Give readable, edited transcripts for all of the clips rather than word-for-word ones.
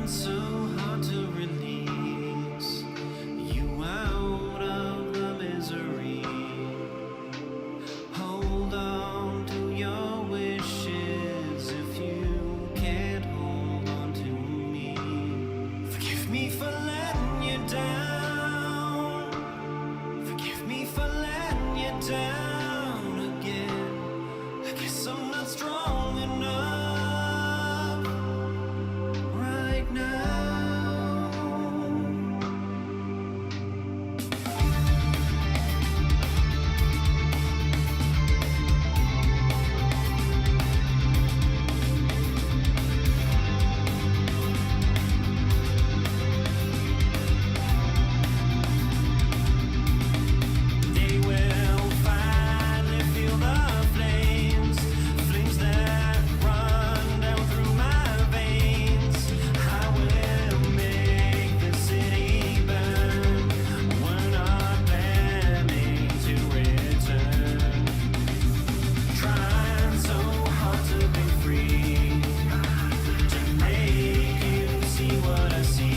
so hard to release you out of the misery. Hold on to your wishes if you can't hold on to me. Forgive me for letting you down. Forgive me for letting you down again. I guess I'm not strong enough right now. They will finally feel the flames, flames that run down through my veins. I will make the city burn. We're not planning to return. Trying so hard to be free, to make you see what I see.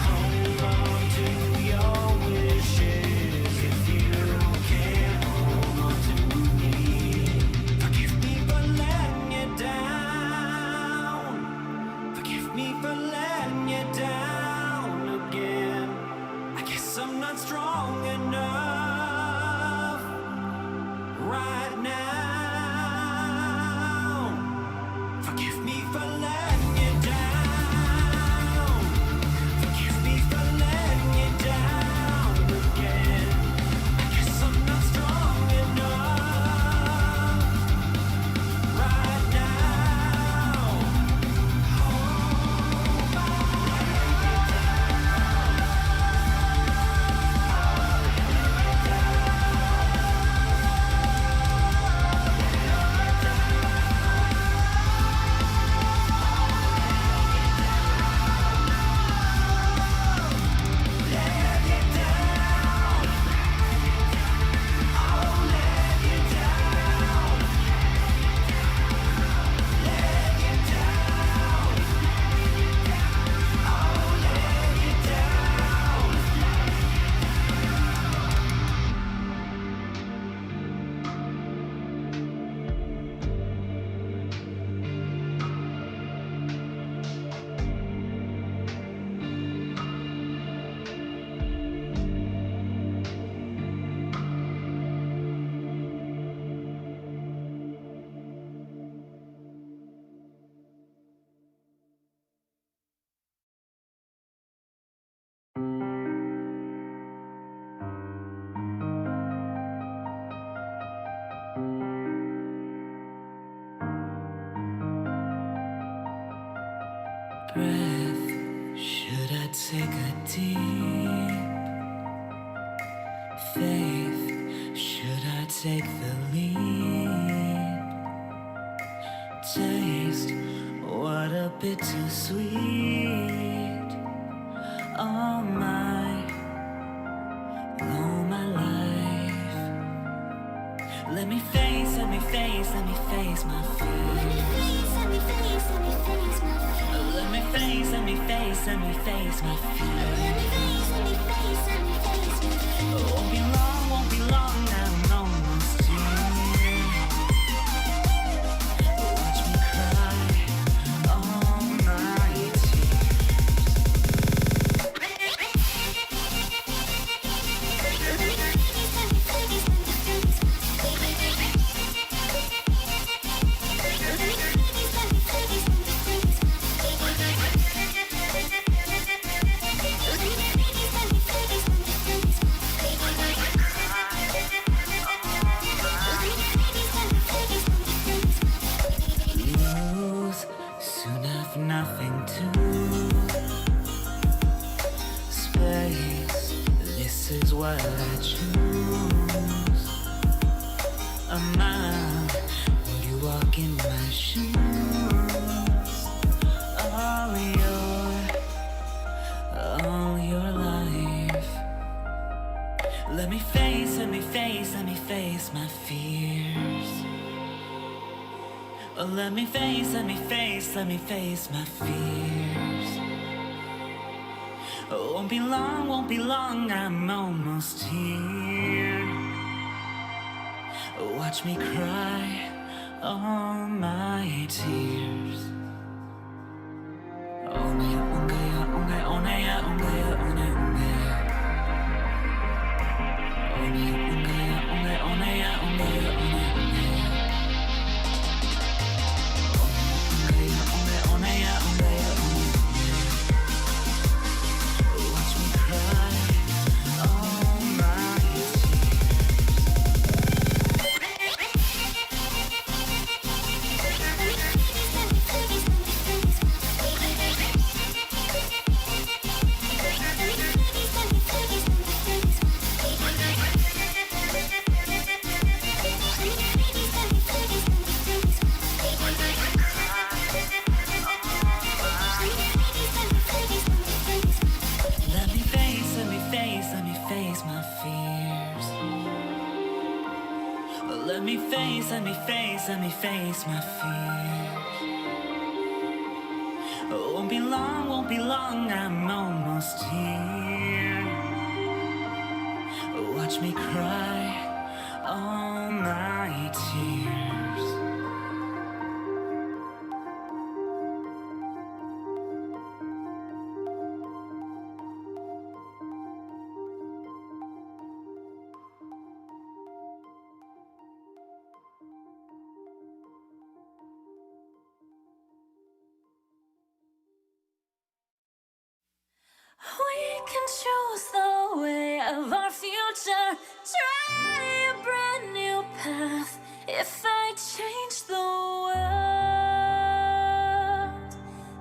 Hold on to your wishes if you can't hold on to me. Forgive me for letting you down. Forgive me for letting you down again. I guess I'm not strong enough right now. Forgive me for letting you down. Forgive me for letting you down again. I guess I'm not strong enough right now. Breath, should I take a deep faith? Should I take the leap? Taste, what a bittersweet. All my life. Let me face my fears. Let me face my fears. Won't be long, I'm almost here. Watch me cry all my lose, soon have nothing to space. This is what I choose. A mile, will you walk in my shoes? All your life. Let me face my fears. Let me face, let me face, let me face my fears. Won't be long, I'm almost here. Watch me cry all my tears. Onaya, ongaya, ongaya, onaya, ongaya, onaya, ongaya. Onaya, ongaya, ongaya, onaya, ongaya, onaya, ongaya. Onaya, ongaya, onaya, ongaya, onaya. Watch me cry all my tears. Let me face my fears. Won't be long, I'm almost here. Watch me cry all my tears. We can choose the way of our future. Try a brand new path. If I change the world,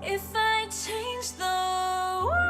if I change the world.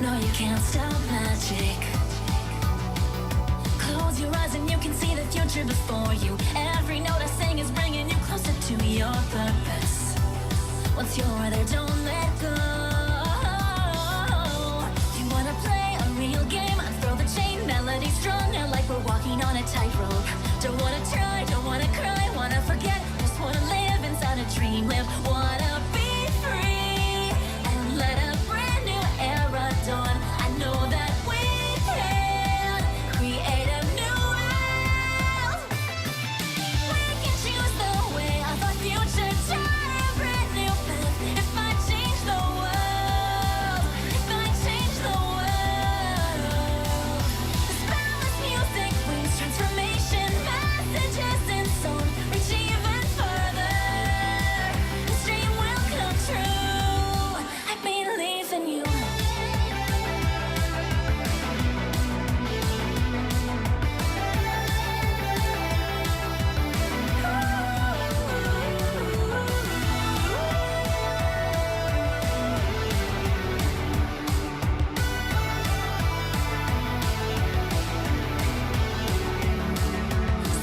No, you can't stop magic. Close your eyes and you can see the future before you. Every note I sing is bringing you closer to your purpose. Once you're there, don't let go. You wanna play a real game? Unfurl the chain, melody stronger like we're walking on a tightrope. Don't wanna try, don't wanna cry, wanna forget, just wanna live inside a dream. Live, wanna be free and let a brand new era dawn. I know that we can create a new world. We can choose the way of our future. Try a brand new path. If I change the world, if I change the world. This boundless music brings transformation, messages in song, reach even further. This dream will come true. I believe in you.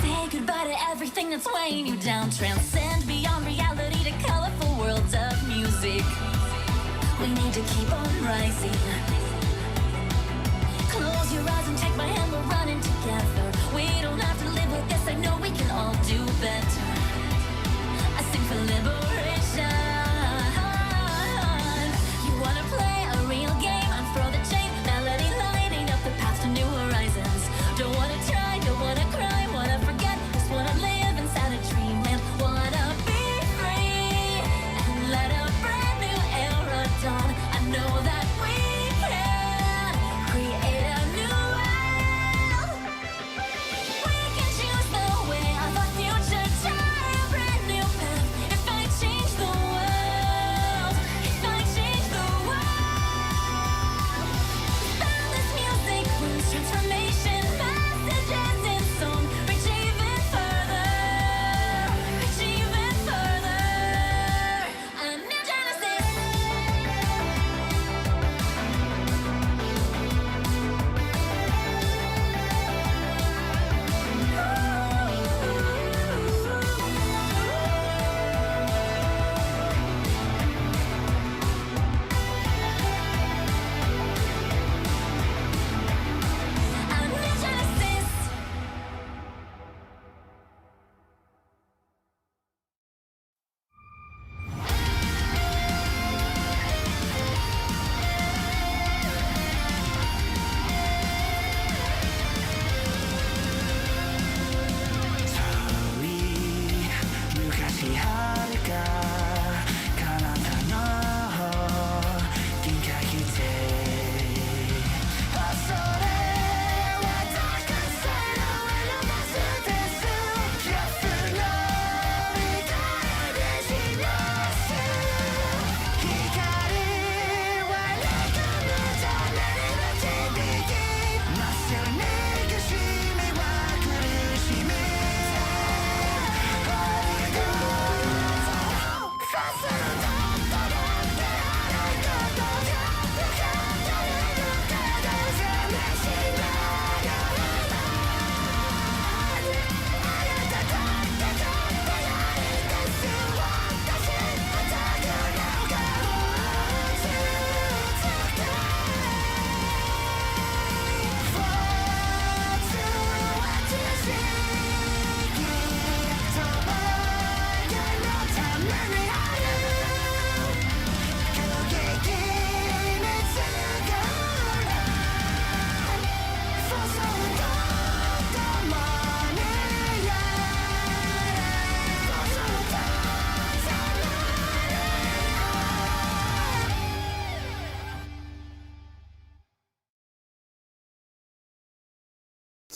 Say goodbye to everything that's weighing you down. Transcend beyond reality to colorful worlds of music. We need to keep on rising. Close your eyes and take my hand, we're running together. We don't have to live with this, I know we can all do better. I sing for liberation. You wanna play a real game? Unfurl the chain, melody lighting up the path to new horizons. Don't wanna try, don't wanna cry, wanna forget, just wanna live inside a dreamland. Wanna be free and let a brand new era dawn. I know that we can create a new world. We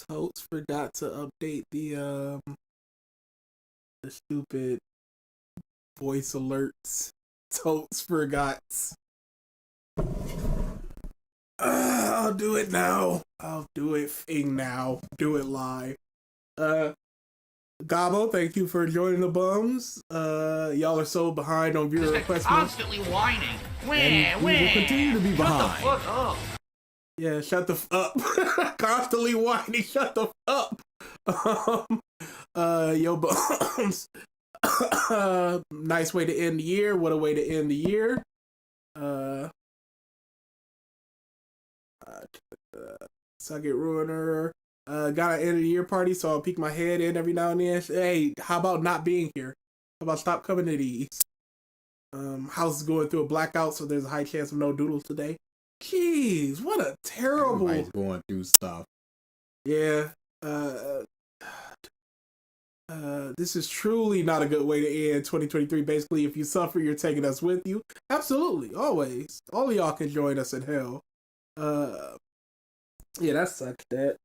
Totes forgot to update the stupid voice alerts. Totes forgot. I'll do it now. I'll do it now. Do it live. Gabo, thank you for joining the bums. Y'all are so behind on viewer requests. Constantly whining. We will continue to be behind. Shut the fuck up. Yeah, shut the up. Constantly whining. Shut the up. Yo, bums. Nice way to end the year. What a way to end the year. Socket Ruiner. Got an end of the year party, so I'll peek my head in every now and then. Hey, how about not being here? How about stop coming to these? House is going through a blackout, so there's a high chance of no doodles today. Jeez, what a terrible. Everybody's going through stuff. Yeah. This is truly not a good way to end 2023. Basically, if you suffer, you're taking us with you. Absolutely, always. All of y'all can join us in hell. Yeah, that sucks. That.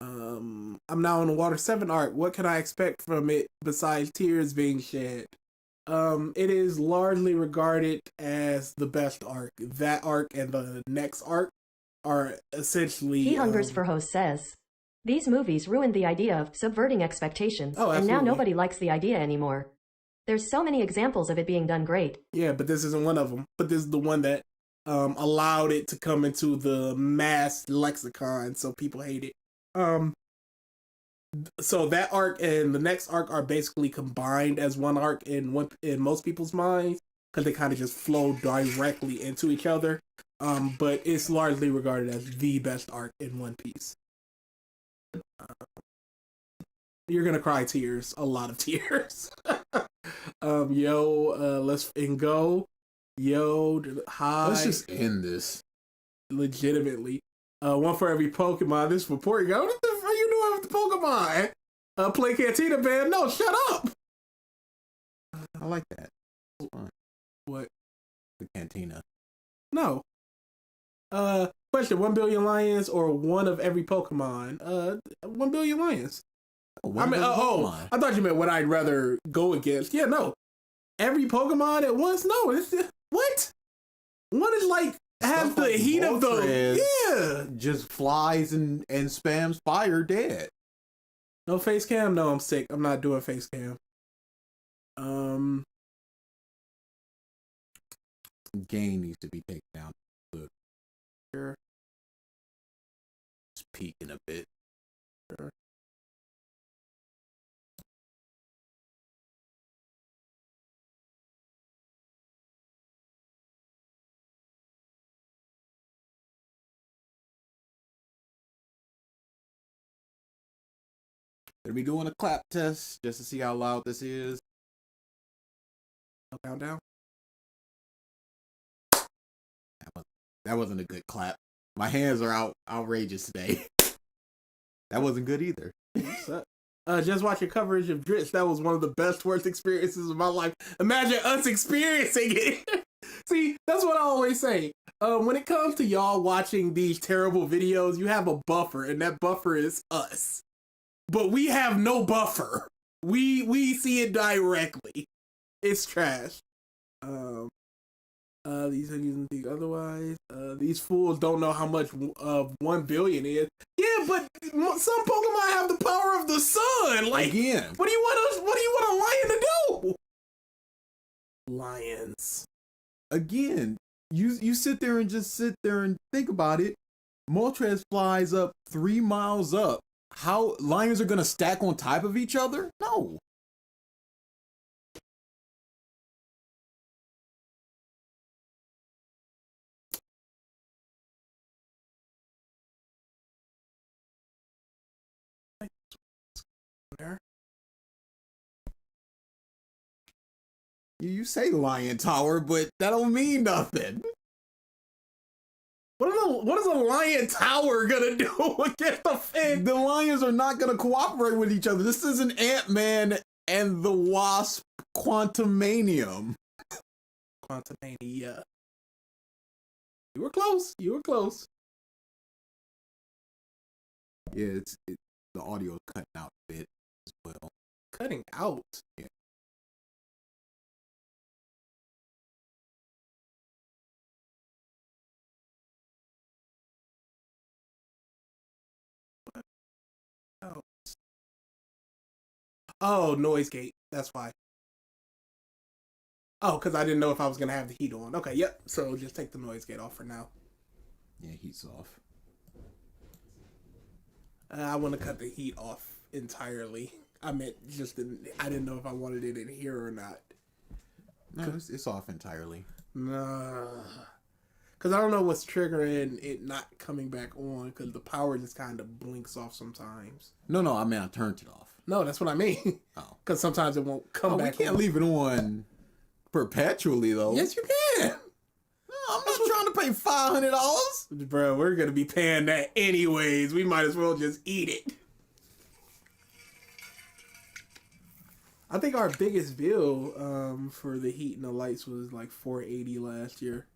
I'm now on the Water 7 arc. What can I expect from it besides tears being shed? It is largely regarded as the best arc. That arc and the next arc are essentially. He hungers for host says. These movies ruined the idea of subverting expectations, and now nobody likes the idea anymore. There's so many examples of it being done great. Yeah, but this isn't one of them. But this is the one that allowed it to come into the mass lexicon, so people hate it. So that arc and the next arc are basically combined as one arc in most people's minds, because they kind of just flow directly into each other. But it's largely regarded as the best arc in One Piece. You're gonna cry tears, a lot of tears. Let's go. Hi. Let's just end this. Legitimately. One for every Pokemon. This report, go. What the fuck are you doing with the Pokemon? Play Cantina Band? No, shut up. I like that. It's fun. What? The Cantina. No. Question: 1 billion lions or one of every Pokemon? 1 billion lions. I thought you meant what I'd rather go against. Yeah, no. Every Pokemon at once? No. What? One is like has the heat of the just flies and spams fire dead. No face cam? No, I'm sick. I'm not doing face cam. Game needs to be taken down. Look. Sure. It's peaking a bit. Sure. Gonna be doing a clap test just to see how loud this is. Countdown. That wasn't a good clap. My hands are outrageous today. That wasn't good either. Just watch your coverage of Dritz. That was one of the best, worst experiences of my life. Imagine us experiencing it. See, that's what I always say. When it comes to y'all watching these terrible videos, you have a buffer, and that buffer is us. But we have no buffer. We see it directly. It's trash. These niggas think otherwise. These fools don't know how much 1 billion is. Yeah, but some Pokemon have the power of the sun. Like, again, what do you want a lion to do? Lions. Again, you sit there and think about it. Moltres flies up 3 miles up. How lions are gonna stack on top of each other? No. You say Lion Tower, but that don't mean nothing. What is a lion tower gonna do against the fin? The lions are not gonna cooperate with each other. This is an Ant-Man and the Wasp Quantumanium. Quantumania. You were close. Yeah, the audio's cutting out a bit as well. Cutting out? Yeah. Oh, noise gate. That's why. Oh, because I didn't know if I was going to have the heat on. Okay, yep. So just take the noise gate off for now. Yeah, heat's off. I want to cut the heat off entirely. I meant I didn't know if I wanted it in here or not. No, it's off entirely. Nah. Because I don't know what's triggering it not coming back on, because the power just kind of blinks off sometimes. No, I mean, I turned it off. No, that's what I mean. Oh. Because sometimes it won't come back on. We can't leave it on perpetually, though. Yes, you can. No, I'm not trying to pay $500. Bro, we're going to be paying that anyways. We might as well just eat it. I think our biggest bill for the heat and the lights was like $480 last year.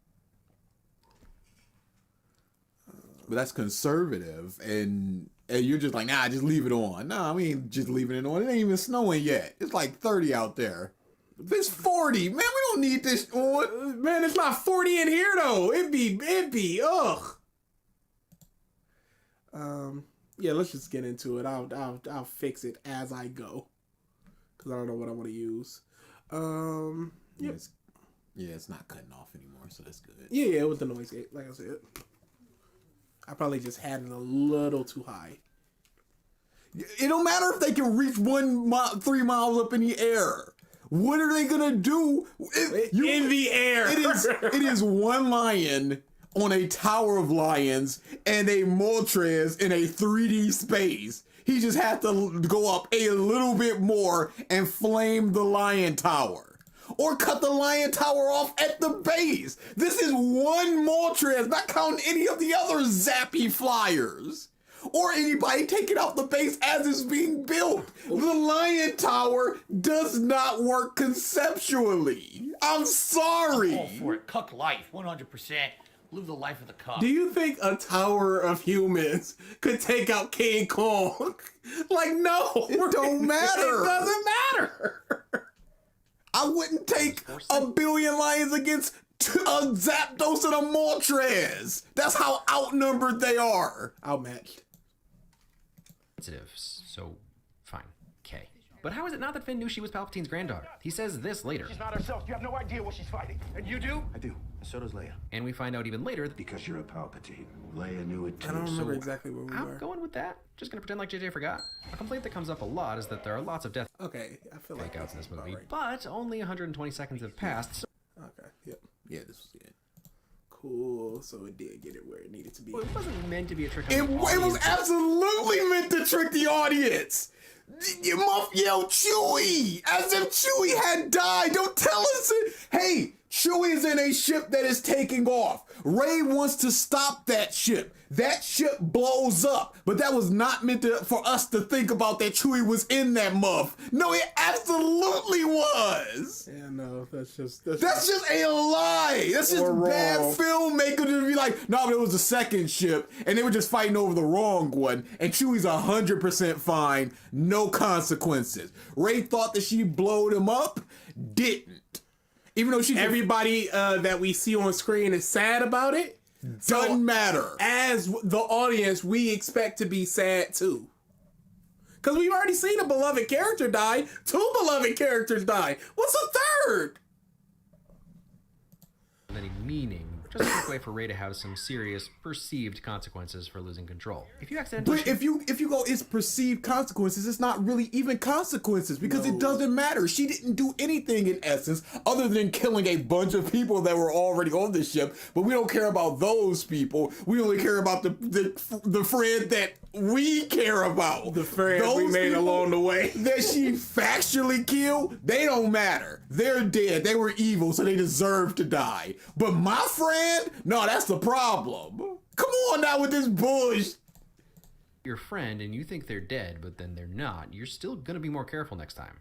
But that's conservative, and you're just like, nah, just leave it on. Nah, we ain't just leaving it on. It ain't even snowing yet. It's like 30 out there. It's 40. Man, we don't need this on. Man, it's not 40 in here, though. It'd be, ugh. Yeah, let's just get into it. I'll fix it as I go. Because I don't know what I want to use. Yep. Yeah, it's not cutting off anymore, so that's good. Yeah, with the noise gate, like I said. I probably just had it a little too high. It don't matter if they can reach 3 miles up in the air. What are they gonna do in the air? It is one lion on a tower of lions and a Moltres in a 3D space. He just had to go up a little bit more and flame the lion tower. Or cut the lion tower off at the base. This is one Moltres, not counting any of the other zappy flyers. Or anybody taking out the base as it's being built. The lion tower does not work conceptually. I'm sorry. All for it. Cuck life, 100%. Live the life of the cuck. Do you think a tower of humans could take out King Kong? Like, no. It don't matter. It doesn't matter. I wouldn't take a billion lions against a Zapdos and a Moltres. That's how outnumbered they are. Outmatched. Sensitive, so fine. Okay. But how is it not that Finn knew she was Palpatine's granddaughter? He says this later. She's not herself. You have no idea what she's fighting. And you do? I do. So does Leia. And we find out even later that Because you're a Palpatine. Leia knew it too. I don't remember exactly where we I'm were. going with that. Just gonna pretend like JJ forgot. A complaint that comes up a lot is that there are lots of death Okay, I feel like breakouts in this that's movie, about but only 120 seconds have passed, so right. Okay, yep. Yeah, this was it. Cool, so it did get it where it needed to be. it wasn't meant to be a trick on It the was audience. absolutely meant to trick the audience. You muff yelled Chewie as if Chewie had died. Don't tell us it. Hey, Chewie is in a ship that is taking off. Rey wants to stop that ship. That ship blows up, but that was not meant for us to think about that Chewie was in that muff. No, it absolutely was. Yeah, no, that's just a lie. That's just We're bad wrong. filmmaking to be like, no, but it was the second ship, and they were just fighting over the wrong one. And Chewie's 100% fine, no consequences. Rey thought that she blowed him up, didn't. Even though she everybody that we see on screen is sad about it. doesn't matter. As the audience, we expect to be sad too. Because we've already seen a beloved character die. 2 beloved characters die. What's a third? any meaning. Just a quick way for Rey to have some serious perceived consequences for losing control. If you accidentally But if you go, it's perceived consequences. It's not really even consequences because it doesn't matter. She didn't do anything in essence other than killing a bunch of people that were already on the ship. But we don't care about those people. We only care about the friend that we care about. The friend we Those made people along the way. that she factually killed, they don't matter. They're dead. They were evil, so they deserve to die. But my friend, no, that's the problem. Come on now with this bullshit. your friend and you think they're dead, but then they're not, you're still gonna be more careful next time.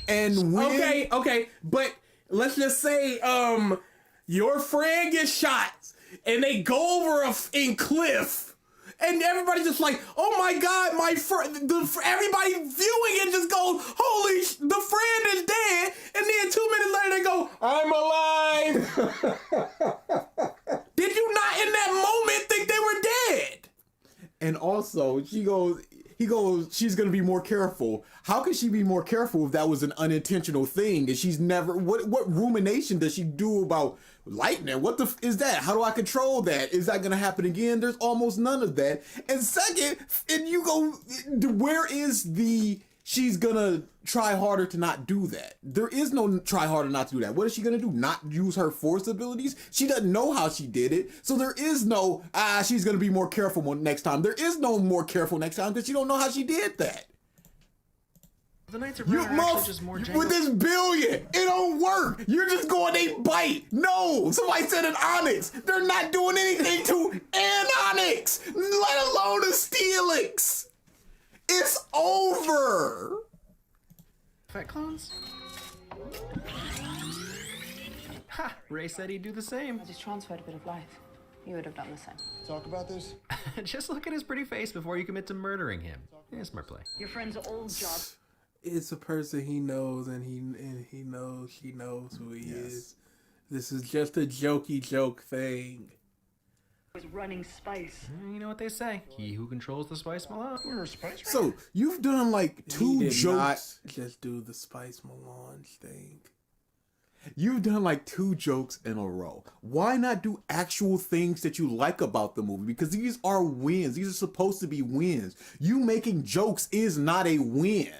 And when, Okay, but let's just say, your friend gets shot and they go over in cliff and everybody just like, oh my god, everybody viewing it just goes, holy, the friend is dead, and then 2 minutes later they go, I'm alive. Did you not in that moment think they were dead? And also, he goes, she's gonna be more careful. How could she be more careful if that was an unintentional thing? And she's never, what rumination does she do about lightning? What the is that? How do I control that? Is that gonna happen again? There's almost none of that. And second, and you go, where is the, she's gonna try harder to not do that? There is no try harder not to do that. What is she gonna do? Not use her force abilities? She doesn't know how she did it. So there is no, she's gonna be more careful next time. There is no more careful next time because you don't know how she did that. The Knights of Ren are actually just more with this billion, it don't work. You're just going, they bite. No, somebody said an onyx. They're not doing anything to an onyx, let alone a steelix. It's over. Fat clones? Ha! Ray said he'd do the same. I just transferred a bit of life. You would have done the same. Talk about this? Just look at his pretty face before you commit to murdering him. Yeah, smart play. Your friend's old job. It's a person he knows, and he knows she knows who he is. This is just a jokey joke thing. Was running spice. You know what they say? He who controls the spice melange. We're a spice. So you've done like two He did jokes. not just do the spice melange thing. You've done like 2 jokes in a row. Why not do actual things that you like about the movie? Because these are wins. These are supposed to be wins. You making jokes is not a win.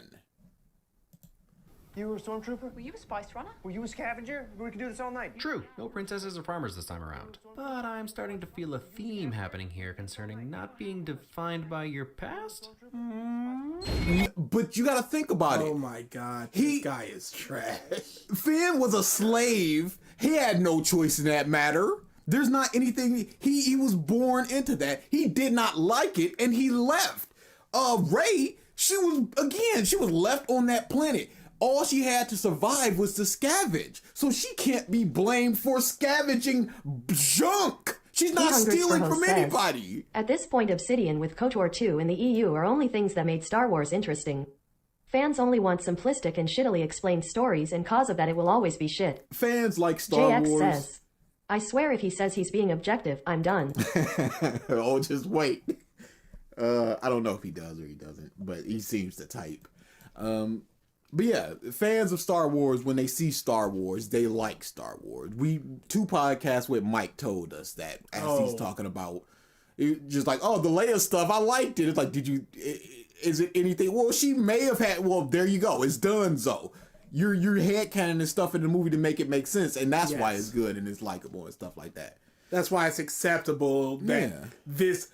You were a stormtrooper? Were you a spice runner? Were you a scavenger? We can do this all night. True, no princesses or farmers this time around. But I'm starting to feel a theme happening here concerning not being defined by your past? But you gotta think about it. Oh my god, this guy is trash. Finn was a slave. He had no choice in that matter. There's not anything, he was born into that. He did not like it and he left. Rey, she was left on that planet. All she had to survive was to scavenge. So she can't be blamed for scavenging junk. She's not stealing from anybody. At this point, Obsidian with KOTOR 2 in the EU are only things that made Star Wars interesting. Fans only want simplistic and shittily explained stories, and cause of that it will always be shit. Fans like Star JX Wars. says, I swear if he says he's being objective, I'm done. Oh, just wait. I don't know if he does or he doesn't, but he seems to type. But yeah, fans of Star Wars, when they see Star Wars, they like Star Wars. 2 podcasts with Mike told us that as he's talking about, just like, oh, the Leia stuff, I liked it. It's like, is it anything? Well, she may have had, well, there you go. It's done, so. You're headcanoning stuff in the movie to make it make sense, and that's why it's good and it's likable and stuff like that. That's why it's acceptable that this,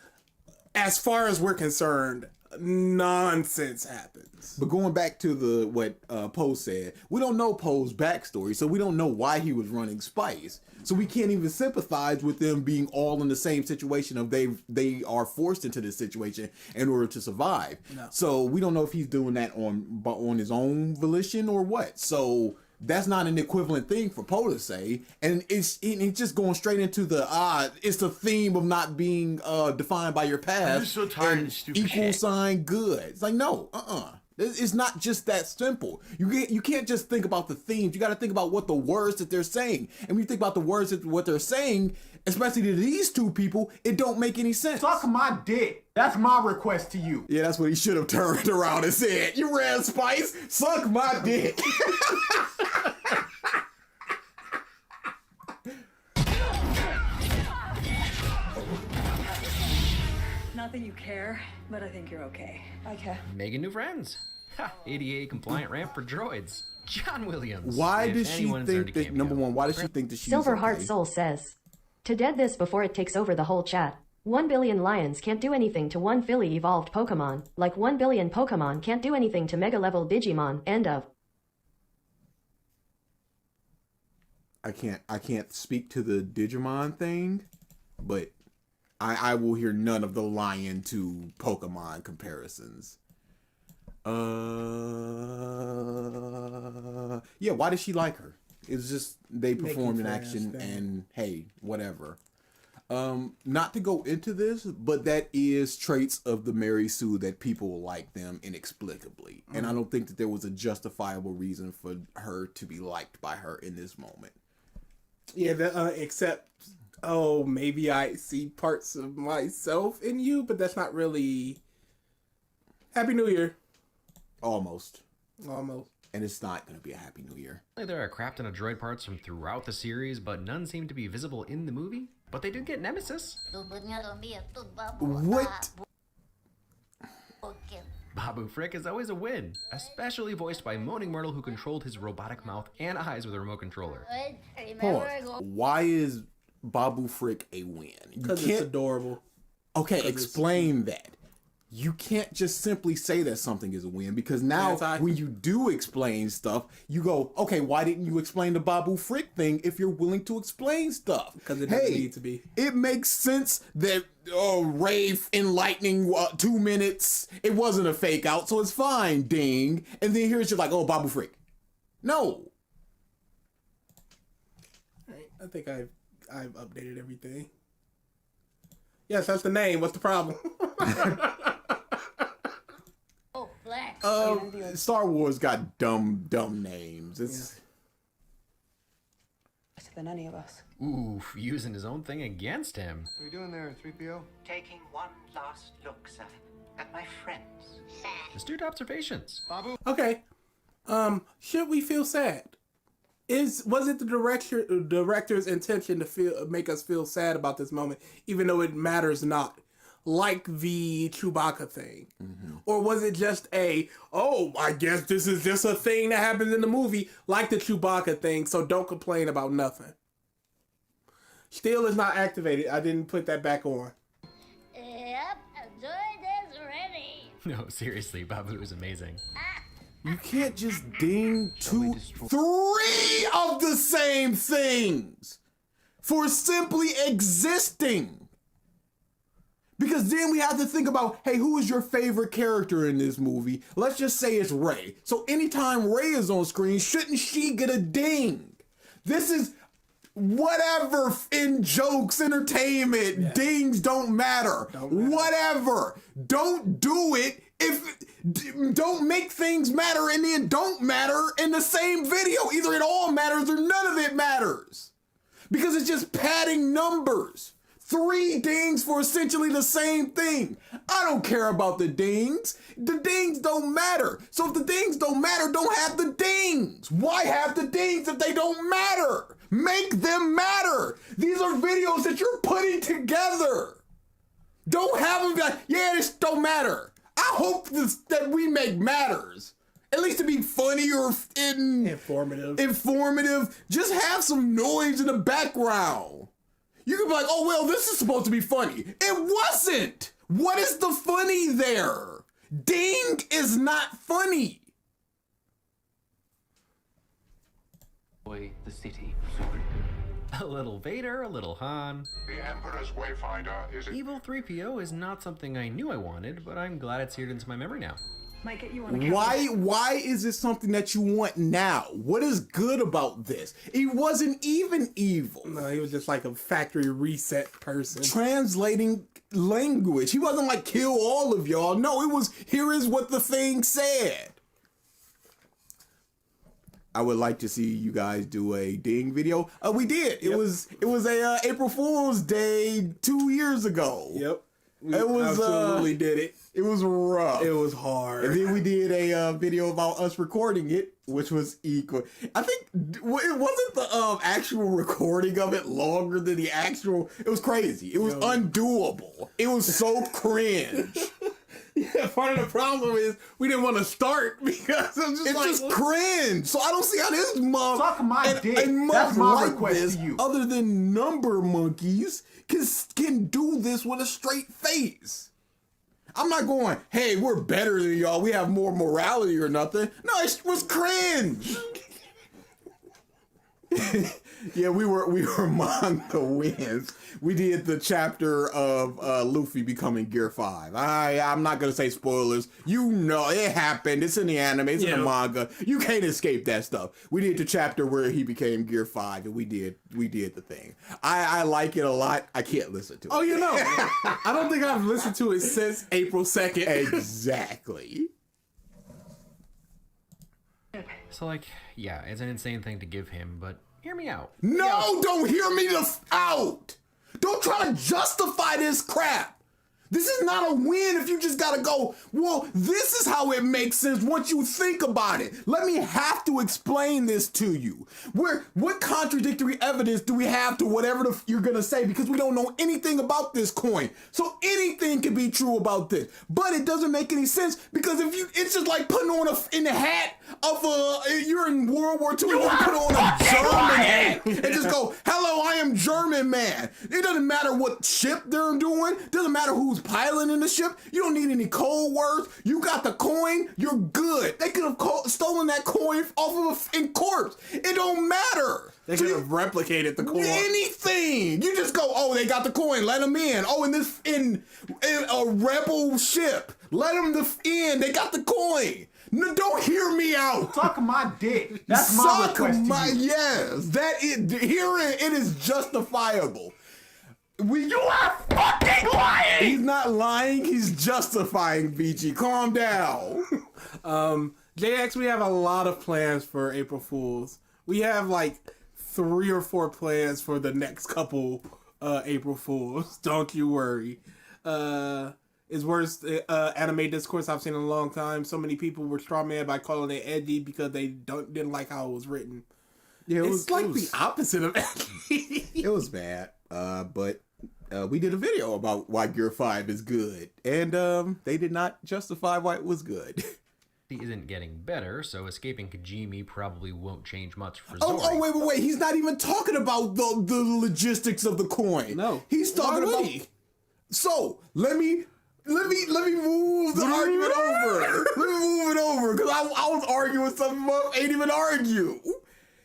as far as we're concerned, nonsense happens. But going back to what Poe said, we don't know Poe's backstory, so we don't know why he was running spice. So we can't even sympathize with them being all in the same situation of they are forced into this situation in order to survive. No. So we don't know if he's doing that on his own volition or what. So that's not an equivalent thing for Poe to say, and it's just going straight into it's the theme of not being defined by your past. I'm just so tired of this stupid equal shit. sign good. It's like no, It's not just that simple. You can't just think about the themes. You got to think about what the words that they're saying. And when you think about the words that what they're saying, especially to these 2 people, it don't make any sense. Suck my dick. That's my request to you. Yeah, that's what he should have turned around and said. You ran spice, suck my dick. Not that you care, but I think you're okay. I care. Making new friends. Ha! ADA compliant ramp for droids. John Williams. Why does she think that, number one, why does she think that she's Silverheart Soul says, to dead this before it takes over the whole chat. 1 billion lions can't do anything to 1 fully evolved Pokemon, like 1 billion Pokemon can't do anything to Mega level Digimon. End of. I can't speak to the Digimon thing, but I will hear none of the lion to Pokemon comparisons. Yeah, why does she like her? It's just they performed an action and hey, whatever. Not to go into this, but that is traits of the Mary Sue that people like them inexplicably. And I don't think that there was a justifiable reason for her to be liked by her in this moment. Yeah, except, maybe I see parts of myself in you, but that's not really... Happy New Year. Almost. And it's not going to be a Happy New Year. There are crap ton of droid parts from throughout the series, but none seem to be visible in the movie. But they did get Nemesis. What? Babu Frick is always a win, especially voiced by Moaning Myrtle, who controlled his robotic mouth and eyes with a remote controller. Pause. Why is Babu Frick a win? Because it's adorable. Okay, explain that. You can't just simply say that something is a win, because now when you do explain stuff, you go, okay, why didn't you explain the Babu Frick thing if you're willing to explain stuff? Because it doesn't need to be. It makes sense that Ray in lightning 2 minutes, it wasn't a fake out, so it's fine, ding. And then here's just like, oh, Babu Frick. No. Right, I think I've updated everything. Yes, that's the name. What's the problem? Star Wars got dumb names. It's Better than any of us. Oof, using his own thing against him. What are you doing there, 3PO? Taking one last look, sir, at my friends. Astute observations. Babu? Okay. Should we feel sad? Was it the director's intention to make us feel sad about this moment, even though it matters not? Like the Chewbacca thing. Or was it just I guess this is just a thing that happens in the movie, like the Chewbacca thing, so don't complain about nothing. Still is not activated. I didn't put that back on. Yep, droid is ready. No, seriously, Babu is amazing. You can't just ding 3 of the same things for simply existing. Because then we have to think about, hey, who is your favorite character in this movie? Let's just say it's Rey. So anytime Rey is on screen, shouldn't she get a ding? This is whatever in jokes, entertainment, dings don't matter. Whatever. Don't do it don't make things matter and then don't matter in the same video. Either it all matters or none of it matters. Because it's just padding numbers. 3 dings for essentially the same thing. I don't care about the dings. The dings don't matter. So if the dings don't matter, don't have the dings. Why have the dings if they don't matter? Make them matter. These are videos that you're putting together. Don't have them be like, yeah, this don't matter. I hope that remake matters. At least to be funny or informative. Just have some noise in the background. You could be like, oh, well, this is supposed to be funny. It wasn't. What is the funny there? Ding is not funny. Boy, the city. A little Vader, a little Han. The Emperor's Wayfinder is Evil 3PO is not something I knew I wanted, but I'm glad it's seared into my memory now. Might get you on a Why is it something that you want now? What is good about this? He wasn't even evil. No, he was just like a factory reset person. Translating language. He wasn't like, kill all of y'all. No, it was, here is what the thing said. I would like to see you guys do a ding video. We did. It was a April Fool's Day 2 years ago. Yep. It was absolutely did it. It was rough. It was hard. And then we did a video about us recording it, which was equal. I think it wasn't the actual recording of it longer than the actual. It was crazy. It was undoable. It was so cringe. Yeah, part of the problem is we didn't want to start because it's just cringe. So I don't see how this month Suck my dick. and That's month my like request this, to you. other than number monkeys, can do this with a straight face. I'm not going, hey, we're better than y'all. We have more morality or nothing. No, it was cringe. Yeah, we were manga wins. We did the chapter of Luffy becoming Gear 5. I'm not gonna say spoilers. You know it happened. It's in the anime. It's in the manga. You can't escape that stuff. We did the chapter where he became Gear 5, and we did the thing. I like it a lot. I can't listen to it. Oh, you know, I don't think I've listened to it since April 2nd. Exactly. So, like, yeah, it's an insane thing to give him, but hear me out. No, don't hear me out. Don't try to justify this crap. This is not a win if you just gotta go, well, this is how it makes sense once you think about it. Let me have to explain this to you. What contradictory evidence do we have to whatever you're gonna say? Because we don't know anything about this coin. So anything can be true about this. But it doesn't make any sense because it's just like putting on in the hat of you're in World War II, you put on a German hat and just go, hello, I am German man. It doesn't matter what ship they're doing. Doesn't matter who's piloting the ship. You don't need any code words. You got the coin. You're good. They could have stolen that coin off of a corpse. It don't matter. They could have replicated the coin. Anything. You just go, oh, they got the coin. Let them in. Oh, in a rebel ship. Let them in. They got the coin. No, don't hear me out. Suck my dick. That's my request to you. Yes, it is justifiable. You are fucking lying! He's not lying, he's justifying, BG. Calm down. JX, we have a lot of plans for April Fools. We have like 3 or 4 plans for the next couple April Fools. Don't you worry. It's worst anime discourse I've seen in a long time. So many people were strawman by calling it edgy because they didn't like how it was written. Yeah, it was the opposite of edgy. It was bad, but we did a video about why Gear 5 is good, and they did not justify why it was good. He isn't getting better, so escaping Kajimi probably won't change much for Zori. Oh, wait. He's not even talking about the logistics of the coin. No. He's talking about... So, let me move the argument over. Let me move it over, because I was arguing something I ain't even argue.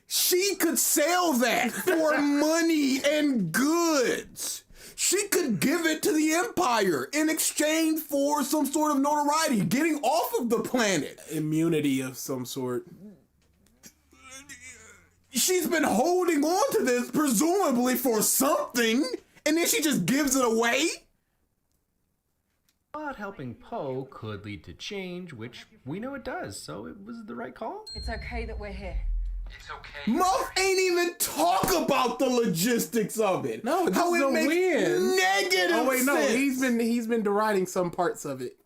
She could sell that for money and goods. She could give it to the Empire in exchange for some sort of notoriety, getting off of the planet. Immunity of some sort. She's been holding on to this, presumably for something, and then she just gives it away? But helping Poe could lead to change, which we know it does, so it was the right call. It's okay that we're here. It's okay. Muff ain't even talk about the logistics of it. No, it's how just it a makes win. Negative Oh wait, no, sense. he's been deriding some parts of it.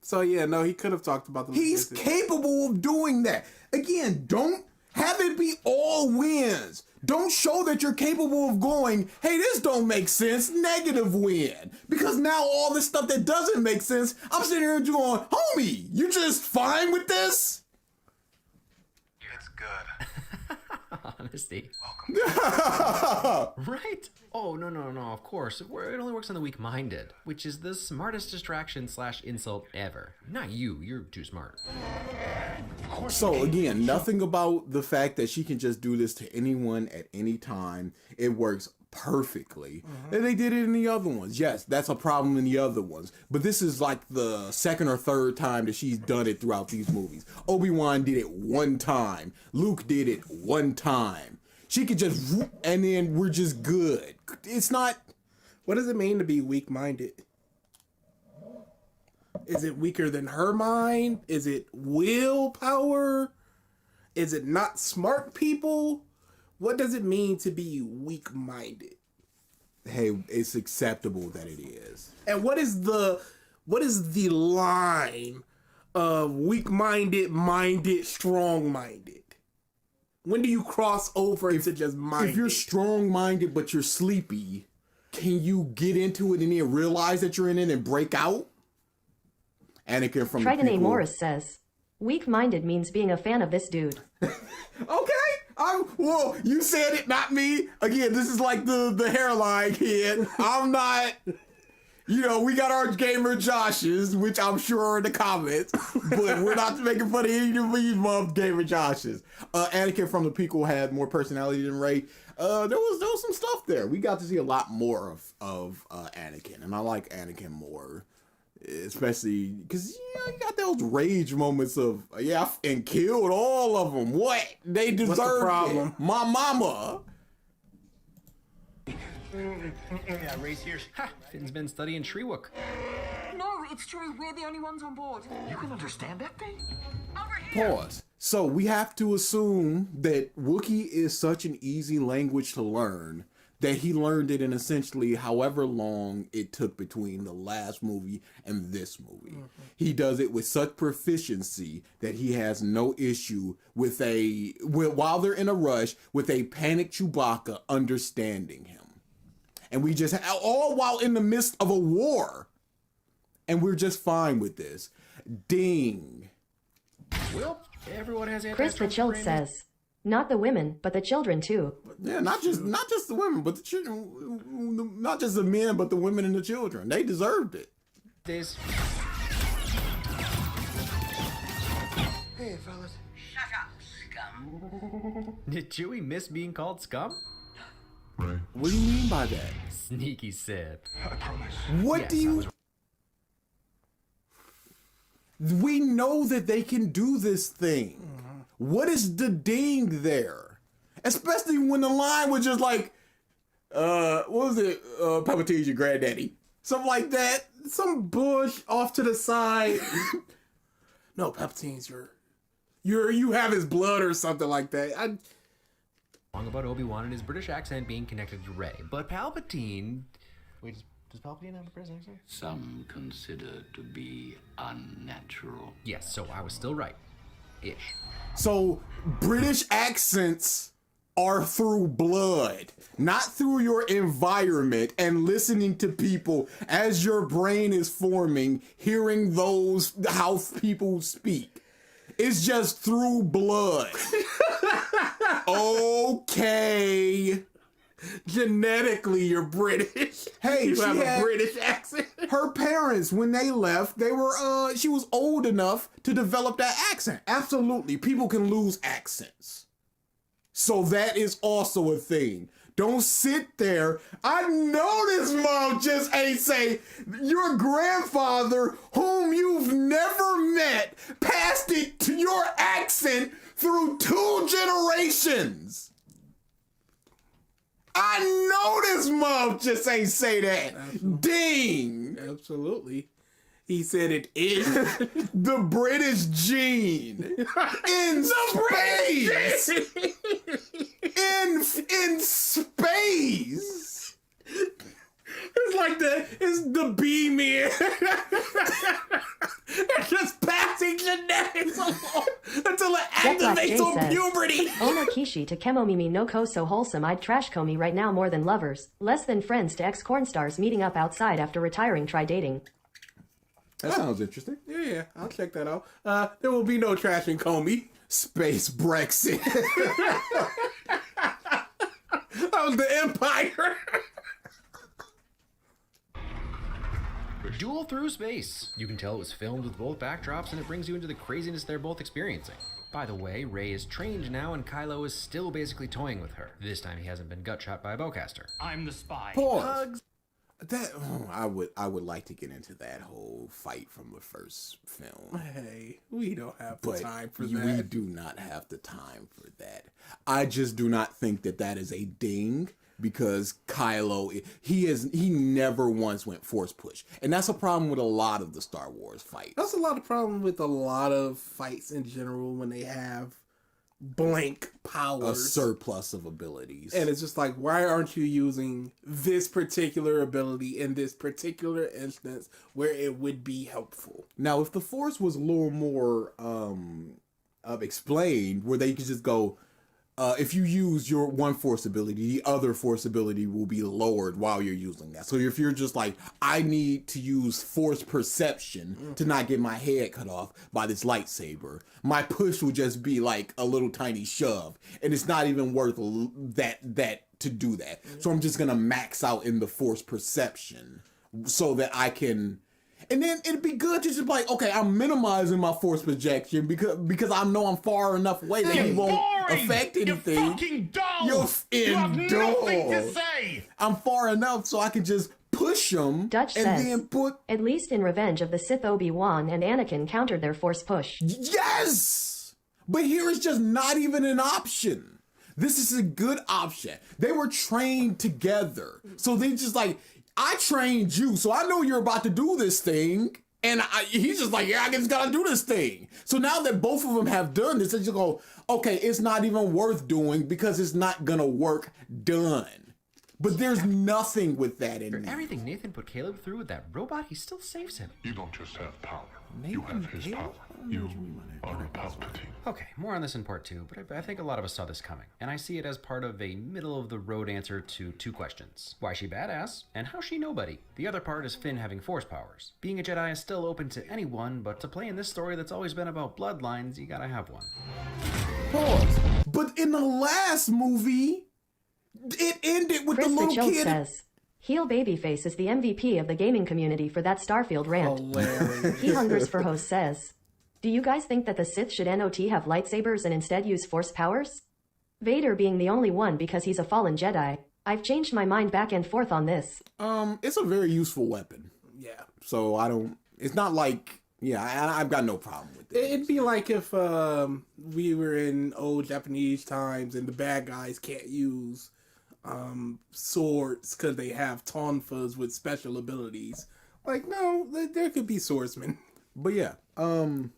So yeah, no, he could have talked about the He's logistics. capable of doing that. Again, don't have it be all wins. Don't show that you're capable of going, hey, this don't make sense, negative win. Because now all this stuff that doesn't make sense, I'm sitting here going, homie, you just fine with this? It's good. Honesty. Welcome. Right? Oh, no, of course. It only works on the weak-minded, which is the smartest distraction/insult ever. Not you, you're too smart. So again, nothing about the fact that she can just do this to anyone at any time. It works perfectly. And they did it in the other ones. Yes, that's a problem in the other ones. But this is like the second or third time that she's done it throughout these movies. Obi-Wan did it one time. Luke did it one time. She could just, and then we're just good. It's not... What does it mean to be weak-minded? Is it weaker than her mind? Is it willpower? Is it not smart people? What does it mean to be weak-minded? Hey, it's acceptable that it is. And what is the line of weak-minded, strong-minded? When do you cross over into just minded? If you're strong-minded but you're sleepy, can you get into it and then realize that you're in it and break out? Anakin from Triton A. the prequel. Morris says, weak-minded means being a fan of this dude. Okay. Well, you said it, not me. Again, this is like the hairline kid. I'm not... You know, we got our gamer Joshes, which I'm sure are in the comments, but we're not making fun of any of these gamer Joshes. Anakin from the prequel had more personality than Rey. There was some stuff there. We got to see a lot more of Anakin, and I like Anakin more, especially because you got those rage moments of and killed all of them. What they deserve? What's the problem? It. My mama. Yeah, Ray's here. Ha! Finn's been studying Shriwook. No, it's true. We're the only ones on board. You can understand that thing? Pause. So we have to assume that Wookiee is such an easy language to learn that he learned it in essentially however long it took between the last movie and this movie. He does it with such proficiency that he has no issue with while they're in a rush, with a panicked Chewbacca understanding him. And we just, all while in the midst of a war. And we're just fine with this. Ding. Well, everyone has Chris the Child says, not the women, but the children too. Yeah, not just the women, but the children. Not just the men, but the women and the children. They deserved it. Days. Hey, fellas. Shut up, scum. Did Chewie miss being called scum? Right. What do you mean by that? Sneaky Sith. I promise. What Yes, do you... We know that they can do this thing. What is the ding there? Especially when the line was just like, what was it? Palpatine's your granddaddy. Something like that. Some bush off to the side. No, Palpatine's you have his blood or something like that. Song about Obi-Wan and his British accent being connected to Rey. But Palpatine... Wait, does Palpatine have a British accent? Some consider to be unnatural. Yes, so I was still right. Ish. So, British accents are through blood, not through your environment and listening to people as your brain is forming, hearing how people speak. It's just through blood. Okay. Genetically, you're British. Hey, you she have had a British accent. Her parents, when they left, she was old enough to develop that accent. Absolutely. People can lose accents. So that is also a thing. Don't sit there. I know this mom just ain't say, your grandfather, whom you've never met, passed it to your accent through 2 generations. I know this mom just ain't say that. Absolutely. Ding. Absolutely. He said it is. The British gene. In space. In space. It's like it's the B-men. It's just passing genetics along until it activates on puberty. Ono Kishi to Kemomimi no ko so wholesome I'd trash Komi right now more than lovers. Less than friends to ex-corn stars meeting up outside after retiring try dating. That sounds interesting. Yeah, I'll check that out. There will be no trashing Comey. Space Brexit. That was the Empire. Duel through space. You can tell it was filmed with both backdrops, and it brings you into the craziness they're both experiencing. By the way, Rey is trained now, and Kylo is still basically toying with her. This time he hasn't been gut shot by a bowcaster. I'm the spy. Pause. Hugs. I would like to get into that whole fight from the first film. Hey, we don't have the time for We that. do not have the time for that. I just do not think that is a ding, because Kylo, he never once went force push. And that's a problem with a lot of the Star Wars fights. That's a lot of problem with a lot of fights in general when they have blank powers. A surplus of abilities. And it's just like, why aren't you using this particular ability in this particular instance where it would be helpful? Now, if the Force was a little more explained, where they could just go, if you use your one Force ability, the other Force ability will be lowered while you're using that. So if you're just like, I need to use Force perception to not get my head cut off by this lightsaber, my push will just be like a little tiny shove, and it's not even worth that to do that. So I'm just gonna max out in the Force perception so that I can. And then it'd be good to just be like, okay, I'm minimizing my force projection because I know I'm far enough away that he won't affect anything. You're fucking dumb. You have nothing to say. I'm far enough so I can just push him Dutch and says, then put. at least in Revenge of the Sith, Obi-Wan and Anakin countered their force push. Yes! But here is just not even an option. This is a good option. They were trained together. So they just like, I trained you, so I know you're about to do this thing. And he's just like, yeah, I just gotta do this thing. So now that both of them have done this, they just go, okay, it's not even worth doing because it's not gonna work. Done. But there's nothing with that in For there. everything Nathan put Caleb through with that robot, he still saves him. You don't just have power. You have his power. You are a Palpatine. Okay, more on this in part 2, but I think a lot of us saw this coming, and I see it as part of a middle-of-the-road answer to 2 questions. Why she badass, and how she nobody? The other part is Finn having force powers. Being a Jedi is still open to anyone, but to play in this story that's always been about bloodlines, you gotta have one. Pause. But in the last movie, it ended with Chris the the little Joke kid. says, Heel Babyface is the MVP of the gaming community for that Starfield rant. Hilarious. He Hungers for Host says, do you guys think that the Sith should not have lightsabers and instead use force powers? Vader being the only one because he's a fallen Jedi. I've changed my mind back and forth on this. It's a very useful weapon. Yeah. So I don't. It's not like. Yeah, I've got no problem with it. It'd be like if we were in old Japanese times and the bad guys can't use swords because they have tonfas with special abilities. Like, no, there could be swordsmen. But yeah, Bloodlines.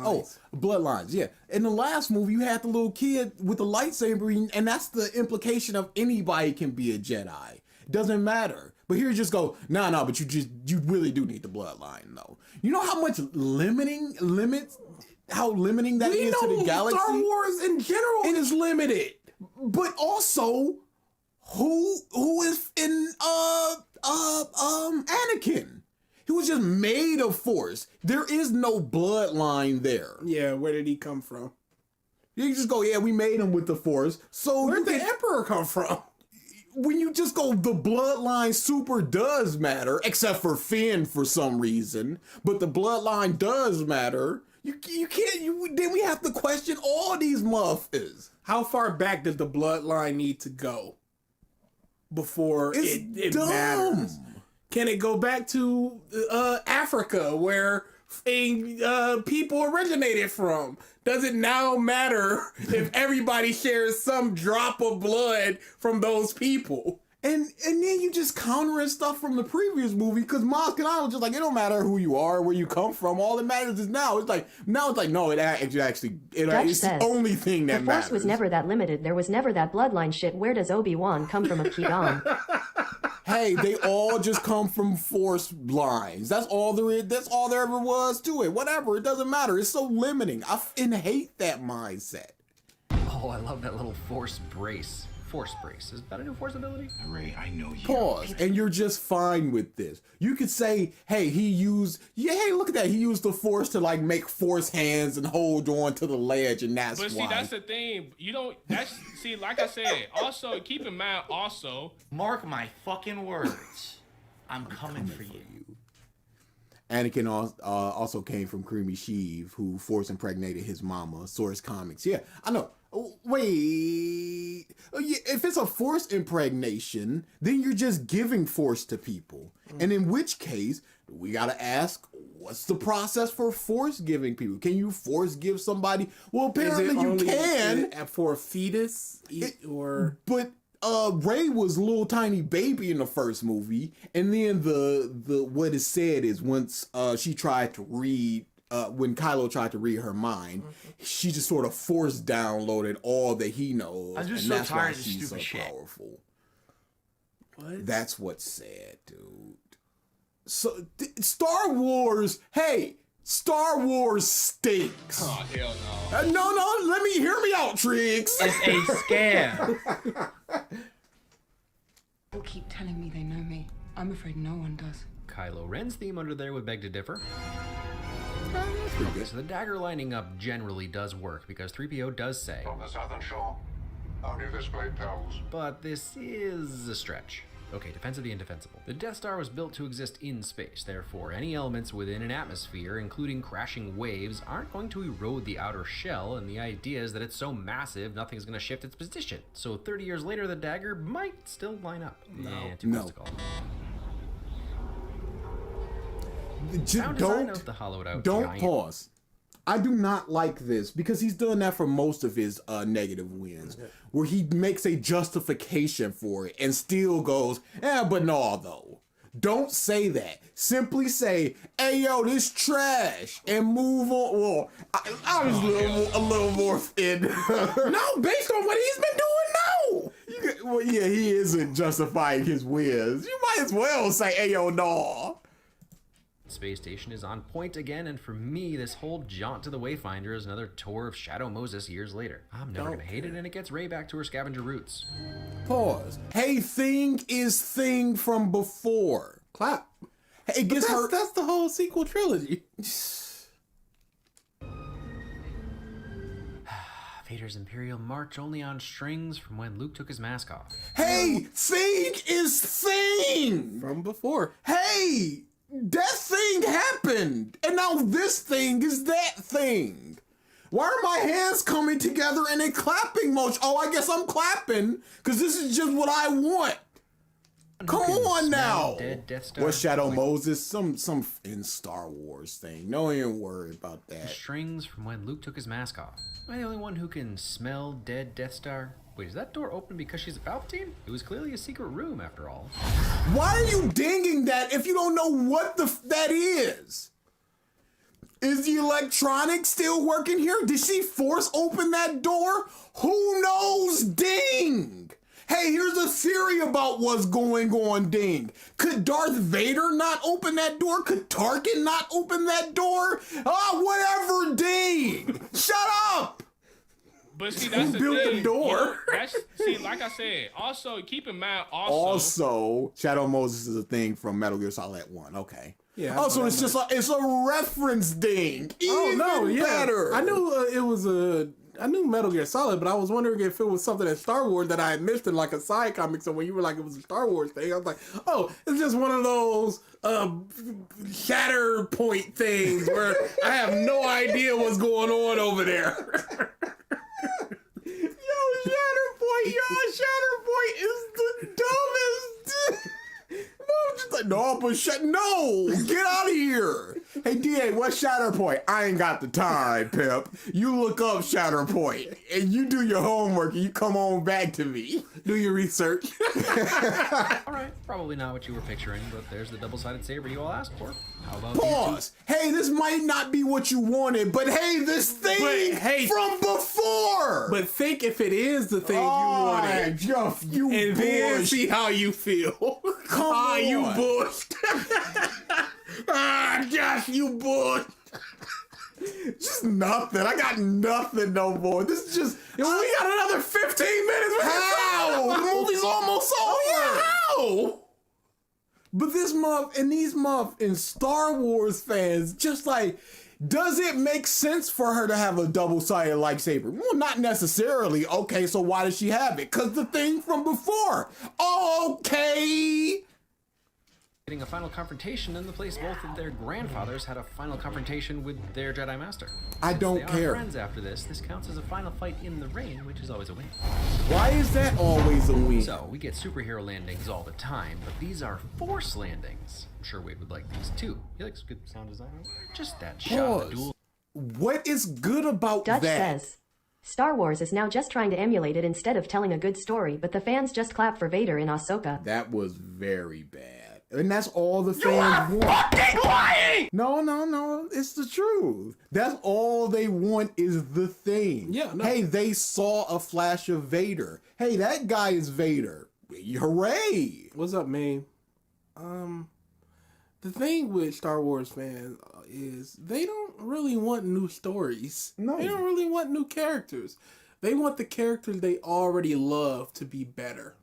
Oh, Bloodlines, yeah. In the last movie, you had the little kid with the lightsaber, and that's the implication of anybody can be a Jedi. Doesn't matter. But here you just go, nah, but you really do need the bloodline, though. You know how much limiting that is to the galaxy? Star Wars in general is limited. But also, who is in Anakin? He was just made of force. There is no bloodline there. Yeah, where did he come from? You just go, yeah, we made him with the force. So where'd the Emperor come from? When you just go, the bloodline super does matter, except for Finn for some reason. But the bloodline does matter. You can't. Then we have to question all these muffins. How far back does the bloodline need to go before it dumb. matters? Can it go back to Africa, where people originated from? Does it now matter if everybody shares some drop of blood from those people? And then you just countering stuff from the previous movie because Maz Kanata was just like, it don't matter who you are, where you come from. All that matters is now. It's like no, it's the only thing that the matters. Force was never that limited. There was never that bloodline shit. Where does Obi-Wan come from? A Kidam? Hey, they all just come from Force lines. That's all there is. That's all there ever was to it. Whatever, it doesn't matter. It's so limiting. I hate that mindset. Oh, I love that little force brace. Force brace. Is that a new force ability? Ray, I know you. Pause. And you're just fine with this. You could say, hey, hey, look at that. He used the force to like make force hands and hold on to the ledge, and that's why. But see, that's the thing. You don't. See, like I said. Also, keep in mind. Also, mark my fucking words. I'm coming for you. Anakin also came from Creamy Sheev, who force impregnated his mama. Source Comics. Yeah, I know. Wait, if it's a force impregnation, then you're just giving force to people. And in which case, we gotta ask, what's the process for force giving people? Can you force give somebody? Well, apparently you can. For a fetus? But Ray was a little tiny baby in the first movie, and then the what is said is once she tried to read, when Kylo tried to read her mind, she just sort of force downloaded all that he knows. I'm just and so that's tired why of this she's stupid so shit. Powerful. What? That's what's sad, dude. So Star Wars, hey, Star Wars stinks. oh hell no. No, hear me out, Triggs. It's a scam. People keep telling me they know me. I'm afraid no one does. Kylo Ren's theme under there would beg to differ. That's pretty good. So the dagger lining up generally does work because 3PO does say, From the southern shore, Only this way, pals. But this is a stretch. Okay, defense of the indefensible. The Death Star was built to exist in space, therefore any elements within an atmosphere, including crashing waves, aren't going to erode the outer shell, and the idea is that it's so massive nothing's going to shift its position. So 30 years later, the dagger might still line up. Too close to call. Sound design of the hollowed out giant. Pause. I do not like this because he's done that for most of his negative wins, where he makes a justification for it and still goes, but no, though. Don't say that. Simply say, hey, yo, this trash, and move on. Well, I was a little more in. No, based on what he's been doing, no. Well, yeah, he isn't justifying his wins. You might as well say, hey, yo, no. Space station is on point again, and for me, this whole jaunt to the Wayfinder is another tour of Shadow Moses years later. I'm never gonna hate it, and it gets Rey back to her scavenger roots. Pause. Hey, thing is thing from before. Clap. Hey, it gets her. That's the whole sequel trilogy. Vader's Imperial March only on strings from when Luke took his mask off. Hey, thing is thing from before. Hey! That thing happened, and now this thing is that thing. Why are my hands coming together in a clapping motion? Oh, I guess I'm clapping, because this is just what I want. Come on now. What Shadow Moses? Some in Star Wars thing. Don't even worry about that. Strings from when Luke took his mask off. Am I the only one who can smell dead Death Star? Wait, is that door open because she's a Palpatine? It was clearly a secret room, after all. Why are you dinging that if you don't know what that is? Is the electronics still working here? Did she force open that door? Who knows? Ding! Hey, here's a theory about what's going on, ding. Could Darth Vader not open that door? Could Tarkin not open that door? Whatever, ding! Shut up! But see, that's the built thing. the door? See, like I said, also keep in mind, Also, Shadow Moses is a thing from Metal Gear Solid 1. Okay. Yeah. Also, it's just it's a reference ding. Better. I knew I knew Metal Gear Solid, but I was wondering if it was something in Star Wars that I had missed in like a side comic. So when you were like, it was a Star Wars thing, I was like, oh, it's just one of those shatter point things where I have no idea what's going on over there. Shatterpoint is the dumbest. No, get out of here. Hey, DA, what's Shatterpoint? I ain't got the time, Pep. You look up Shatterpoint, and you do your homework, and you come on back to me. Do your research. Alright, probably not what you were picturing, but there's the double-sided saber you all asked for. How about Pause. Hey, this might not be what you wanted, but hey, this thing from before. But think if it is the thing you wanted. You and then see how you feel. Come on. You bush. Josh, you bush. Just nothing. I got nothing no more. This is just. We got another 15 minutes. How? The movie's almost over. How? But this month and these month and Star Wars fans, just like, does it make sense for her to have a double-sided lightsaber? Well, not necessarily. Okay, so why does she have it? Because the thing from before. Okay. Getting a final confrontation in the place both of their grandfathers had a final confrontation with their Jedi Master. I don't Since they care. Are friends after this counts as a final fight in the rain, which is always a win. Why is that always a win? So, we get superhero landings all the time, but these are Force landings. I'm sure Wade would like these too. He likes good sound design. Just that shot of the duel. What is good about Dutch that? says, Star Wars is now just trying to emulate it instead of telling a good story, but the fans just clap for Vader in Ahsoka. That was very bad. And that's all the fans want. Fucking lying! No. It's the truth. That's all they want is the thing. Yeah, no. Hey, they saw a flash of Vader. Hey, that guy is Vader. Hooray! What's up, man? The thing with Star Wars fans is they don't really want new stories. No. They don't really want new characters. They want the characters they already love to be better.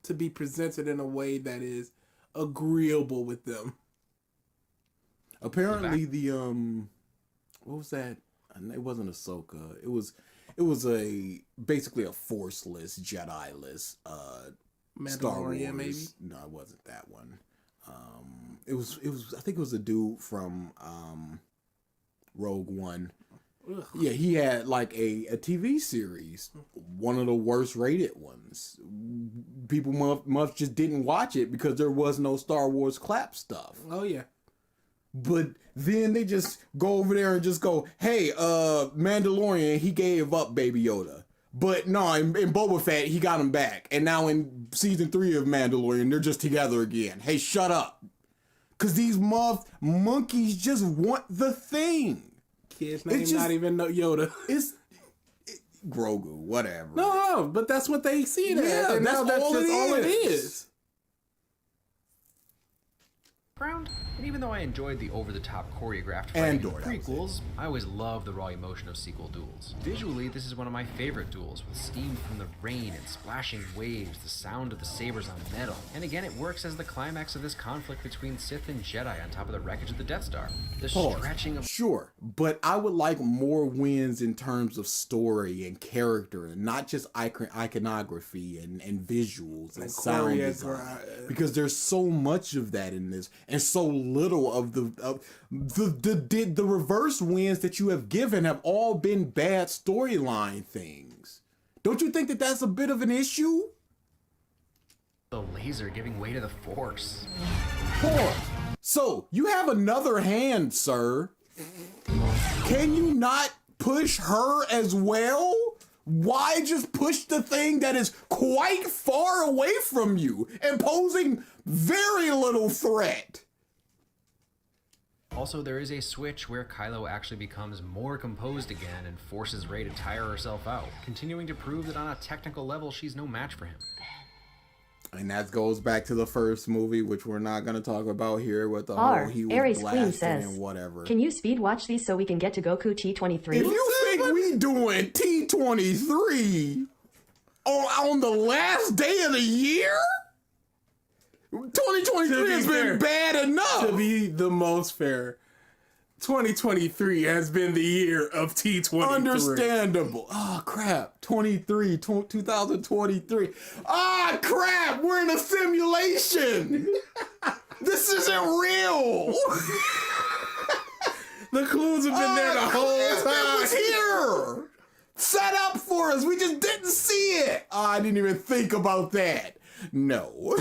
To be presented in a way that is agreeable with them. Apparently the what was that? It wasn't Ahsoka. It was basically a forceless Jedi list. Star Wars. Maybe? No, it wasn't that one. It was. I think it was a dude from Rogue One. Ugh. Yeah, he had like a TV series, one of the worst rated ones. People must just didn't watch it because there was no Star Wars clap stuff. Oh yeah. But then they just go over there and just go, hey, Mandalorian, he gave up Baby Yoda. But no, in Boba Fett, he got him back. And now in season 3 of Mandalorian, they're just together again. Hey, shut up. Because these monkeys just want the thing. Kid's name not even Yoda. It's Grogu, whatever. No, but that's what they see it as. And now that's just all it is. Ground. And even though I enjoyed the over-the-top choreographed fighting in prequels, I always loved the raw emotion of sequel duels. Visually, this is one of my favorite duels, with steam from the rain and splashing waves, the sound of the sabers on metal. And again, it works as the climax of this conflict between Sith and Jedi on top of the wreckage of the Death Star. The stretching of... Sure, but I would like more wins in terms of story and character, and not just iconography and visuals and sound design. Because there's so much of that in this, and so little of the reverse wins that you have given have all been bad storyline things. Don't you think that that's a bit of an issue? The laser giving way to the Force. So you have another hand, sir. Can you not push her as well? Why just push the thing that is quite far away from you and posing very little threat? Also, there is a switch where Kylo actually becomes more composed again and forces Rey to tire herself out, continuing to prove that on a technical level she's no match for him. And that goes back to the first movie, which we're not going to talk about here with the whole he was Aries blasting Queen says, and whatever. Can you speed watch these so we can get to Goku T23? If you think we doing T23 on the last day of the year? 2023 has been bad enough. To be the most fair, 2023 has been the year of T23. Understandable. Oh, crap. 2023. Ah, crap. We're in a simulation. This isn't real. The clues have been there the whole time. It was here. Set up for us. We just didn't see it. Oh, I didn't even think about that. No.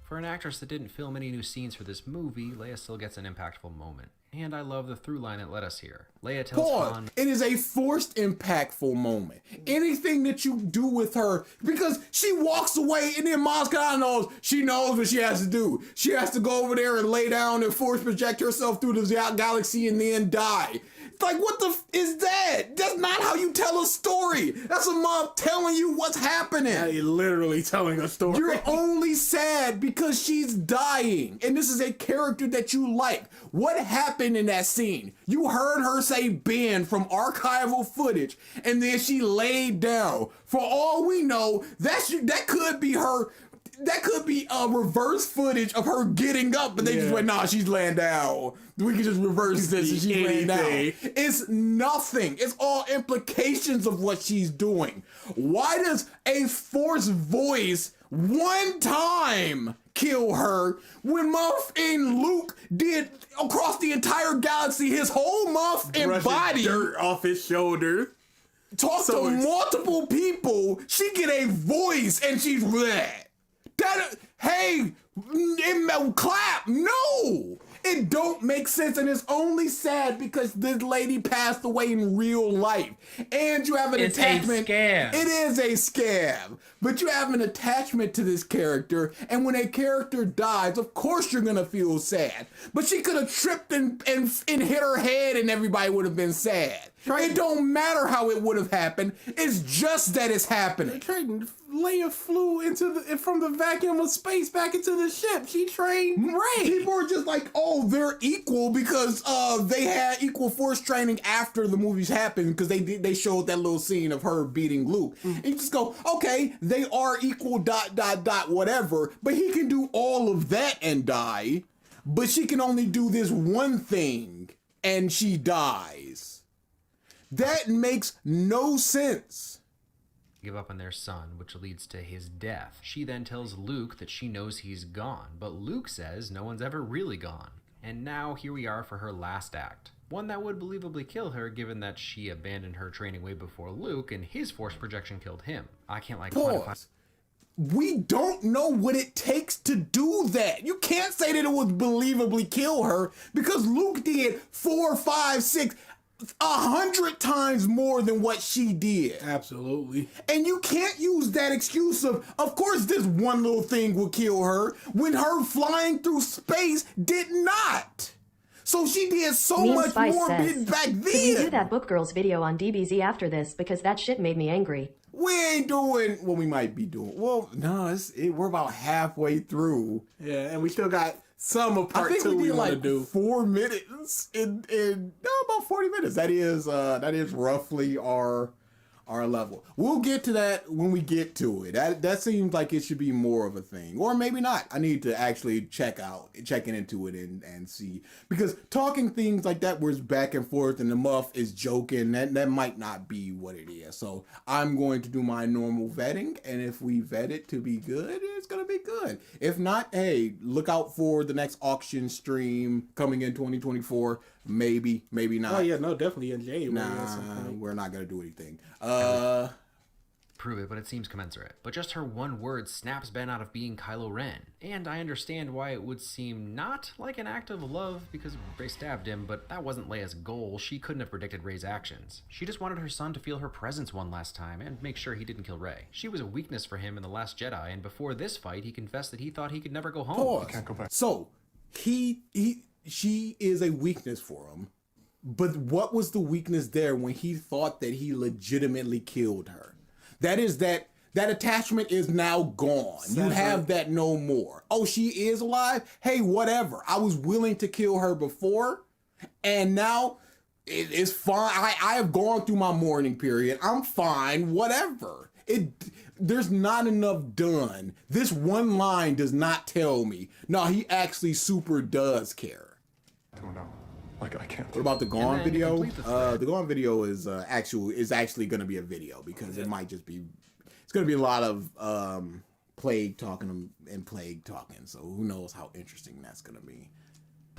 For an actress that didn't film any new scenes for this movie, Leia still gets an impactful moment. And I love the through line it led us here. Leia tells Han... It is a forced impactful moment. Anything that you do with her, because she walks away and then Moscow knows she knows what she has to do. She has to go over there and lay down and force project herself through the galaxy and then die. Like, what the is that? That's not how you tell a story. That's a mom telling you what's happening. Yeah, you're literally telling a story. You're only sad because she's dying. And this is a character that you like. What happened in that scene? You heard her say Ben from archival footage, and then she laid down. For all we know, that could be her. That could be a reverse footage of her getting up, but they just went, nah, she's laying down. We can just reverse this and she's laying down. It's nothing. It's all implications of what she's doing. Why does a Force voice one time kill her when Muff and Luke did across the entire galaxy his whole Muff and body dirt off his shoulder? Talk to multiple people. She get a voice and she's bleh. Hey, clap. No, it don't make sense, and it's only sad because this lady passed away in real life, and you have an attachment. It's a scam. It is a scam, but you have an attachment to this character, and when a character dies, of course you're gonna feel sad. But she could have tripped and hit her head, and everybody would have been sad. It don't matter how it would have happened. It's just that it's happening. Leia flew from the vacuum of space back into the ship. She trained Rey. People are just like, oh, they're equal because they had equal force training after the movies happened because they showed that little scene of her beating Luke. And you just go, okay, they are equal ... whatever, but he can do all of that and die, but she can only do this one thing and she dies. That makes no sense. Give up on their son, which leads to his death. She then tells Luke that she knows he's gone, but Luke says no one's ever really gone. And now here we are for her last act. One that would believably kill her, given that she abandoned her training way before Luke and his force projection killed him. I can't quantify. We don't know what it takes to do that. You can't say that it would believably kill her because Luke did 4, 5, 6, 100 times more than what she did. Absolutely. And you can't use that excuse of course this one little thing will kill her when her flying through space did not. So she did so Mean much Spice more says, back then. Could we do that Book Girls video on DBZ after this because that shit made me angry. We ain't doing what we might be doing. Well, no, we're about halfway through. Yeah, and we still got some of part I think 2 we did want to like do. 4 minutes in about 40 minutes. That is roughly our level. We'll get to that when we get to it. That seems like it should be more of a thing. Or maybe not. I need to actually checking into it and see. Because talking things like that where it's back and forth and the muff is joking, that might not be what it is. So I'm going to do my normal vetting, and if we vet it to be good, it's gonna be good. If not, hey, look out for the next auction stream coming in 2024. Maybe not. Oh yeah, no, definitely in January. Nah, we're not gonna do anything. Prove it, but it seems commensurate. But just her one word snaps Ben out of being Kylo Ren. And I understand why it would seem not like an act of love because Rey stabbed him, but that wasn't Leia's goal. She couldn't have predicted Rey's actions. She just wanted her son to feel her presence one last time and make sure he didn't kill Rey. She was a weakness for him in The Last Jedi, and before this fight, he confessed that he thought he could never go home. Pause. Can't go back. So, she is a weakness for him. But what was the weakness there when he thought that he legitimately killed her? That attachment is now gone. You have that no more. Oh, she is alive? Hey, whatever. I was willing to kill her before, and now it's fine. I have gone through my mourning period. I'm fine, whatever. There's not enough done. This one line does not tell me. No, he actually super does care. I don't know. Like, I can't. What about the Gone video? The Gone video is actually going to be a video because it might just be. It's going to be a lot of Plague talking and Plague talking. So who knows how interesting that's going to be.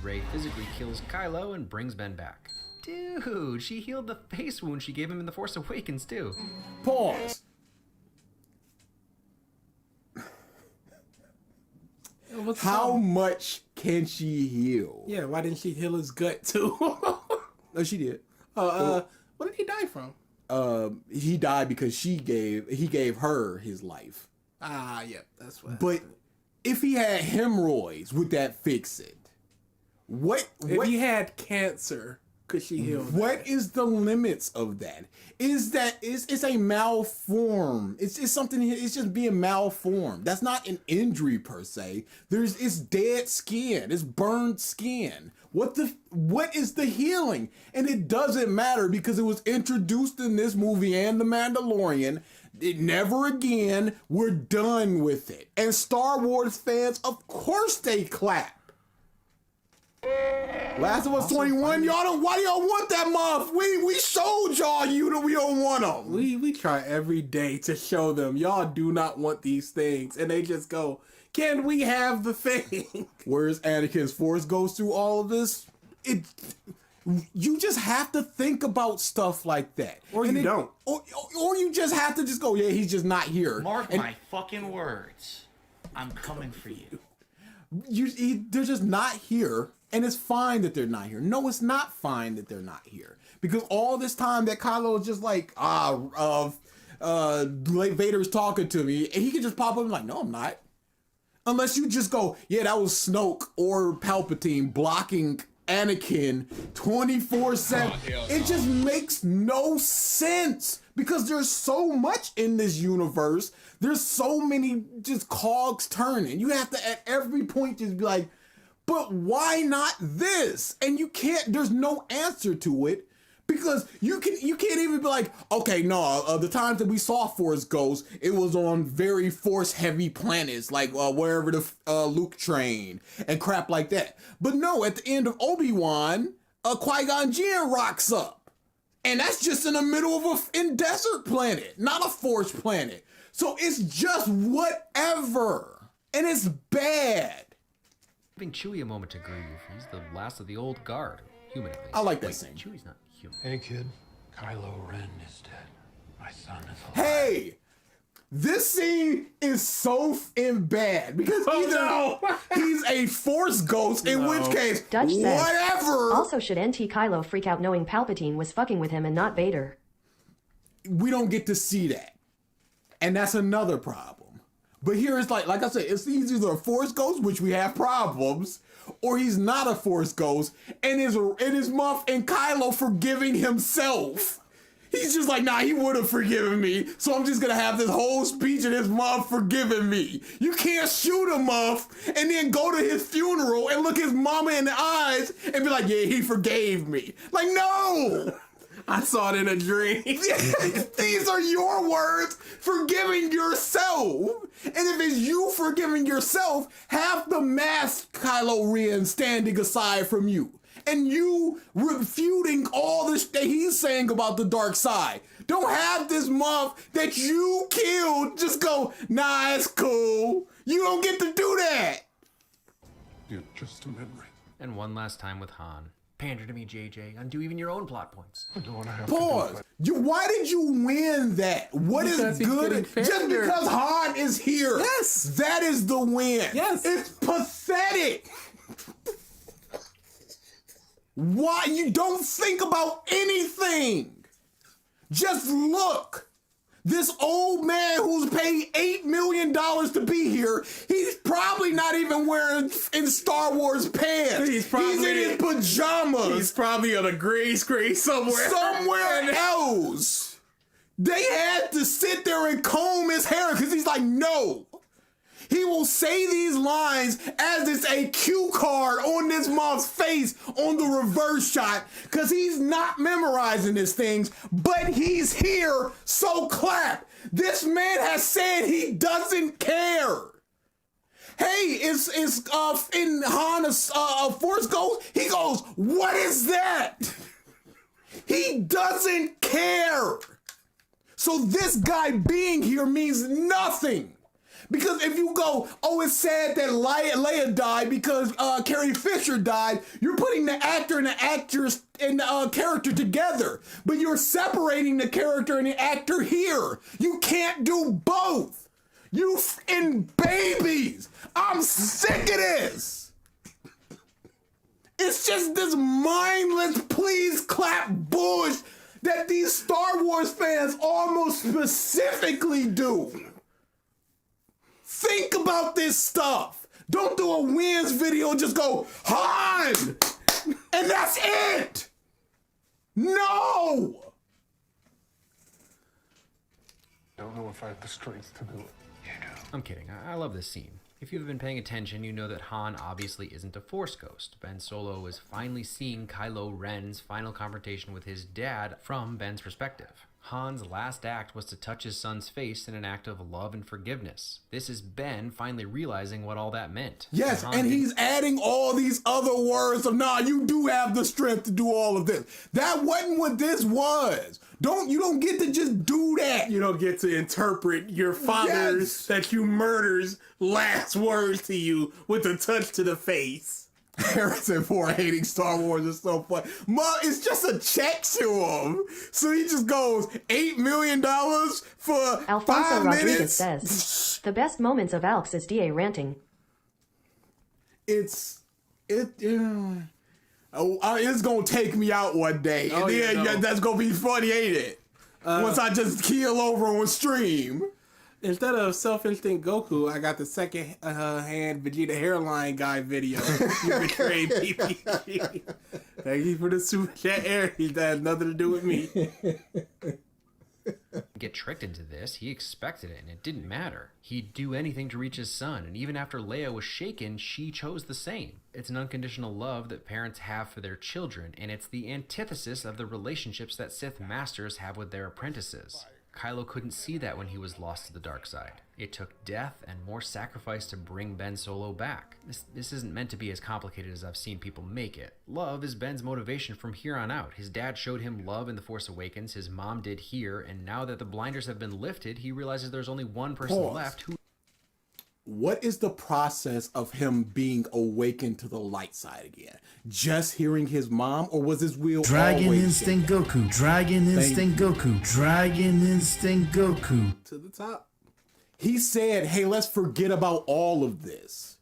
Rey physically kills Kylo and brings Ben back. Dude, she healed the face wound she gave him in The Force Awakens too. Pause. How much can she heal? Yeah, why didn't she heal his gut too? No, she did. What did he die from? He died because he gave her his life. Yep, that's what. But if he had hemorrhoids, would that fix it? If he had cancer, could she heal? What is the limits of that? It's a malform. It's something. It's just being malformed. That's not an injury per se. It's dead skin. It's burned skin. What is the healing? And it doesn't matter because it was introduced in this movie and The Mandalorian. Never again. We're done with it. And Star Wars fans, of course, they clap. Last of Us 21, y'all don't. Why do y'all want that muff? We showed y'all that we don't want them. We try every day to show them y'all do not want these things, and they just go, "Can we have the thing?" Whereas Anakin's Force goes through all of this, you just have to think about stuff like that, or you don't, or you just have to just go, yeah, he's just not here. Mark my fucking words. I'm coming for you. They're just not here. And it's fine that they're not here. No, it's not fine that they're not here. Because all this time that Kylo is just like, Vader's talking to me, and he can just pop up and like, no, I'm not. Unless you just go, yeah, that was Snoke or Palpatine blocking Anakin 24/7. It just makes no sense. Because there's so much in this universe. There's so many just cogs turning. You have to, at every point, just be like, but why not this? And you can't, there's no answer to it because you can't even be like, okay, no, the times that we saw Force Ghost, it was on very Force heavy planets, like wherever the Luke trained and crap like that. But no, at the end of Obi-Wan, Qui-Gon Jinn rocks up. And that's just in the middle of a desert planet, not a forest planet. So it's just whatever. And it's bad. Giving Chewie a moment to grieve. He's the last of the old guard, human at least. I like that scene. Chewie's not human. Hey, kid. Kylo Ren is dead. My son is alive. Hey! This scene is so bad because he's a Force ghost, in which case, Dutch says, whatever. Also, should NT Kylo freak out knowing Palpatine was fucking with him and not Vader? We don't get to see that. And that's another problem. But here it's like I said, it's either a Force ghost, which we have problems, or he's not a Force ghost, and his Moff and Kylo forgiving himself. He's just like, nah, he would have forgiven me, so I'm just gonna have this whole speech of his mom forgiving me. You can't shoot him off and then go to his funeral and look his mama in the eyes and be like, yeah, he forgave me. Like, no! I saw it in a dream. These are your words, forgiving yourself. And if it's you forgiving yourself, have the masked Kylo Ren standing aside from you. And you refuting all this that he's saying about the dark side. Don't have this month that you killed just go, nah, it's cool. You don't get to do that. You're just a memory. And one last time with Han. Pander to me, JJ. Undo even your own plot points. I don't want to have Pause. Why did you win that? What Because is he's good? getting Just Pander. because Han is here. Yes. That is the win. Yes. It's pathetic. Why? You don't think about anything. Just look. This old man who's paid $8 million to be here, he's probably not even wearing in Star Wars pants. He's in his pajamas. He's probably on a green screen somewhere. Somewhere else. They had to sit there and comb his hair because he's like, no. He will say these lines as it's a cue card on this mom's face on the reverse shot because he's not memorizing these things, but he's here, so clap. This man has said he doesn't care. Hey, it's in Han a Force Ghost. He goes, what is that? He doesn't care. So this guy being here means nothing. Because if you go, oh, it's sad that Leia died because Carrie Fisher died, you're putting the actor and the actress and the character together. But you're separating the character and the actor here. You can't do both. You in babies. I'm sick of this. It's just this mindless please clap bush that these Star Wars fans almost specifically do. Think about this stuff. Don't do a wins video and just go, Han! And that's it! No! Don't know if I have the strength to do it. I'm kidding. I love this scene. If you've been paying attention, you know that Han obviously isn't a Force ghost. Ben Solo is finally seeing Kylo Ren's final confrontation with his dad from Ben's perspective. Han's last act was to touch his son's face in an act of love and forgiveness. This is Ben finally realizing what all that meant. Yes, and he's adding all these other words of, nah, you do have the strength to do all of this. That wasn't what this was. You don't get to just do that. You don't get to interpret your father's that you murder's last words to you with a touch to the face. Harrison Ford hating Star Wars is so funny. It's just a check to him. So he just goes, $8 million for Alfonso 5 Rodriguez minutes. says, the best moments of Alex is DA ranting. It's gonna take me out one day. Oh, and that's gonna be funny, ain't it? Once I just keel over on stream. Instead of Self-Instinct Goku, I got the second hand Vegeta hairline guy video. You betrayed PPG. Thank you for the super chat, Eric. That has nothing to do with me. Get tricked into this. He expected it, and it didn't matter. He'd do anything to reach his son, and even after Leia was shaken, she chose the same. It's an unconditional love that parents have for their children, and it's the antithesis of the relationships that Sith masters have with their apprentices. Kylo couldn't see that when he was lost to the dark side. It took death and more sacrifice to bring Ben Solo back. This isn't meant to be as complicated as I've seen people make it. Love is Ben's motivation from here on out. His dad showed him love in The Force Awakens, his mom did here, and now that the blinders have been lifted, he realizes there's only one person left who... What is the process of him being awakened to the light side again? Just hearing his mom, or was his will Dragon always Instinct Goku, Dragon Instinct Goku, Dragon Instinct Goku. To the top. He said, hey, let's forget about all of this.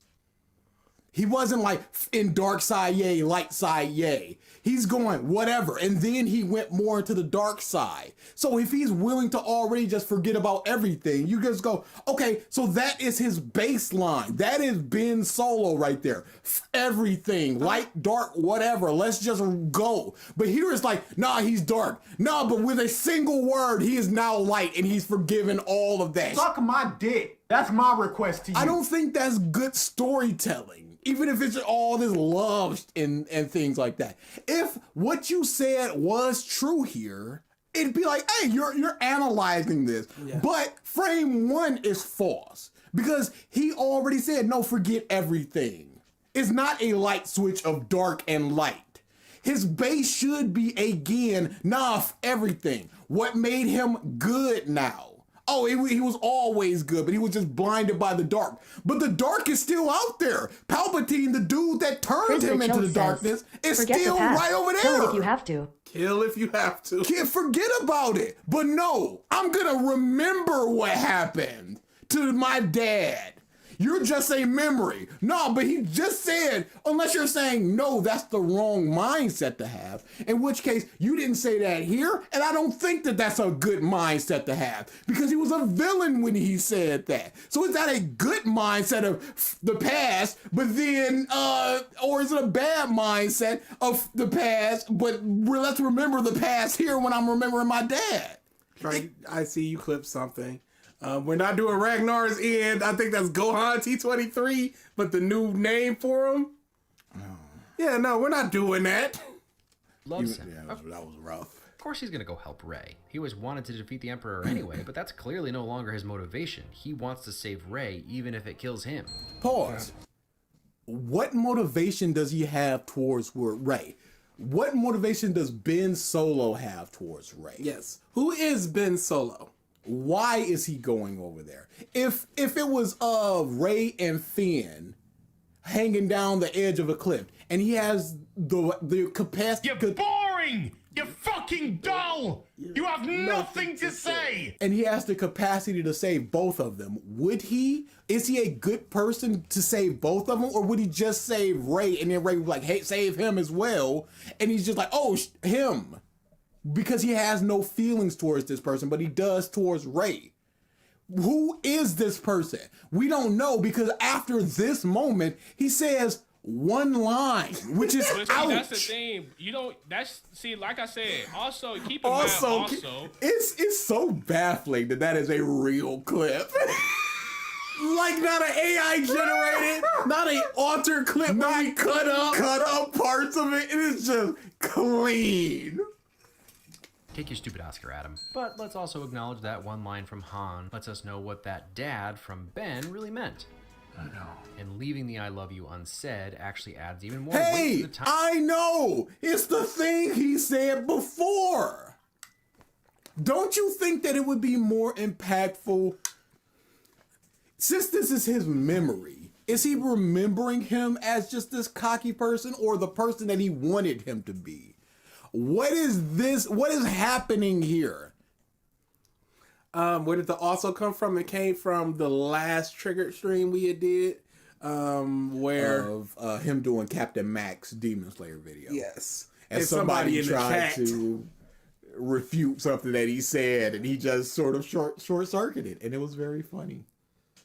He wasn't like, in dark side, yay, light side, yay. He's going, whatever. And then he went more into the dark side. So if he's willing to already just forget about everything, you just go, okay, so that is his baseline. That is Ben Solo right there. Everything, light, dark, whatever. Let's just go. But here it's like, nah, he's dark. Nah, but with a single word, he is now light and he's forgiven all of that. Suck my dick. That's my request to you. I don't think that's good storytelling. Even if it's all this love and things like that. If what you said was true here, it'd be like, hey, you're analyzing this. Yeah. But frame one is false. Because he already said, no, forget everything. It's not a light switch of dark and light. His base should be, again, nah, everything. What made him good now? Oh, he was always good, but he was just blinded by the dark. But the dark is still out there. Palpatine, the dude that turned him into the darkness, is still right over there. Kill if you have to. Kill if you have to. Can't forget about it. But no, I'm gonna remember what happened to my dad. You're just a memory. No, but he just said, unless you're saying, no, that's the wrong mindset to have, in which case you didn't say that here, and I don't think that that's a good mindset to have, because he was a villain when he said that. So is that a good mindset of the past, but then, or is it a bad mindset of the past, but let's remember the past here when I'm remembering my dad? Right, I see you clipped something. We're not doing Ragnar's End. I think that's Gohan T23, but the new name for him? Oh. Yeah, no, we're not doing that. Loves him. Yeah, that was rough. Of course he's going to go help Rey. He always wanted to defeat the Emperor anyway, but that's clearly no longer his motivation. He wants to save Rey, even if it kills him. Pause. What motivation does he have towards Rey? What motivation does Ben Solo have towards Rey? Yes. Who is Ben Solo? Why is he going over there? If it was Rey and Finn hanging down the edge of a cliff, and he has the capacity. You're boring. You're fucking dull. You have nothing to say. And he has the capacity to save both of them. Would he? Is he a good person to save both of them, or would he just save Rey and then Rey would be like, hey, save him as well? And he's just like, oh, him. Because he has no feelings towards this person, but he does towards Rey. Who is this person? We don't know, because after this moment, he says one line, which is but see, ouch. that's the thing. You don't. That's see, like I said. Also, keep in mind. Also, it's so baffling that is a real clip. Like not an AI generated, not an altered clip, not cut up parts of it. It is just clean. Take your stupid Oscar, Adam. But let's also acknowledge that one line from Han lets us know what that dad from Ben really meant. I know. And leaving the I love you unsaid actually adds even more weight to the time. I know! It's the thing he said before! Don't you think that it would be more impactful? Since this is his memory, is he remembering him as just this cocky person, or the person that he wanted him to be? What is this? What is happening here? Where did the also come from? It came from the last Triggered stream we did, where of him doing Captain Mac's Demon Slayer video. Yes, and somebody tried to refute something that he said, and he just sort of short circuited, and it was very funny.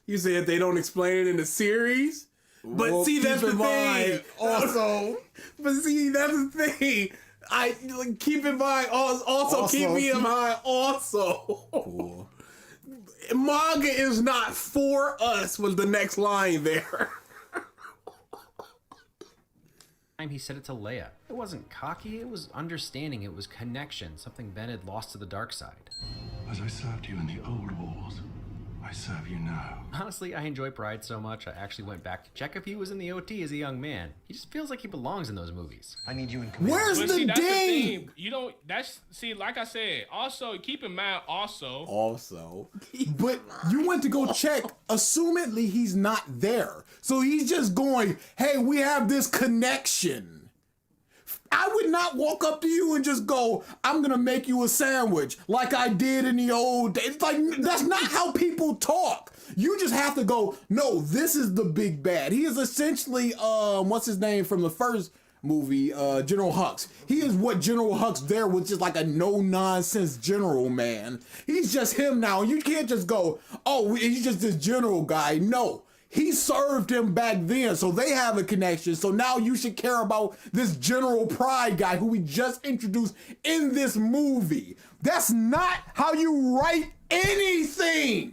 You said they don't explain it in the series, but see that's the thing. Also, but see that's the thing. I keep in mind. Also keep me in mind. Also, cool. Manga is not for us. Was the next line there? He said it to Leia. It wasn't cocky. It was understanding. It was connection. Something Ben had lost to the dark side. As I served you in the old wars, I serve you now. Honestly, I enjoy Pride so much, I actually went back to check if he was in the OT as a young man. He just feels like he belongs in those movies. I need you in command. Where's But the see, that's the ding? thing. You don't. That's see, like I said. Also, keep in mind. Also, but you went to go check. Assumedly, he's not there. So he's just going, hey, we have this connection. I would not walk up to you and just go, I'm going to make you a sandwich like I did in the old days. Like, that's not how people talk. You just have to go, no, this is the big bad. He is essentially, what's his name from the first movie, General Hux. He is what General Hux there was, just like a no-nonsense general, man. He's just him now. You can't just go, oh, he's just this general guy. No. He served him back then, so they have a connection. So now you should care about this General Pride guy who we just introduced in this movie. That's not how you write anything.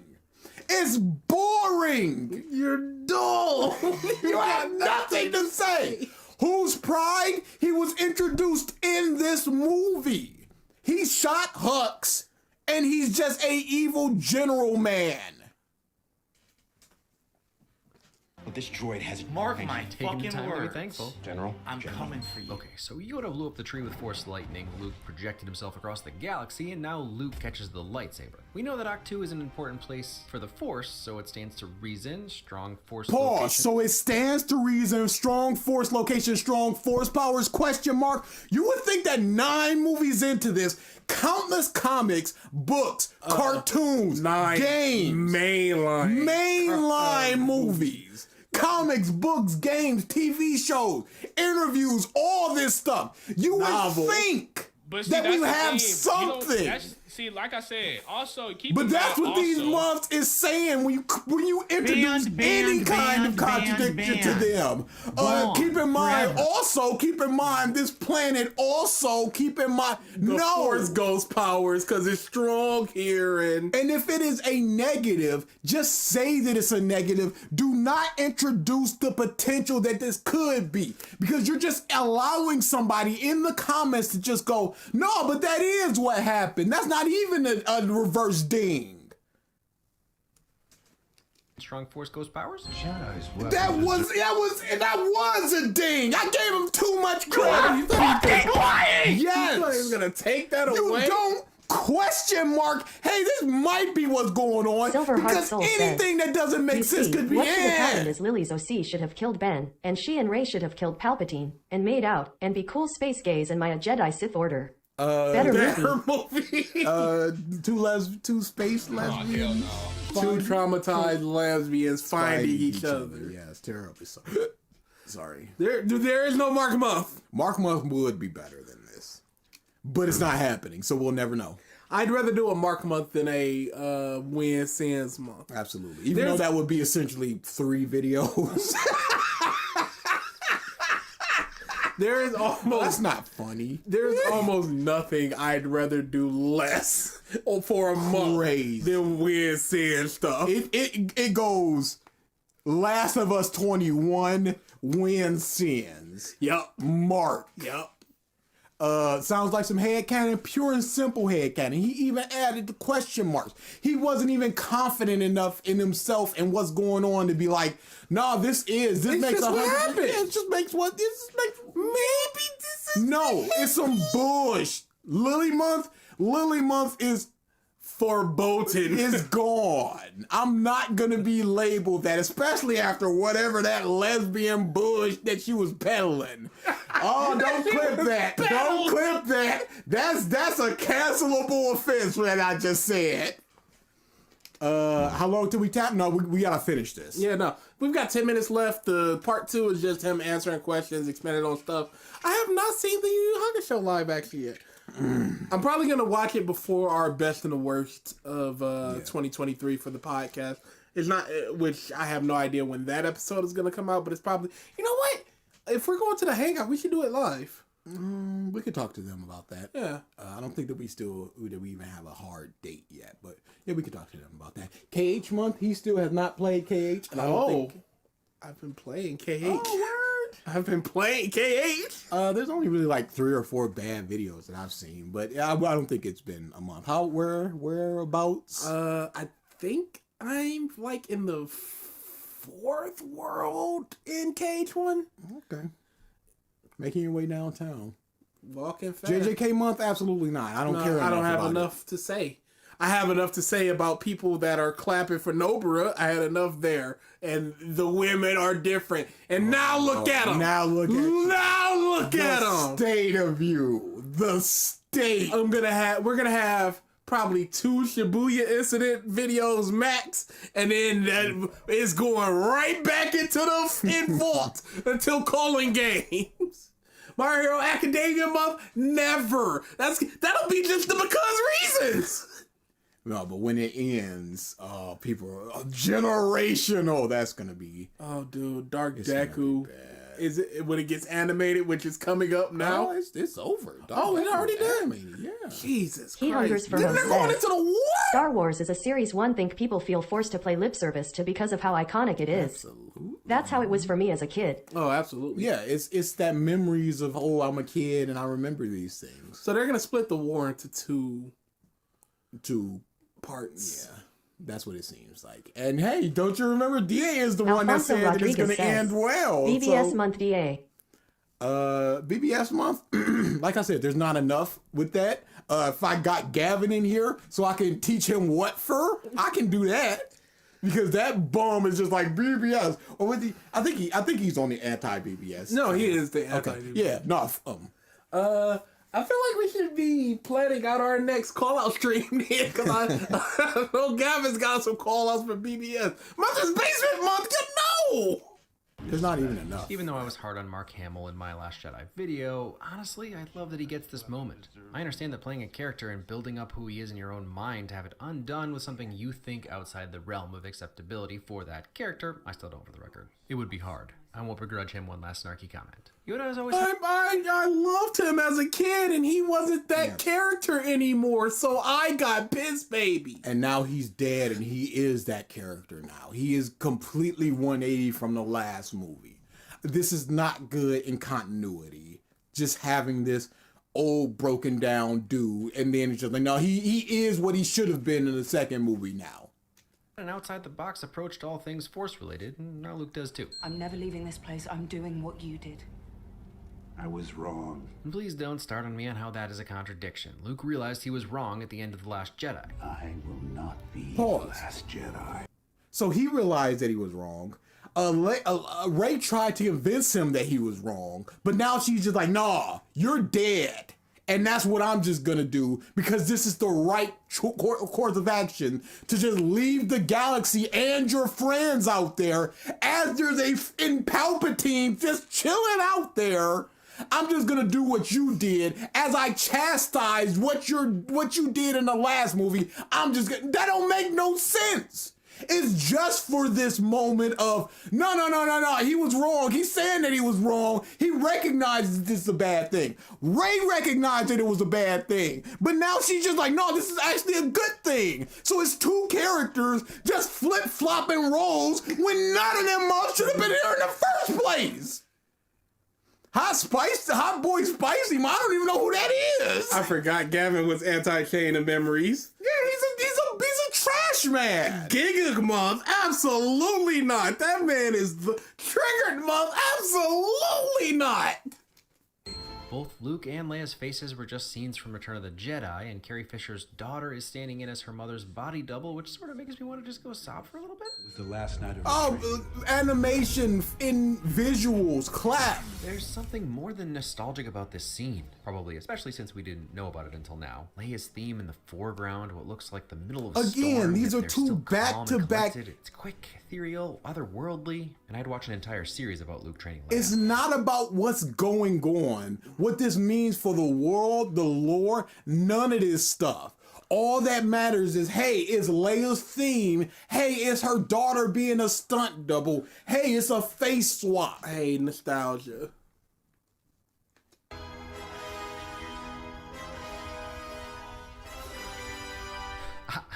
It's boring. You're dull. You have nothing to say. Who's Pride? He was introduced in this movie. He shot Hux, and he's just a evil general man. But this droid has Mark my Taking the fucking time to be words. thankful. General. I'm coming for you. Okay, so Yoda blew up the tree with Force lightning, Luke projected himself across the galaxy, and now Luke catches the lightsaber. We know that Octu is an important place for the Force, so it stands to reason, strong Force Pause. location. So it stands to reason, strong Force location, strong Force powers, question mark. You would think that 9 movies into this, countless comics, books, cartoons, games, mainline movies, comics, books, games, TV shows, interviews, all this stuff. You would think But see, that we that's the have thing. something. See, like I said, also keep. But in that's mind what these also- months is saying when you introduce any kind of contradiction to them. Keep in mind, this planet, also keep in mind, The Force ghost powers, because it's strong here. And if it is a negative, just say that it's a negative. Do not introduce the potential that this could be, because you're just allowing somebody in the comments to just go, no, but that is what happened. That's not even a reverse ding. Strong Force ghost powers? That was a ding. I gave him too much credit. You thought Yes. You thought he was gonna take that away? You don't question mark. Hey, this might be what's going on. Silverheart Because Soul anything says, that doesn't make "You sense see, could be what should have happened in. is Lily's OC should have killed Ben, and she and Rey should have killed Palpatine, and made out, and be cool space gays and my Jedi Sith Order. Better movie. Two space lesbians. Two traumatized lesbians finding each other. Yeah, it's terribly so. Sorry. There is no Mark Muff. Mark Muff would be better than this, but it's not happening, so we'll never know. I'd rather do a Mark month than a Win Sins month. Absolutely. Even though that would be essentially 3 videos. There is almost... That's not funny. There's almost nothing I'd rather do less for a month than Win Sins stuff. It goes Last of Us 21, Win Sins. Yep. Mark. Yep. Sounds like some headcanon, pure and simple headcanon. He even added the question marks. He wasn't even confident enough in himself and what's going on to be like, nah, this makes just what happened. It just makes no, it's some bullshit. Lily month is foreboding. Is gone. I'm not gonna be labeled that, especially after whatever that lesbian bush that she was peddling. Oh, don't clip that. Don't clip that. That's a cancelable offense that I just said. How long till we tap? No, we gotta finish this. Yeah, no. We've got 10 minutes left. The part 2 is just him answering questions, expanded on stuff. I have not seen the Yu Yu Hakusho live action yet. I'm probably gonna watch it before our best and the worst of 2023 for the podcast. It's not, which I have no idea when that episode is gonna come out, but it's probably, you know what? If we're going to the hangout, we should do it live. We could talk to them about that. Yeah. I don't think that we even have a hard date yet, but yeah, we could talk to them about that. KH month, he still has not played KH. And I don't think... I've been playing KH. Oh, word. I've been playing KH. There's only really like 3 or 4 bad videos that I've seen, but I don't think it's been a month. Whereabouts? I think I'm like in the 4th world in KH1. Okay. Making your way downtown. Walking fast. JJK month? Absolutely not. I don't care. I don't have about enough to say. I have enough to say about people that are clapping for Nobara. I had enough there. And the women are different. And now look at them. Now look at you. Now look at them. The state of you. The state. We're gonna have probably 2 Shibuya incident videos max, and then that is going right back into the vault until calling games. My Hero Academia month, never. That'll be just the because reasons. No, but when it ends, people are generational. That's gonna be. Oh, dude, Dark Deku. Is it when it gets animated, which is coming up now? Oh, it's over. It already did. Yeah. Jesus He Christ. hungers for Then more they're going said, into the war. Star Wars is a series one think people feel forced to play lip service to because of how iconic it is. Absolutely. That's how it was for me as a kid. Oh, absolutely. Yeah, it's that memories of I'm a kid and I remember these things. So they're gonna split the war into two parts. Yeah. That's what it seems like. And hey, don't you remember DA is the one that Alfonso said that it's Rodriguez gonna end well. BBS month DA. BBS month, like I said, there's not enough with that. If I got Gavin in here so I can teach him what for, I can do that. Because that bum is just like BBS. Or with the, I think he's on the anti-BBS. No, he is the anti-BBS. Okay. Yeah, no. I feel like we should be planning out our next call-out stream here, because I know Gavin's got some call-outs for BBS. Mother's Basement Month, no! There's not even enough. Even though I was hard on Mark Hamill in my Last Jedi video, honestly, I love that he gets this moment. I understand that playing a character and building up who he is in your own mind to have it undone with something you think outside the realm of acceptability for that character, I still don't for the record. It would be hard. I won't begrudge him one last snarky comment. Yoda has always... I loved him as a kid, and he wasn't that character anymore, so I got pissed, baby. And now he's dead, and he is that character now. He is completely 180 from the last movie. This is not good in continuity. Just having this old, broken down dude, and then it's just like, no, he is what he should have been in the second movie now. An outside-the-box approach to all things Force-related, and now Luke does too. I'm never leaving this place. I'm doing what you did. I was wrong. And please don't start on me on how that is a contradiction. Luke realized he was wrong at the end of The Last Jedi. I will not be Pause. the last Jedi. So he realized that he was wrong. Rey tried to convince him that he was wrong, but now she's just like, nah, you're dead. And that's what I'm just gonna do, because this is the right course of action, to just leave the galaxy and your friends out there as there's in Palpatine just chilling out there. I'm just gonna do what you did, as I chastised what you did in the last movie. That don't make no sense. It's just for this moment of, no, he was wrong. He's saying that he was wrong. He recognizes this is a bad thing. Rey recognized that it was a bad thing. But now she's just like, no, this is actually a good thing. So it's 2 characters just flip-flopping roles when none of them should have been here in the first place. Hot Boy Spicy, I don't even know who that is. I forgot Gavin was anti-chain of memories. Yeah, he's a trash man. Giga Month, absolutely not. That man is the Triggered Month, absolutely not. Both Luke and Leia's faces were just scenes from Return of the Jedi, and Carrie Fisher's daughter is standing in as her mother's body double, which sort of makes me want to just go sob for a little bit. It was the last night of Animation in visuals, clap. There's something more than nostalgic about this scene, probably, especially since we didn't know about it until now. Leia's theme in the foreground, what looks like the middle of a storm. Again, these are they're 2 still back-to-back. It's quick, ethereal, otherworldly, and I'd watch an entire series about Luke training Leia. It's not about what's going on, what this means for the world, the lore, none of this stuff. All that matters is, hey, it's Leia's theme. Hey, it's her daughter being a stunt double. Hey, it's a face swap. Hey, nostalgia.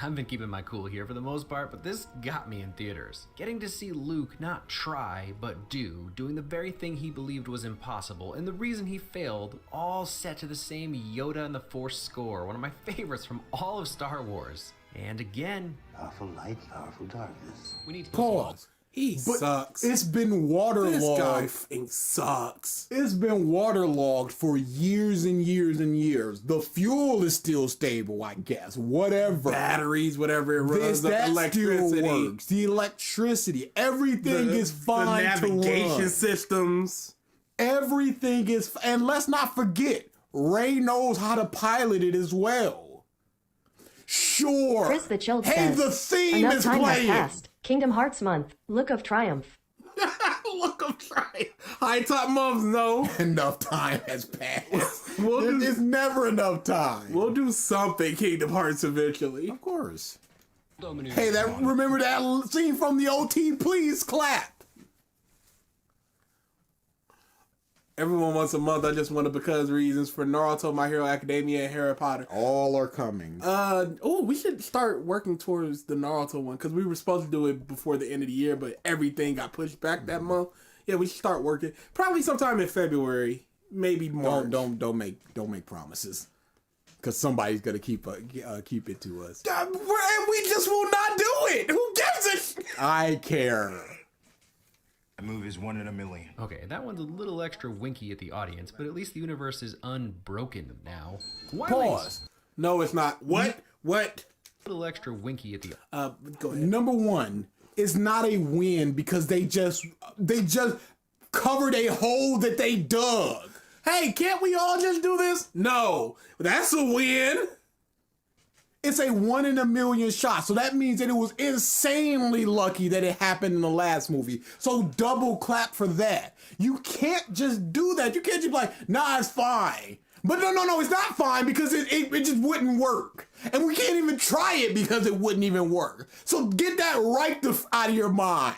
I've been keeping my cool here for the most part, but this got me in theaters. Getting to see Luke not try, but doing the very thing he believed was impossible, and the reason he failed, all set to the same Yoda and the Force score, one of my favorites from all of Star Wars. And again, powerful light, powerful darkness. We need to pause. He sucks. It's been waterlogged. This guy f***ing sucks. It's been waterlogged for years and years and years. The fuel is still stable, I guess. Whatever. Batteries, whatever it runs, the that electricity. still works. The electricity. Everything is fine the to navigation run. systems. Everything is... And let's not forget, Rey knows how to pilot it as well. Sure. Chris the Chilled Hey, says, the theme enough is time has playing. passed. Kingdom Hearts month. Look of triumph. Look, I'm trying. High top months, no. Enough time has passed. We'll It's never enough time. We'll do something Kingdom Hearts eventually. Of course. Hey, remember that scene from the OT? Please clap. Everyone once a month, I just want to because reasons for Naruto, My Hero Academia, and Harry Potter. All are coming. We should start working towards the Naruto one because we were supposed to do it before the end of the year, but everything got pushed back that month. Yeah, we should start working probably sometime in February, maybe March. Don't make promises, because somebody's gonna keep it to us. We just will not do it. Who gives a I care. That movie's 1 in a million. Okay, that one's a little extra winky at the audience, but at least the universe is unbroken now. Why Pause. No, it's not. What? What? A little extra winky at the go ahead. Number one, it's not a win because they just covered a hole that they dug. Hey, can't we all just do this? No, that's a win. It's a 1 in a million shot. So that means that it was insanely lucky that it happened in the last movie. So double clap for that. You can't just do that. You can't just be like, nah, it's fine. But no, it's not fine because it just wouldn't work. And we can't even try it because it wouldn't even work. So get that right out of your mind.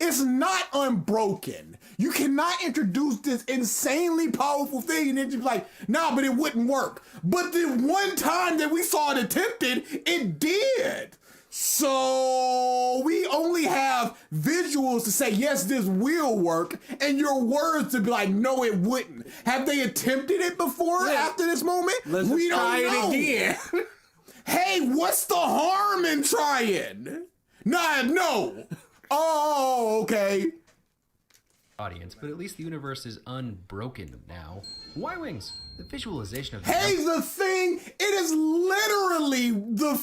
It's not unbroken. You cannot introduce this insanely powerful thing and then just be like, nah, but it wouldn't work. But the one time that we saw it attempted, it did. So we only have visuals to say, yes, this will work, and your words to be like, no, it wouldn't. Have they attempted it before after this moment? We don't try it again. Hey, what's the harm in trying? Nah, no. Oh, okay. audience, but at least the universe is unbroken now. Y-Wings, the visualization of the thing, it is literally the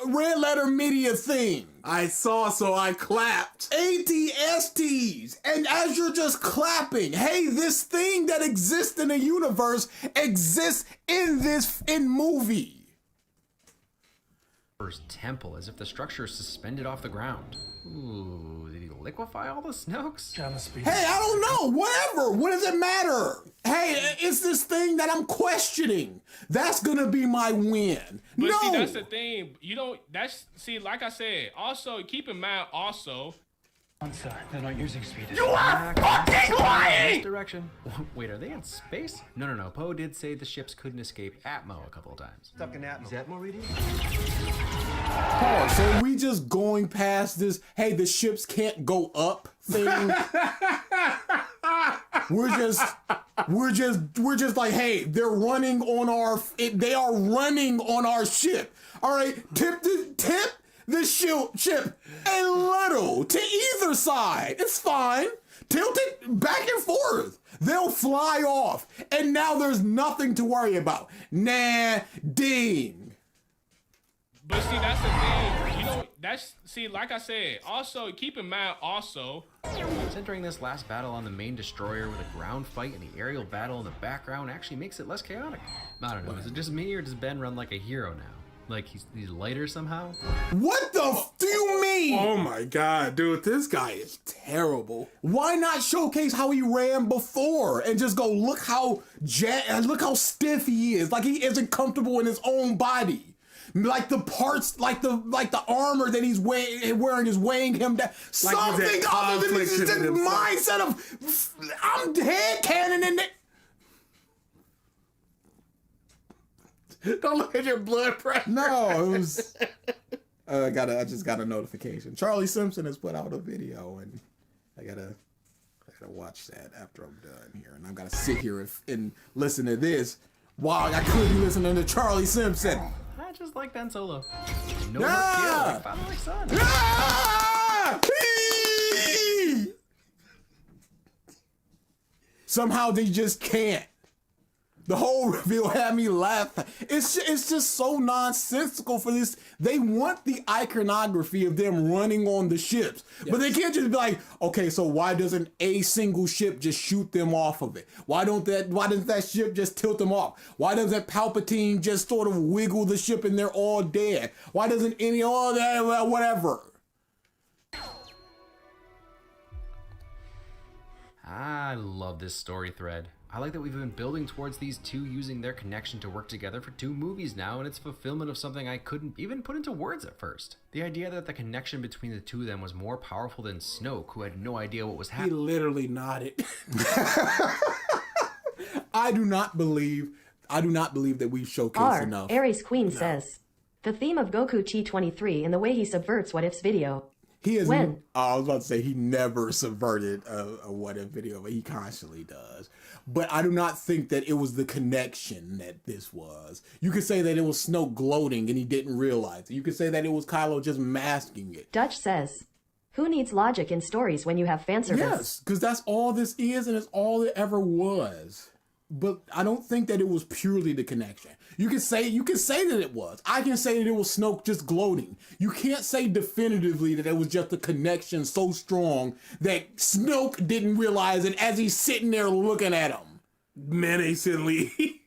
Red Letter Media thing. I saw, so I clapped. ATSTs. And as you're just clapping, hey, this thing that exists in the universe exists in movie. First temple, as if the structure is suspended off the ground. Ooh, did he liquefy all the Snokes? Hey, I don't know. Whatever. What does it matter? Hey, it's this thing that I'm questioning. That's gonna be my win. But no. see, that's the thing. You don't. Like I said. Also, keep in mind. Also. They're not using speed. You are fucking lying! Direction. Wait, are they in space? No. Poe did say the ships couldn't escape Atmo a couple of times. Stuck in Atmo. Is Atmo reading? Paul, so are we just going past this, hey, the ships can't go up thing? We're just like, hey, they are running on our ship. All right, tip the ship a little to either side. It's fine. Tilt it back and forth. They'll fly off. And now there's nothing to worry about. Nah, ding. But see, that's the thing. You know, like I said, also, keep in mind, also. Centering this last battle on the main destroyer with a ground fight and the aerial battle in the background actually makes it less chaotic. I don't know, is it just me or does Ben run like a hero now? Like he's lighter somehow? What the do you mean? Oh my god, dude, this guy is terrible. Why not showcase how he ran before and just go look how stiff he is? Like he isn't comfortable in his own body. Like the parts, like the armor that he's wearing is weighing him down. Like something other than this mindset of I'm headcanoning it. Don't look at your blood pressure. No, it was. I just got a notification. Charlie Simpson has put out a video, and I gotta watch that after I'm done here. And I'm gonna sit here and listen to this while I could be listening to Charlie Simpson. I just like Ben Solo. No Ah! more kill, like father, like son. Ah! Somehow they just can't. The whole reveal had me laugh. It's just so nonsensical for this. They want the iconography of them running on the ships, but they can't just be like, okay, so why doesn't a single ship just shoot them off of it? Why doesn't that ship just tilt them off? Why doesn't Palpatine just sort of wiggle the ship and they're all dead? Why doesn't any all that whatever? I love this story thread. I like that we've been building towards these two using their connection to work together for 2 movies now, and it's fulfillment of something I couldn't even put into words at first. The idea that the connection between the two of them was more powerful than Snoke, who had no idea what was He happening. literally nodded. I do not believe that we've showcased enough. Aries Queen says, the theme of Goku Chi 23 and the way he subverts What If's video. He is. When? I was about to say he never subverted a what if video, but he constantly does. But I do not think that it was the connection that this was. You could say that it was Snoke gloating and he didn't realize it. You could say that it was Kylo just masking it. Dutch says, who needs logic in stories when you have fan service? Yes, because that's all this is and it's all it ever was. But I don't think that it was purely the connection. You can say that it was. I can say that it was Snoke just gloating. You can't say definitively that it was just a connection so strong that Snoke didn't realize it as he's sitting there looking at him menacingly.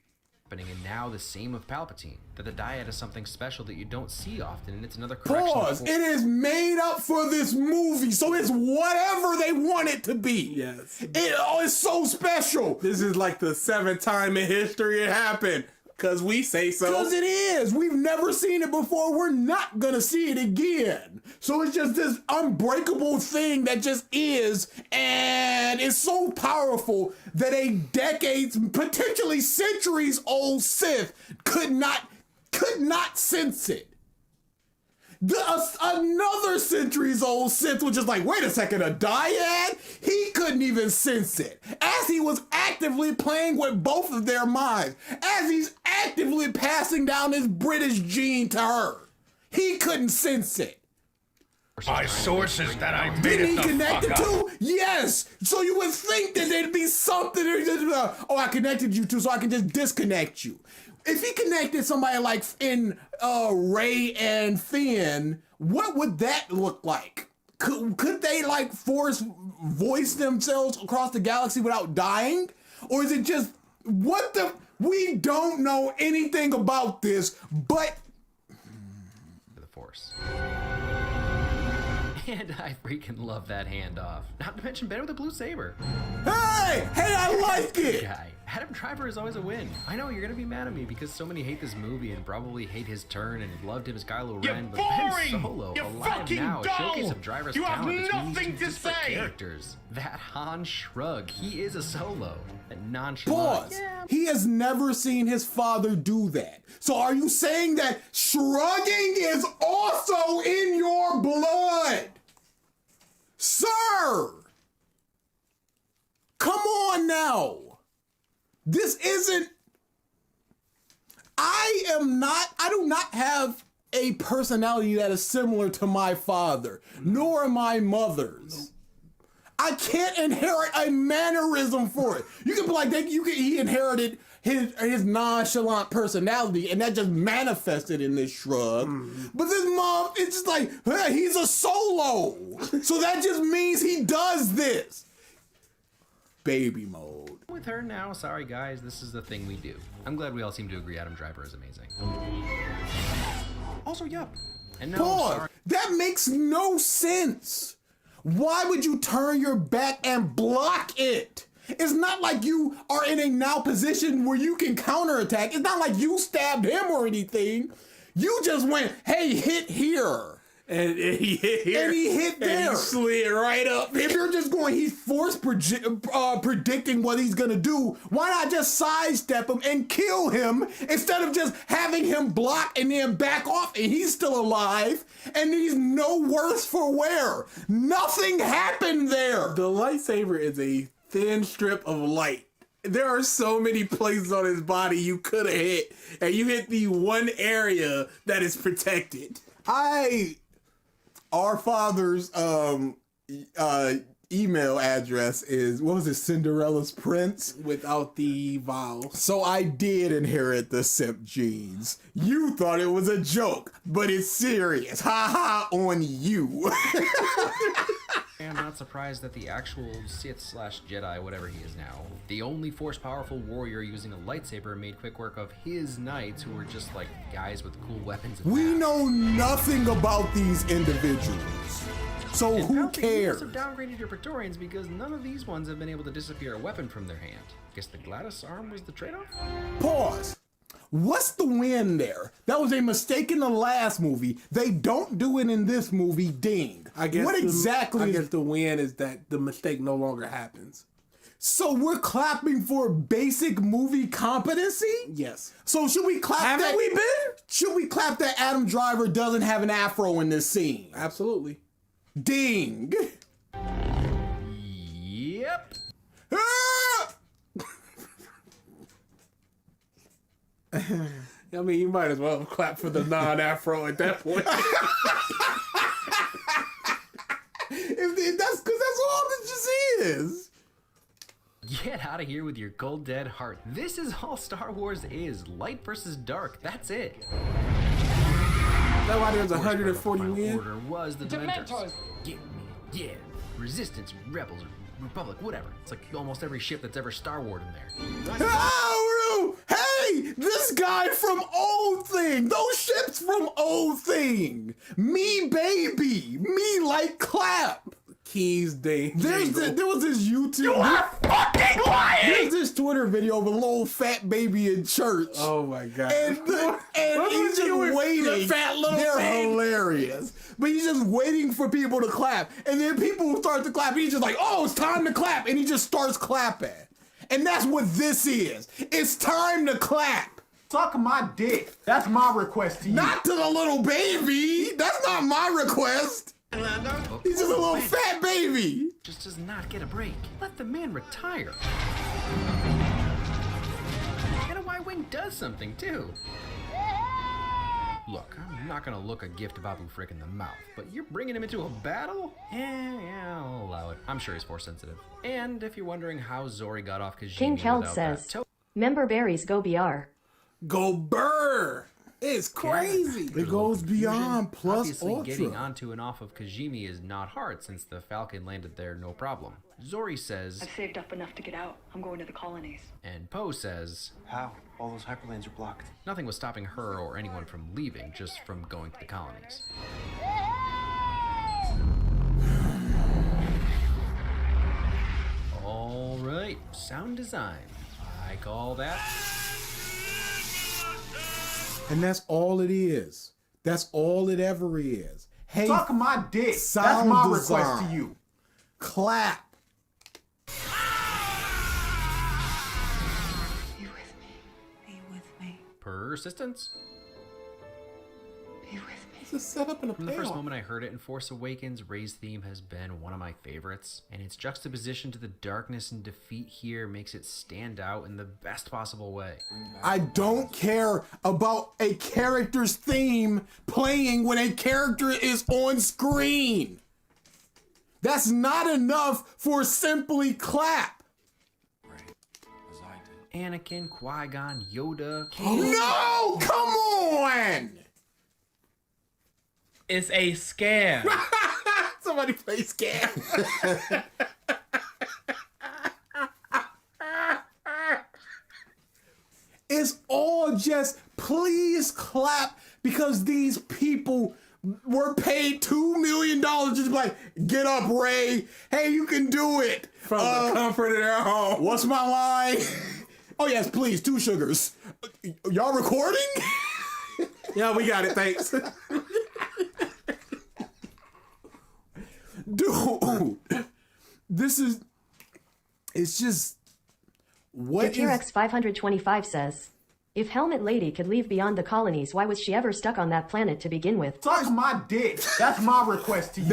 And now the same of Palpatine, that the dyad is something special that you don't see often, and it's another correction. Pause. It is made up for this movie, so it's whatever they want it to be. Yes. It's so special. This is like the 7th time in history it happened. Because we say so. Because it is. We've never seen it before. We're not going to see it again. So it's just this unbreakable thing that just is. And it's so powerful that a decades, potentially centuries old Sith could not sense it. Another centuries old Sith was just like, wait a second, a dyad? He couldn't even sense it. As he was actively playing with both of their minds, as he's actively passing down his British gene to her, he couldn't sense it. By sources that I made Didn't he it the connect it fuck up. to? Yes. So you would think that there'd be something. Oh, I connected you to, so I can just disconnect you. If he connected somebody like in Rey and Finn, what would that look like? Could they like voice themselves across the galaxy without dying? Or is it just we don't know anything about this, but The Force. And I freaking love that handoff. Not to mention Ben with a blue saber. Hey, I like it. Guy. Adam Driver is always a win. I know you're gonna be mad at me because so many hate this movie and probably hate his turn and loved him as Kylo Ren, but Ben Solo, You alive fucking now, a showcase dull! of Driver's You have talent between nothing these two to disparate say! characters. That Han shrug, he is a Solo. That nonchalant. Pause. He has never seen his father do that. So are you saying that shrugging is also in your blood? Sir! Come on now. This isn't... I do not have a personality that is similar to my father, nor my mother's. I can't inherit a mannerism for it. You can be like, he inherited his nonchalant personality, and that just manifested in this shrug. But this mom, it's just like, hey, he's a Solo. So that just means he does this. Baby mode. With her now, sorry guys, this is the thing we do. I'm glad we all seem to agree Adam Driver is amazing. Also, yup. And no, Pause. sorry. That makes no sense. Why would you turn your back and block it? It's not like you are in a now position where you can counterattack. It's not like you stabbed him or anything. You just went, hey, hit here. And he hit here. And he hit there. And he slid right up. If you're just going, he's predicting what he's gonna do. Why not just sidestep him and kill him instead of just having him block and then back off and he's still alive and he's no worse for wear? Nothing happened there. The lightsaber is a thin strip of light. There are so many places on his body you could have hit, and you hit the one area that is protected. Our father's email address is, what was it, Cinderella's Prince? Without the vowel. So I did inherit the simp genes. You thought it was a joke, but it's serious. Ha ha on you. I'm not surprised that the actual Sith/Jedi, whatever he is now, the only force-powerful warrior using a lightsaber, made quick work of his knights, who were just like guys with cool weapons. We know nothing about these individuals. So who cares? You must have downgraded your Praetorians because none of these ones have been able to disappear a weapon from their hand. Guess the Gladys arm was the trade-off? Pause. What's the win there? That was a mistake in the last movie. They don't do it in this movie. Ding. I guess the win is that the mistake no longer happens. So we're clapping for basic movie competency? Yes. So should we clap Haven't we been? Should we clap that Adam Driver doesn't have an afro in this scene? Absolutely. Ding. Yep. Ah! I mean, you might as well clap for the non-afro at that point. That's because that's all that just is. Get out of here with your cold dead heart. This is all Star Wars is. Light versus dark. That's it. Is that why there's 140 win? Order was the Dementors. Yeah. Resistance, Rebels, Republic, whatever. It's like almost every ship that's ever Star Wars in there. Oh, hey, this guy from Old Thing. Those ships from Old Thing. Me baby. Me like clap. Keys day. There was this YouTube. You are fucking lying! There's this Twitter video of a little fat baby in church. Oh my god. And he's just waiting. They're hilarious. But he's just waiting for people to clap. And then people start to clap. He's just like, oh, it's time to clap. And he just starts clapping. And that's what this is. It's time to clap. Suck my dick. That's my request to you. Not to the little baby. That's not my request. He's just a little fat baby. Just does not get a break. Let the man retire. And a Y-Wing does something too. Look, I'm not gonna look a gift Babu Frick in the mouth, but you're bringing him into a battle? Yeah, I'll allow it. I'm sure he's force sensitive. And if you're wondering how Zori got off Kajimi King Cheld without says, that member berries go BR. Go burr. It's crazy. It goes beyond plus Obviously, ultra. getting onto and off of Kajimi is not hard since the Falcon landed there no problem. Zori says, I've saved up enough to get out. I'm going to the colonies. and Poe says, How? All those hyperlanes are blocked. nothing was stopping her or anyone from leaving, just from going to the colonies. Alright, sound design. I call that. And that's all it is. That's all it ever is. Hey, Suck my dick. That's sound my design. request to you. Clap. Be with me. Be with me. Persistence. Be with me. It's a setup and a From the first payoff. moment I heard it in Force Awakens, Rey's theme has been one of my favorites, and its juxtaposition to the darkness and defeat here makes it stand out in the best possible way. I don't care about a character's theme playing when a character is on screen. That's not enough for simply clap. Anakin, Qui-Gon, Yoda, No, come on. It's a scam. Somebody play scam. It's all just please clap because these people were paid $2 million just be like, get up, Rey. Hey, you can do it. From the comfort of their home. What's my line? Oh, yes, please, 2 sugars. Y'all recording? Yeah, we got it, thanks. Dude, it's just, what is... T-Rex 525 says, if Helmet Lady could leave beyond the colonies, why was she ever stuck on that planet to begin with? Sucks my dick. That's my request to you.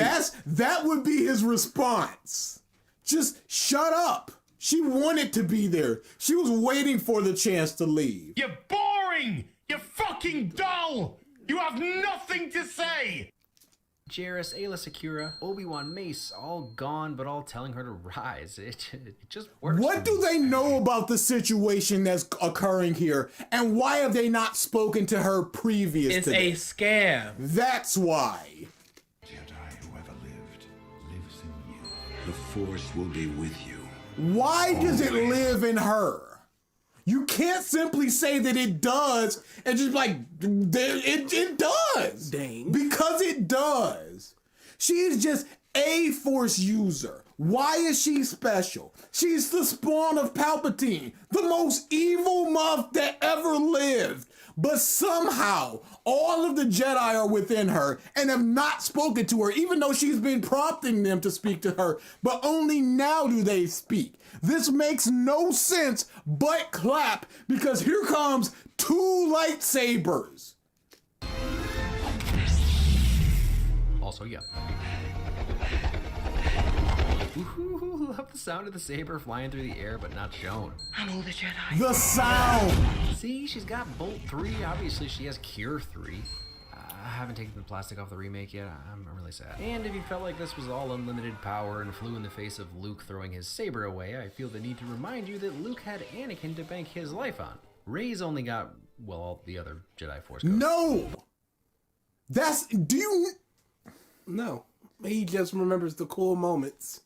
That would be his response. Just shut up. She wanted to be there. She was waiting for the chance to leave. You're boring. You're fucking dull. You have nothing to say. Jairus, Ayla Secura, Obi-Wan Mace, all gone, but all telling her to rise. It just works. What do they know about the situation that's occurring here? And why have they not spoken to her previous It's to a this? scam. That's why. Jedi who ever lived lives in you. The Force will be with you. Why does it live in her? You can't simply say that it does and just like, it does. Dang. Because it does. She is just a Force user. Why is she special? She's the spawn of Palpatine, the most evil muff that ever lived. But somehow, all of the Jedi are within her and have not spoken to her, even though she's been prompting them to speak to her. But only now do they speak. This makes no sense but clap, because here comes 2 lightsabers. Also, yeah. Ooh, love the sound of the saber flying through the air, but not shown. I know the Jedi. The sound. See, she's got Bolt 3. Obviously, she has Cure 3. I haven't taken the plastic off the remake yet. I'm really sad. And if you felt like this was all unlimited power and flew in the face of Luke throwing his saber away, I feel the need to remind you that Luke had Anakin to bank his life on. Rey's only got, well, all the other Jedi Force ghosts. No! No. He just remembers the cool moments.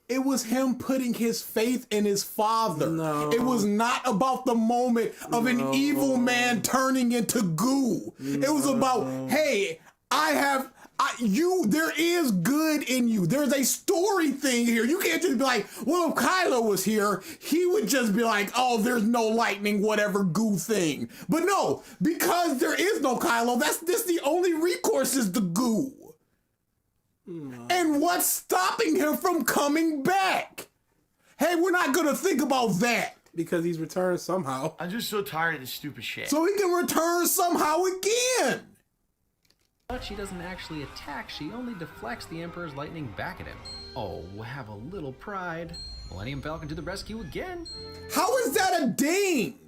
It was him putting his faith in his father. No. It was not about the moment of an evil man turning into goo. It was about, hey, there is good in you. There's a story thing here. You can't just be like, well, if Kylo was here, he would just be like, oh, there's no lightning, whatever goo thing. But no, because there is no Kylo, this the only recourse is the goo. And what's stopping him from coming back? Hey, we're not gonna think about that. Because he's returned somehow. I'm just so tired of this stupid shit. So he can return somehow again. But she doesn't actually attack, she only deflects the Emperor's lightning back at him. Oh, have a little pride. Millennium Falcon to the rescue again. How is that a ding?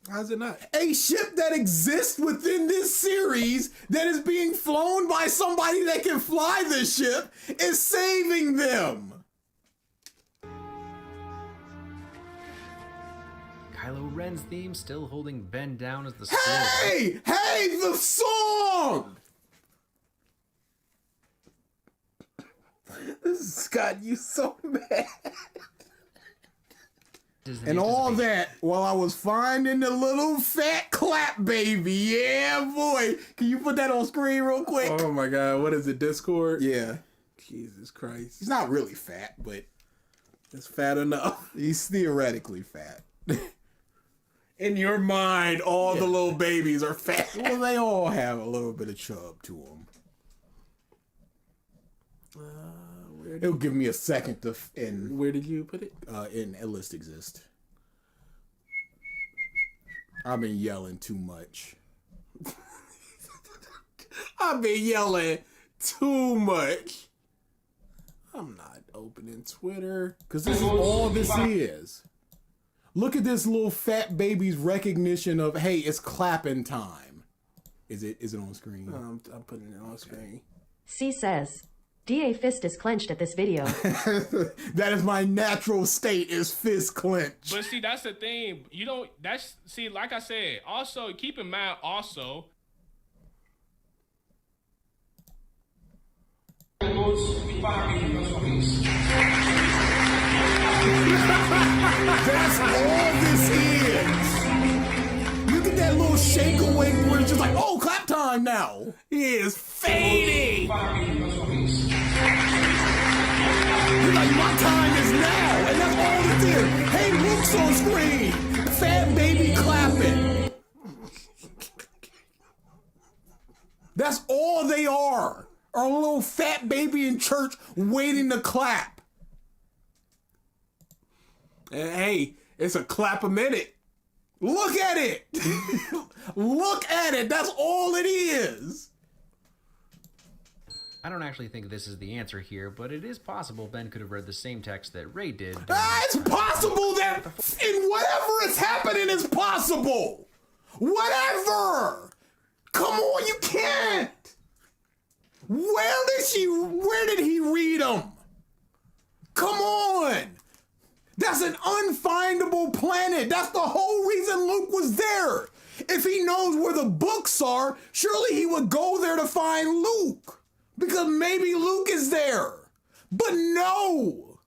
How's it not? A ship that exists within this series that is being flown by somebody that can fly this ship is saving them. Kylo Ren's theme still holding Ben down as the Hey! Hey, the song! This has got you so mad. And all that while I was finding the little fat clap baby. Yeah, boy. Can you put that on screen real quick? Oh my God. What is it? Discord? Yeah. Jesus Christ. He's not really fat, but it's fat enough. He's theoretically fat. In your mind, all the little babies are fat. Well, they all have a little bit of chub to them. It'll give me a second to. Where did you put it? In a list exist. I've been yelling too much. I've been yelling too much. I'm not opening Twitter. Because this is all this is. Look at this little fat baby's recognition of, hey, it's clapping time. Is it on screen? I'm putting it on screen. C says, DA fist is clenched at this video. That is my natural state, is fist clenched. But see, that's the thing. You don't, see, like I said, also, keep in mind also. That's all this is. Look at that little shake awake where it's just like, oh, clap time now. He is fading. He's like, my time is now. And that's all it is. Hey, Luke's on screen. Fat baby clapping. That's all they are or a little fat baby in church waiting to clap. And hey, it's a clap a minute. Look at it. Look at it. That's all it is. I don't actually think this is the answer here, but it is possible Ben could have read the same text that Ray did. It's possible that in whatever is happening is possible. Whatever. Come on, you can't. Where did he read them? Come on. That's an unfindable planet. That's the whole reason Luke was there. If he knows where the books are, surely he would go there to find Luke. Because maybe Luke is there. But no.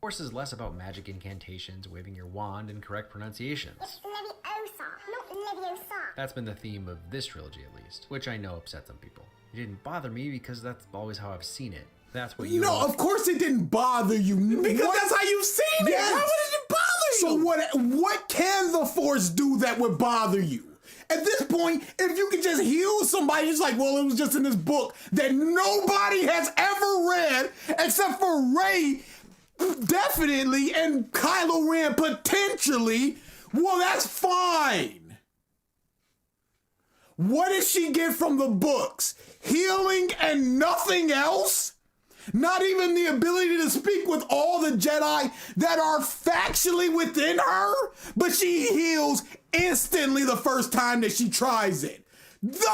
Force is less about magic incantations, waving your wand, and correct pronunciations. It's Leviosa, not Leviosa. That's been the theme of this trilogy at least, which I know upset some people. It didn't bother me because that's always how I've seen it. That's what you No, of course it didn't bother you. Because that's how you've seen it. Yes. Why would it bother you? So what can the Force do that would bother you? At this point, if you could just heal somebody, it's like, well, it was just in this book that nobody has ever read except for Rey, definitely, and Kylo Ren, potentially. Well, that's fine. What does she get from the books? Healing and nothing else? Not even the ability to speak with all the Jedi that are factually within her, but she heals instantly the first time that she tries it. The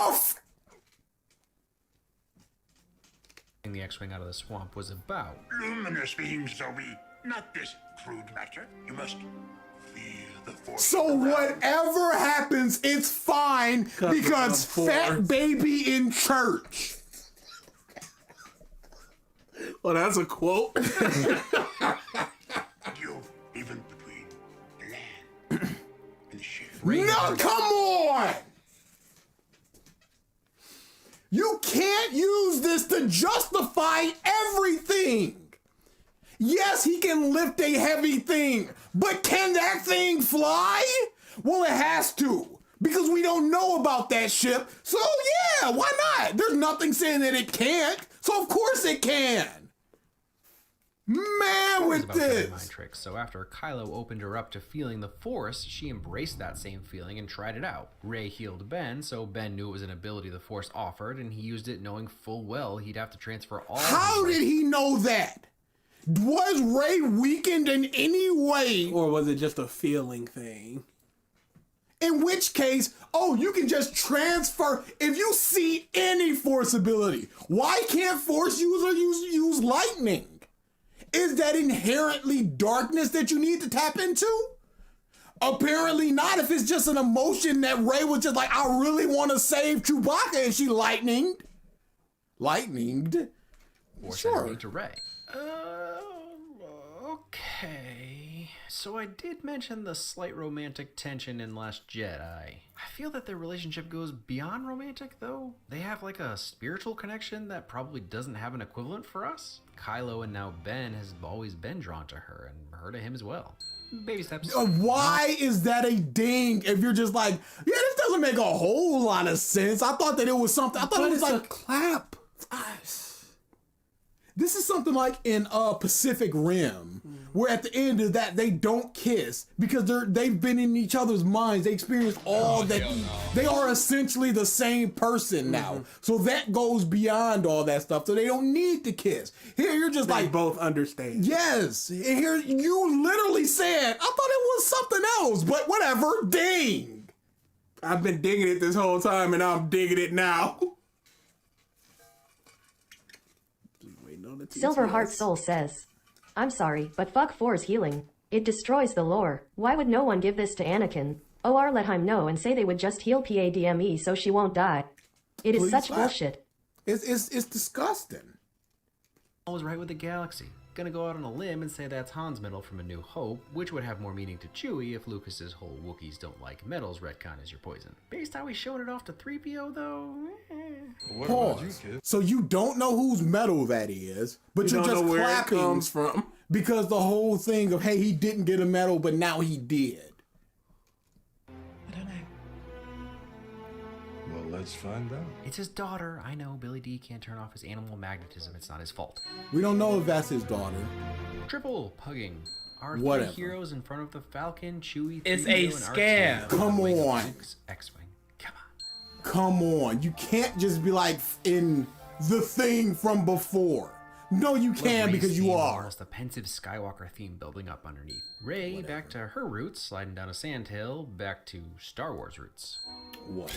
X-Wing out of the swamp was about. Luminous beings, Zoe, not this crude matter. You must feel the Force. So whatever happens, it's fine because fat baby in church. Well, that's a quote. You, even between the land and the ship. No, come on! You can't use this to justify everything. Yes, he can lift a heavy thing, but can that thing fly? Well, it has to, because we don't know about that ship. So yeah, why not? There's nothing saying that it can't, so of course it can. Man, with this. Mind tricks, so after Kylo opened her up to feeling the Force, she embraced that same feeling and tried it out. Rey healed Ben, so Ben knew it was an ability the Force offered, and he used it knowing full well he'd have to transfer all. How did he know that? Was Rey weakened in any way? Or was it just a feeling thing? In which case, oh, you can just transfer. If you see any Force ability, why can't Force user use lightning? Is that inherently darkness that you need to tap into? Apparently not, if it's just an emotion that Rey was just like, I really want to save Chewbacca, and she lightninged. Force Sure. enemy to Rey. Okay. So I did mention the slight romantic tension in Last Jedi. I feel that their relationship goes beyond romantic, though. They have like a spiritual connection that probably doesn't have an equivalent for us. Kylo and now Ben has always been drawn to her, and her to him as well. Baby steps. Why is that a ding if you're just like, yeah, this doesn't make a whole lot of sense. I thought that it was something. I thought it was like a clap. This is something like in Pacific Rim, where at the end of that they don't kiss because they've been in each other's minds. They experience all that. They are essentially the same person now. So that goes beyond all that stuff. So they don't need to kiss. Here you're just They like both understand. yes. And here you literally said, I thought it was something else, but whatever. Ding. I've been digging it this whole time, and I'm digging it now. Silverheart Soul says, I'm sorry, but fuck Force healing. It destroys the lore. Why would no one give this to Anakin? OR let him know and say they would just heal PADME so she won't die. It is such bullshit. It's disgusting. I was right with the galaxy. Gonna go out on a limb and say that's Han's medal from A New Hope, which would have more meaning to Chewie if Lucas's whole Wookiees don't like medals retcon is your poison. Based how he's showing it off to 3PO though, Pause. So you don't know whose medal that is, but you're don't just know where it clapping comes from. because the whole thing of, hey, he didn't get a medal, but now he did. I don't know. Let's find out. It's his daughter. I know Billy D can't turn off his animal magnetism. It's not his fault. We don't know if that's his daughter. Triple pugging. Our Whatever. three heroes in front of the Falcon, Chewie, It's 3PO, a and scam. R2 Come with on. Luke's X-Wing. Come on. You can't just be like in the thing from before. No, you can because you are. It's the pensive Skywalker theme building up underneath. Rey back to her roots, sliding down a sandhill, back to Star Wars roots. What?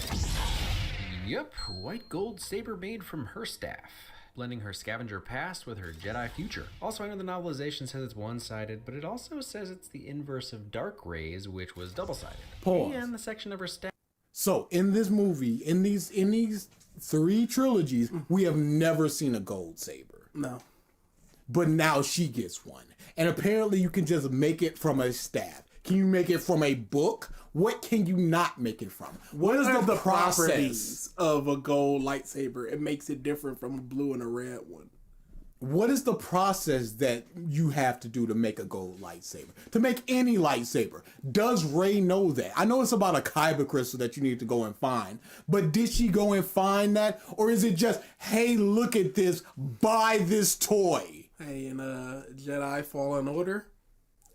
Yep, white gold saber made from her staff, blending her scavenger past with her Jedi future. Also, I know the novelization says it's one-sided, but it also says it's the inverse of Dark Rey's, which was double-sided. Pause. And the section of her staff. So in this movie, in these 3 trilogies, we have never seen a gold saber. No. But now she gets one. And apparently you can just make it from a staff. Can you make it from a book? What can you not make it from? What is the process properties of a gold lightsaber? It makes it different from a blue and a red one. What is the process that you have to do to make a gold lightsaber? To make any lightsaber? Does Rey know that? I know it's about a kyber crystal that you need to go and find, but did she go and find that? Or is it just, hey, look at this, buy this toy? Hey, in Jedi Fallen Order,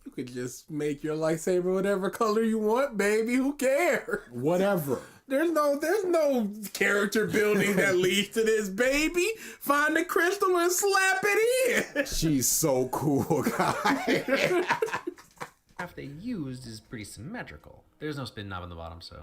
you could just make your lightsaber whatever color you want, baby. Who cares? Whatever. There's no character building that leads to this, baby. Find the crystal and slap it in. She's so cool, guy. Half they used is pretty symmetrical. There's no spin knob on the bottom, so...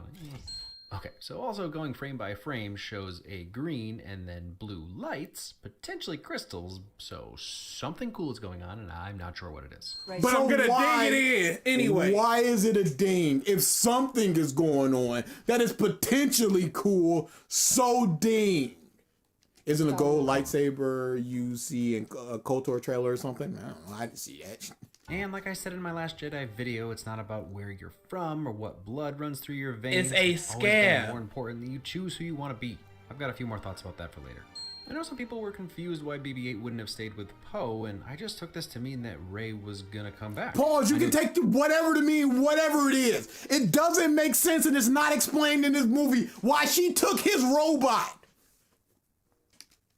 Okay, so also going frame by frame shows a green and then blue lights, potentially crystals, so something cool is going on, and I'm not sure what it is. But so I'm gonna ding it in anyway. Why is it a ding? If something is going on that is potentially cool, so ding. Isn't a gold lightsaber you see in a KOTOR trailer or something? I don't know, I didn't see that. And like I said in my last Jedi video, it's not about where you're from or what blood runs through your veins. It's a always scam. more important that you choose who you want to be. I've got a few more thoughts about that for later. I know some people were confused why BB-8 wouldn't have stayed with Poe, and I just took this to mean that Rey was gonna come back. Pause, you can take whatever to mean whatever it is. It doesn't make sense and it's not explained in this movie why she took his robot.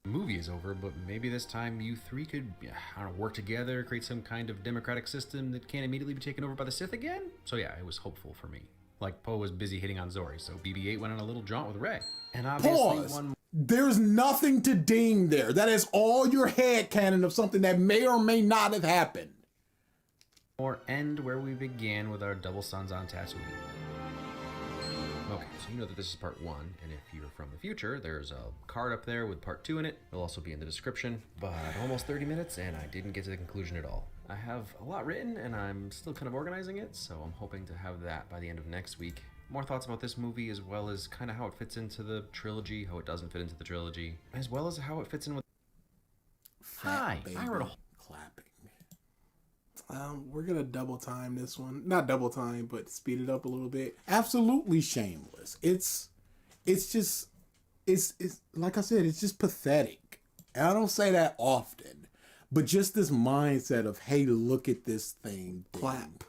The movie is over, but maybe this time you three could, I don't know, work together, create some kind of democratic system that can't immediately be taken over by the Sith again? So yeah, it was hopeful for me. Like Poe was busy hitting on Zori, so BB-8 went on a little jaunt with Rey. And obviously Pause. There's nothing to ding there. That is all your headcanon of something that may or may not have happened. Or end where we began with our double sons on Tatooine. Okay, so you know that this is part 1, and if you're from the future, there's a card up there with part 2 in it. It'll also be in the description, but almost 30 minutes, and I didn't get to the conclusion at all. I have a lot written, and I'm still kind of organizing it, so I'm hoping to have that by the end of next week. More thoughts about this movie, as well as kind of how it fits into the trilogy, how it doesn't fit into the trilogy, as well as how it fits in with... Hi, I wrote a whole... Clapping. We're gonna double time this one. Not double time, but speed it up a little bit. Absolutely shameless. It's just like I said, it's just pathetic. And I don't say that often, but just this mindset of, hey, look at this thing. Clap.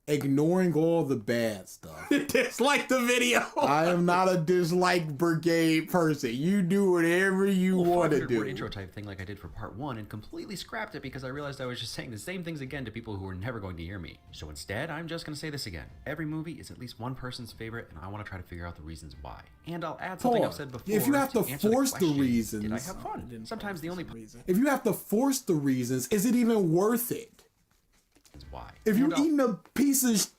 Ignoring all the bad stuff. Dislike the video. I am not a dislike brigade person. You do whatever you want to do. Intro type thing like I did for part 1 and completely scrapped it because I realized I was just saying the same things again to people who were never going to hear me. So instead, I'm just going to say this again. Every movie is at least one person's favorite, and I want to try to figure out the reasons why. And I'll add something I've said before. If you have to answer force the question, reasons, did I have fun? Sometimes the only reason. If you have to force the reasons, is it even worth it? Why? If you're eating a piece of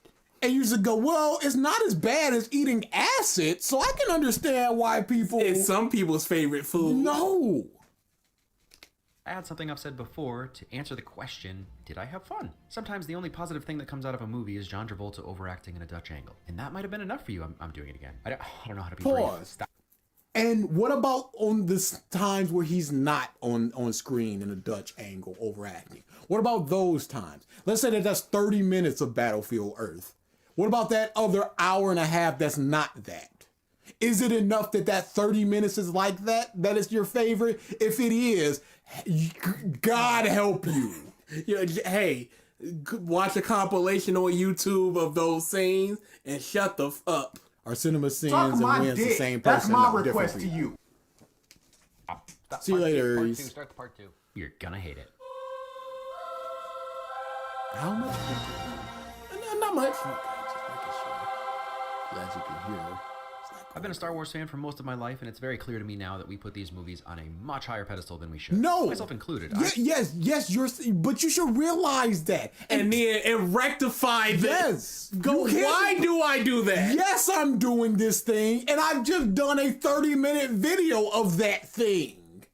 and you just go, well, it's not as bad as eating acid, so I can understand why people... It's some people's favorite food. No. Add something I've said before to answer the question, did I have fun? Sometimes the only positive thing that comes out of a movie is John Travolta overacting in a Dutch angle. And that might have been enough for you. I'm doing it again. I don't know how to be Pause. brief. Stop. And what about on the times where he's not on screen in a Dutch angle overacting? What about those times? Let's say that that's 30 minutes of Battlefield Earth. What about that other hour and a half that's not that? Is it enough that 30 minutes is like that? That is your favorite? If it is, God help you. Hey, watch a compilation on YouTube of those scenes and shut the f up. Are cinema sins Suck and my wins the dick. same That's person? my No, different request to people. you. See you later. Part two. Start the part 2. You're gonna hate it. How much? Not much. As you can hear. I've been a Star Wars fan for most of my life, and it's very clear to me now that we put these movies on a much higher pedestal than we should. No, myself included. Yes, but you should realize that and then rectify that. Yes, Go. Why do I do that? Yes, I'm doing this thing, and I've just done a 30-minute video of that thing.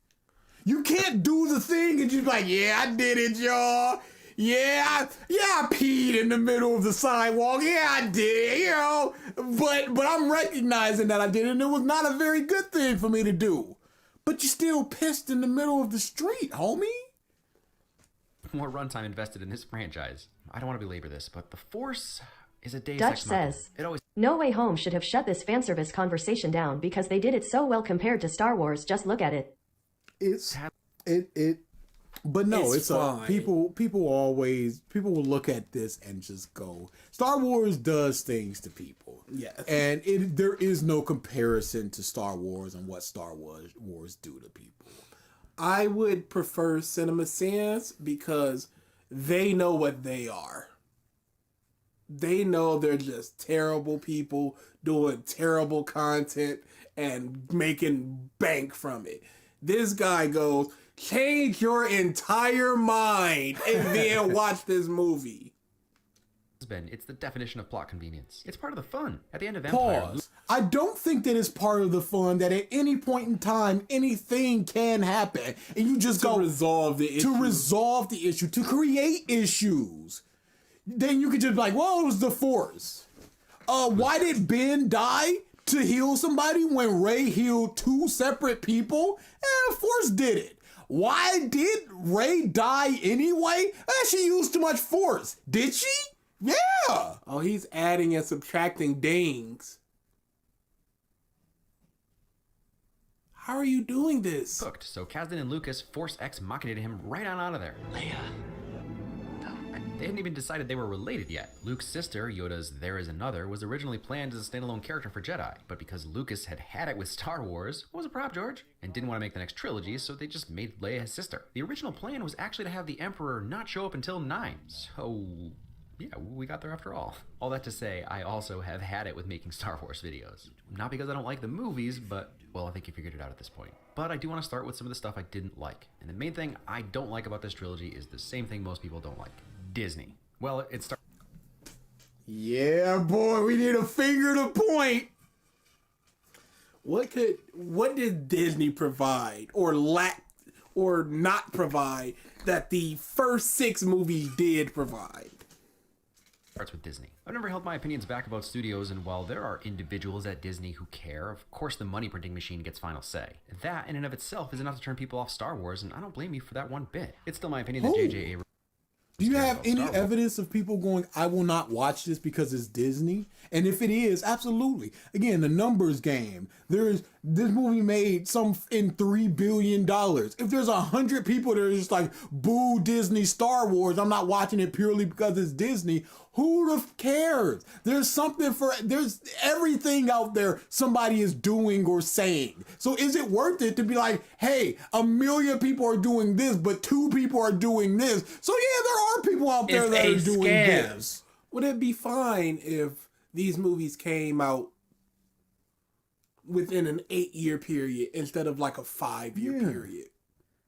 You can't do the thing and just be like, yeah, I did it, y'all. I peed in the middle of the sidewalk. Yeah, I did, you know. But I'm recognizing that I did it, and it was not a very good thing for me to do. But you still pissed in the middle of the street, homie. More runtime invested in this franchise. I don't want to belabor this, but the Force is a Deus Dutch Ex Machina. says, It always No Way Home should have shut this fanservice conversation down because they did it so well compared to Star Wars. Just look at it. But no, it's fine. People will look at this and just go, Star Wars does things to people. Yes. And there is no comparison to Star Wars and what Star Wars do to people. I would prefer Cinema Sans because they know what they are. They know they're just terrible people doing terrible content and making bank from it. This guy goes, change your entire mind and then watch this movie. It's the definition of plot convenience. It's part of the fun. At the end of Empire, Pause. I don't think that it's part of the fun that at any point in time anything can happen and you just go resolve the issue, to create issues. Then you could just be like, well, it was the Force. Why did Ben die to heal somebody when Rey healed 2 separate people? Force did it. Why did Rey die anyway? She used too much Force. Did she? Yeah. Oh, he's adding and subtracting dings. How are you doing this? Cooked, so Kasdan and Lucas Force X Machinated him right on out of there. Leia. They hadn't even decided they were related yet. Luke's sister, Yoda's There Is Another, was originally planned as a standalone character for Jedi, but because Lucas had had it with Star Wars, what was a prop, George? And didn't want to make the next trilogy, so they just made Leia his sister. The original plan was actually to have the Emperor not show up until 9, so yeah, we got there after all. All that to say, I also have had it with making Star Wars videos. Not because I don't like the movies, but, well, I think you figured it out at this point. But I do want to start with some of the stuff I didn't like. And the main thing I don't like about this trilogy is the same thing most people don't like. Disney. Well, it starts... Yeah, boy, we need a finger to point. What did Disney provide or lack or not provide that the first 6 movies did provide? Starts with Disney. I've never held my opinions back about studios, and while there are individuals at Disney who care, of course the money printing machine gets final say. That in and of itself is enough to turn people off Star Wars, and I don't blame you for that one bit. It's still my opinion that J.J. Abrams... Do you have any evidence of people going, I will not watch this because it's Disney? And if it is, absolutely. Again, the numbers game. This movie made in $3 billion. If there's 100 people that are just like, boo Disney Star Wars, I'm not watching it purely because it's Disney, who the cares? There's everything out there somebody is doing or saying. So is it worth it to be like, hey, 1 million people are doing this, but 2 people are doing this. So yeah, there are people out there that are doing this. Would it be fine if these movies came out within an 8-year period instead of like a 5-year period?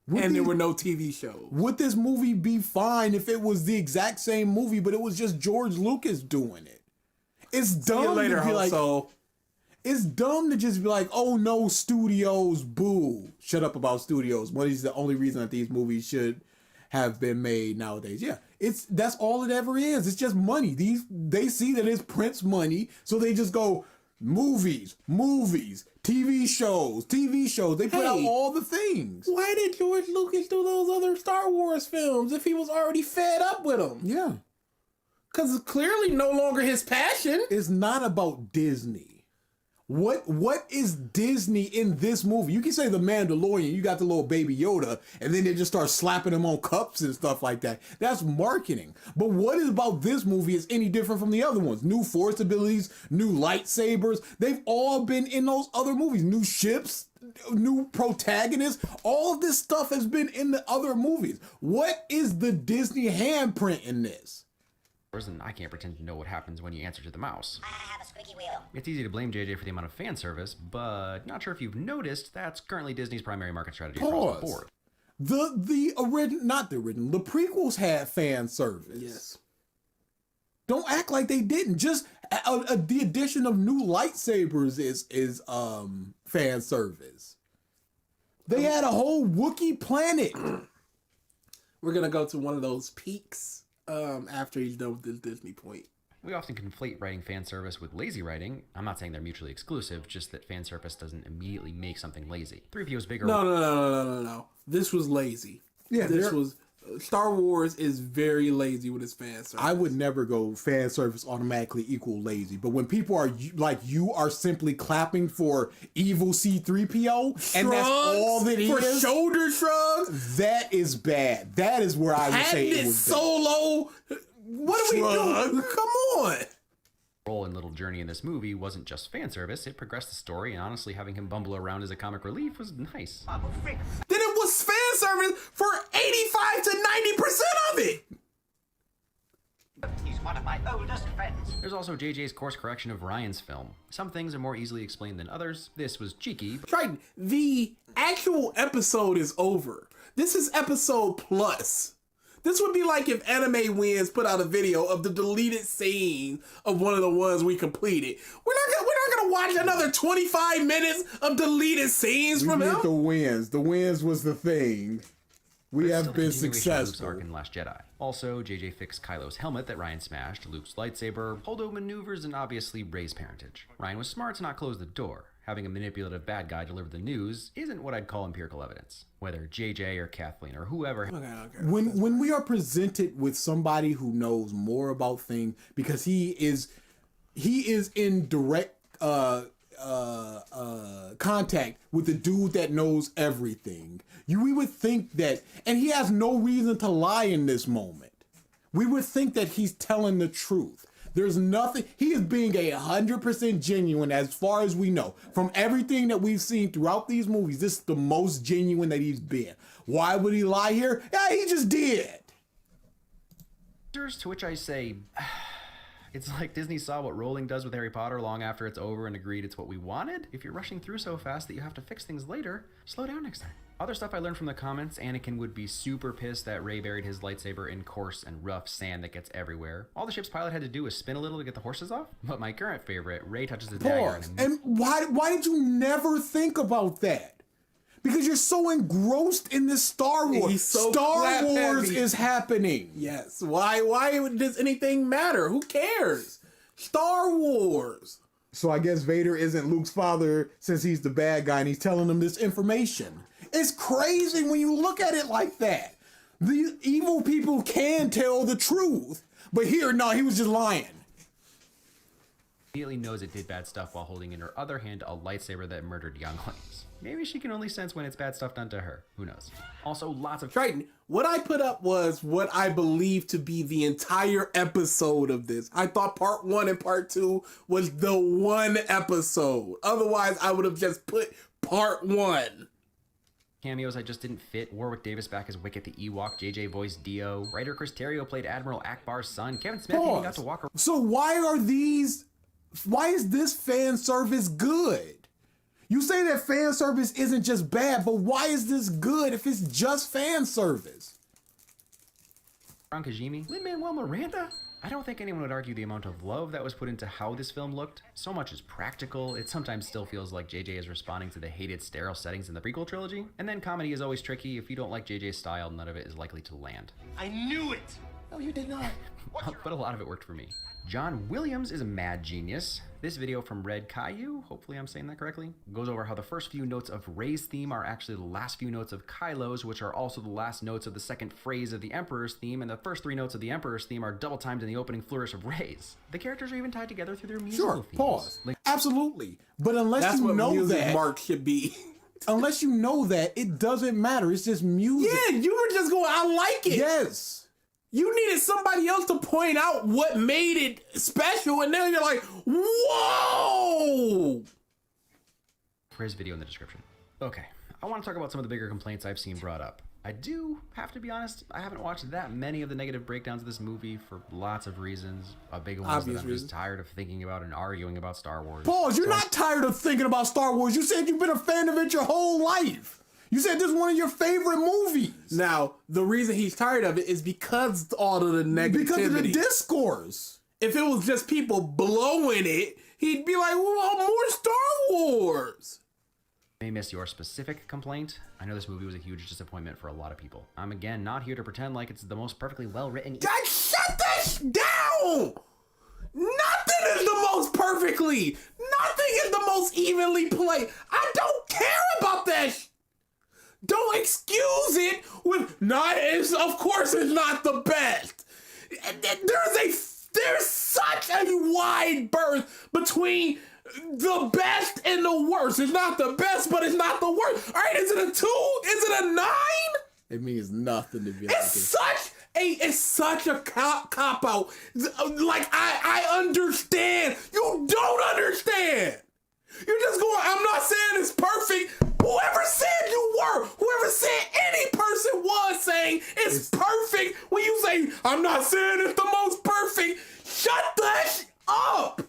There were no TV shows. Would this movie be fine if it was the exact same movie, but it was just George Lucas doing it? It's dumb to be like, it's dumb to just be like, oh no, studios, boo. Shut up about studios. What is the only reason that these movies should have been made nowadays? Yeah, that's all it ever is. It's just money. They see that it's Prince money, so they just go, movies, TV shows. They put out all the things. Why did George Lucas do those other Star Wars films if he was already fed up with them? Yeah. Because it's clearly no longer his passion. It's not about Disney. What is Disney in this movie? You can say the Mandalorian, you got the little baby Yoda, and then they just start slapping him on cups and stuff like that. That's marketing. But what is about this movie is any different from the other ones? New force abilities, new lightsabers. They've all been in those other movies. New ships, new protagonists. All of this stuff has been in the other movies. What is the Disney handprint in this? And I can't pretend to know what happens when you answer to the mouse. I have a squeaky wheel. It's easy to blame JJ for the amount of fan service, but not sure if you've noticed that's currently Disney's primary market strategy across the board. The original, not the original, the prequels had fan service. Yes. Don't act like they didn't. Just the addition of new lightsabers is fan service. They had a whole Wookiee planet. We're gonna go to one of those peaks after he's done with this Disney point. We often conflate writing fan service with lazy writing. I'm not saying they're mutually exclusive, just that fan service doesn't immediately make something lazy. 3PO's bigger. No. This was lazy. Yeah, this was Star Wars is very lazy with its fan service. I would never go fan service automatically equal lazy, but when people are like you are simply clapping for evil C-3PO and that's all that is, for shoulder shrugs, that is bad. That is where I would say it was Solo. What do we do? Come on. Role and little journey in this movie wasn't just fan service, it progressed the story, and honestly having him bumble around as a comic relief was nice. Then it was fan service for 85 to 90% of it. He's one of my oldest friends. There's also JJ's course correction of Ryan's film. Some things are more easily explained than others. This was cheeky. Triton, the actual episode is over. This is episode plus. This would be like if Anime Wins put out a video of the deleted scene of one of the ones we completed. We're not gonna watch another 25 minutes of deleted scenes from him. The wins. The wins was the thing. We have been successful. Arc in Last Jedi. Also, JJ fixed Kylo's helmet that Ryan smashed, Luke's lightsaber, Holdo maneuvers, and obviously Rey's parentage. Ryan was smart to not close the door. Having a manipulative bad guy deliver the news isn't what I'd call empirical evidence. Whether JJ or Kathleen or whoever. Okay. When we are presented with somebody who knows more about things, because he is in direct contact with the dude that knows everything, we would think that, and he has no reason to lie in this moment. We would think that he's telling the truth. There's nothing, he is being 100% genuine as far as we know. From everything that we've seen throughout these movies, this is the most genuine that he's been. Why would he lie here? Yeah, he just did. To which I say, it's like Disney saw what Rowling does with Harry Potter long after it's over and agreed it's what we wanted. If you're rushing through so fast that you have to fix things later, slow down next time. Other stuff I learned from the comments, Anakin would be super pissed that Rey buried his lightsaber in coarse and rough sand that gets everywhere. All the ship's pilot had to do was spin a little to get the horses off. But my current favorite, Rey touches the dagger. And why did you never think about that? Because you're so engrossed in this Star Wars. Star Wars is happening. Yes. Why does anything matter? Who cares? Star Wars. So I guess Vader isn't Luke's father since he's the bad guy and he's telling him this information. It's crazy when you look at it like that. The evil people can tell the truth. But here, no, he was just lying. Immediately knows it did bad stuff while holding in her other hand a lightsaber that murdered younglings. Maybe she can only sense when it's bad stuff done to her. Who knows? Also, lots of Triton. What I put up was what I believe to be the entire episode of this. I thought part 1 and part 2 was the one episode. Otherwise, I would have just put part 1. Cameos I just didn't fit. Warwick Davis back as Wicket the Ewok. JJ voiced Dio. Writer Chris Terrio played Admiral Akbar's son. Kevin Smith even got to walk around. So why is this fan service good? You say that fan service isn't just bad, but why is this good if it's just fan service? Kajimi, Lin-Manuel Miranda? I don't think anyone would argue the amount of love that was put into how this film looked. So much is practical, it sometimes still feels like JJ is responding to the hated sterile settings in the prequel trilogy. And then comedy is always tricky. If you don't like JJ's style, none of it is likely to land. I knew it! No, you did not. But a lot of it worked for me. John Williams is a mad genius. This video from Red Caillou, hopefully I'm saying that correctly, goes over how the first few notes of Rey's theme are actually the last few notes of Kylo's, which are also the last notes of the second phrase of the Emperor's theme, and the first 3 notes of the Emperor's theme are double timed in the opening flourish of Rey's. The characters are even tied together through their musical themes. Pause. Absolutely. But unless That's you what know music that, mark should be. unless you know that, it doesn't matter. It's just music. Yeah, you were just going, I like it. Yes. You needed somebody else to point out what made it special, and then you're like, whoa! For his video in the description. Okay, I want to talk about some of the bigger complaints I've seen brought up. I do have to be honest, I haven't watched that many of the negative breakdowns of this movie for lots of reasons. A big one is that I'm just tired of thinking about and arguing about Star Wars. Pause, you're not tired of thinking about Star Wars. You said you've been a fan of it your whole life. You said this is one of your favorite movies. Now, the reason he's tired of it is because all of the negativity. Because of the discourse. If it was just people blowing it, he'd be like, well, more Star Wars. May miss your specific complaint. I know this movie was a huge disappointment for a lot of people. I'm again not here to pretend like it's the most perfectly well-written. God, shut this down! Nothing is the most perfectly. Nothing is the most evenly played. I don't care about that. Don't excuse it with not. Of course, it's not the best. There's such a wide berth between the best and the worst. It's not the best, but it's not the worst. All right, is it a 2? Is it a 9? It means nothing to be like It's such a cop out. Like I understand. You don't understand. You're just going, I'm not saying it's perfect. Whoever said you were, whoever said any person was saying it's perfect, when you say, I'm not saying it's the most perfect, shut that up.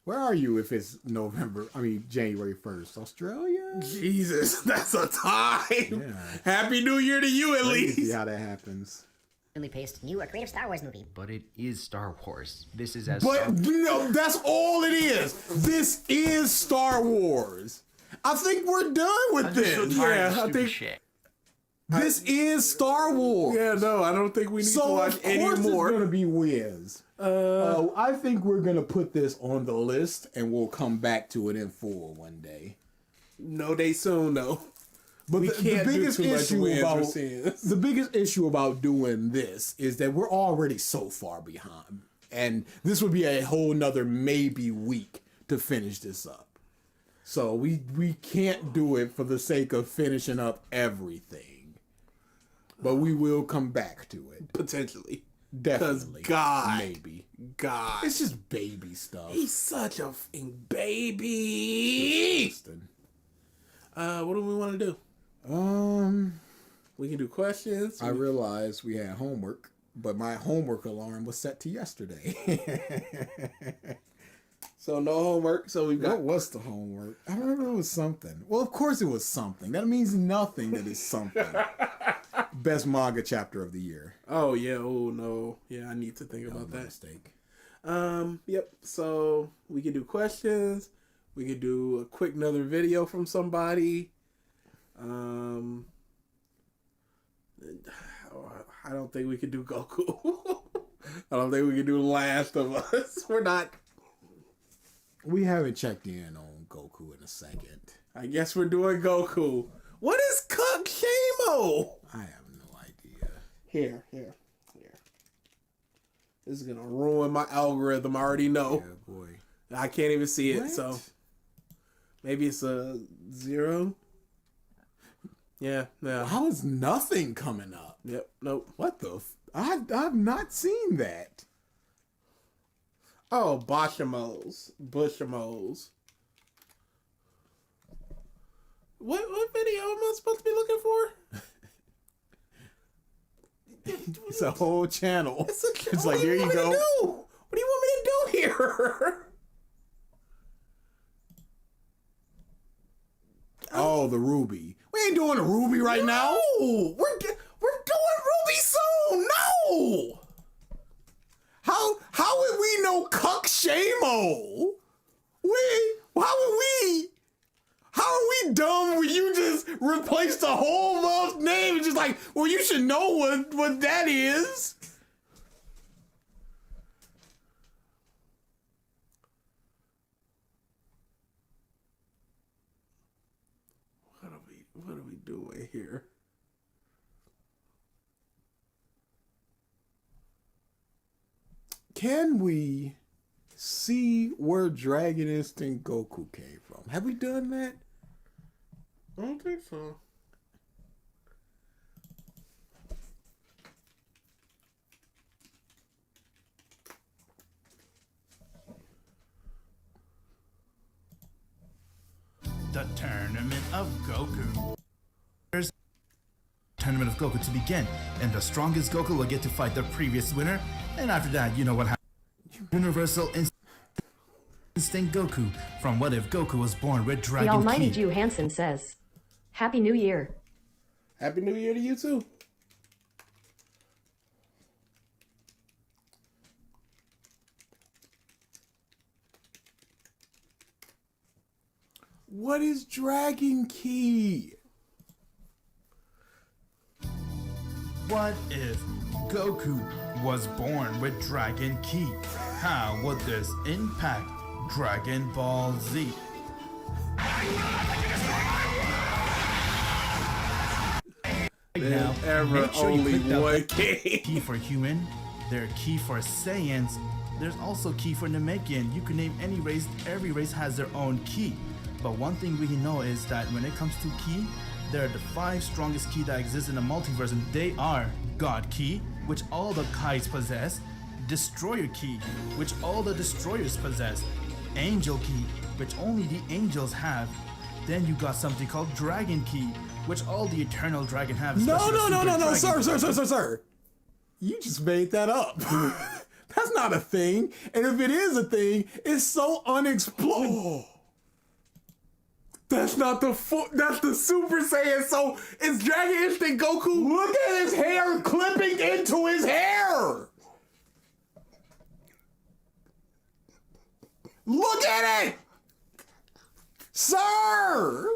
Where are you if it's January 1st? Australia? Jesus, that's a time. Yeah. Happy New Year to you at least. See how that happens. Paced new or creative Star Wars movie. But it is Star Wars. This is as no, that's all it is. This is Star Wars. I think we're done with this. I think shit. This is Star Wars. Yeah, no, I don't think we need to watch any more. So of course it's gonna be Wiz. I think we're gonna put this on the list and we'll come back to it in full one day. No day soon, though. But the biggest issue about doing this is that we're already so far behind. And this would be a whole nother maybe week to finish this up. So we can't do it for the sake of finishing up everything. But we will come back to it. Potentially. Definitely. God. Maybe. God. It's just baby stuff. He's such a baby. What do we want to do? We can do questions. I realized we had homework, but my homework alarm was set to yesterday. So no homework. So we've got. What was the homework? I remember it was something. Well, of course it was something. That means nothing that is something. Best manga chapter of the year. Oh yeah. Oh no. Yeah, I need to think about that. Mistake. Yep. So we can do questions. We could do a quick another video from somebody. I don't think we could do Goku. I don't think we could do Last of Us. We're not. We haven't checked in on Goku in a second. I guess we're doing Goku. What is Shamo? I have no idea. Here. This is gonna ruin my algorithm. I already know. Yeah, boy. I can't even see it. So maybe it's a 0. Yeah. How is nothing coming up? Yep. Nope. What the? I've not seen that. Oh, Bushamos. What video am I supposed to be looking for? It's a whole channel. It's like, here you go. What do you want me to do here? Oh, the Ruby. We ain't doing a Ruby right now. We're doing Ruby soon. No. How would we know Shamo? How are we dumb when you just replaced the whole month's name and just like, well, Well, you should know what that is. What are we doing here? Can we see where Dragon Instinct Goku came from? Have we done that? I don't think so. The Tournament of Goku. There's Tournament of Goku to begin, and the strongest Goku will get to fight the previous winner, and after that, you know what happens. Universal Instinct Goku from What If Goku Was Born with Dragon The Almighty Ki. Jew Hansen says, Happy New Year. Happy New Year to you too. What is Dragon Ki? What if Goku was born with Dragon Ki? How would this impact Dragon Ball Z? Now, ever make sure you only click that one key for human. There are key for Saiyans. There's also key for Namekian. You can name any race. Every race has their own key. But one thing we know is that when it comes to key, there are the 5 strongest key that exist in the multiverse, and they are God Key, which all the Kais possess, Destroyer Key, which all the Destroyers possess, Angel Key, which only the Angels have. Then you got something called Dragon Key, which all the Eternal Dragon have. No, especially the no, Super Dragon. sir. You just made that up. That's not a thing. And if it is a thing, it's so unexplored. That's not that's the Super Saiyan. So it's Dragon Instinct Goku. Look at his hair clipping into his hair. Look at it, sir.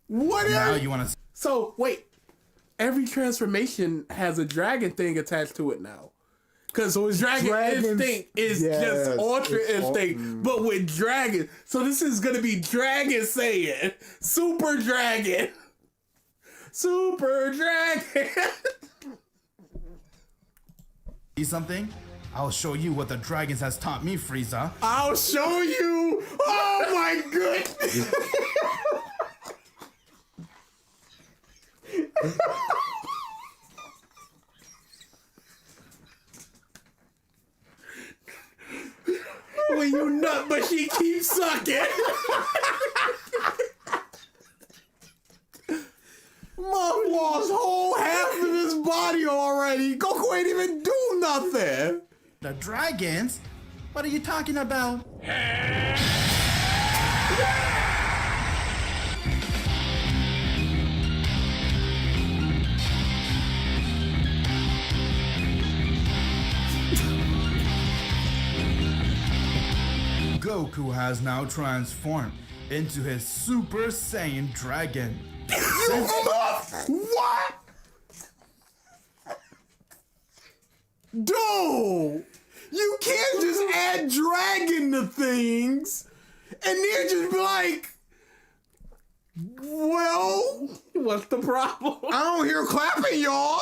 What Now is? you want to? So wait, every transformation has a dragon thing attached to it now. Because Dragon Instinct is just Ultra Instinct, but with Dragon. So this is going to be Dragon Saiyan. Super Dragon. Super Dragon. See something? I'll show you what the dragons has taught me, Frieza. I'll show you. Oh my goodness. Well, you nut, but she keeps sucking. Mom lost whole half of his body already. Goku ain't even do nothing. The dragons? What are you talking about? Goku has now transformed into his Super Saiyan Dragon. What? Dude, you can't just add dragon to things and then just be like, well, what's the problem? I don't hear clapping, y'all.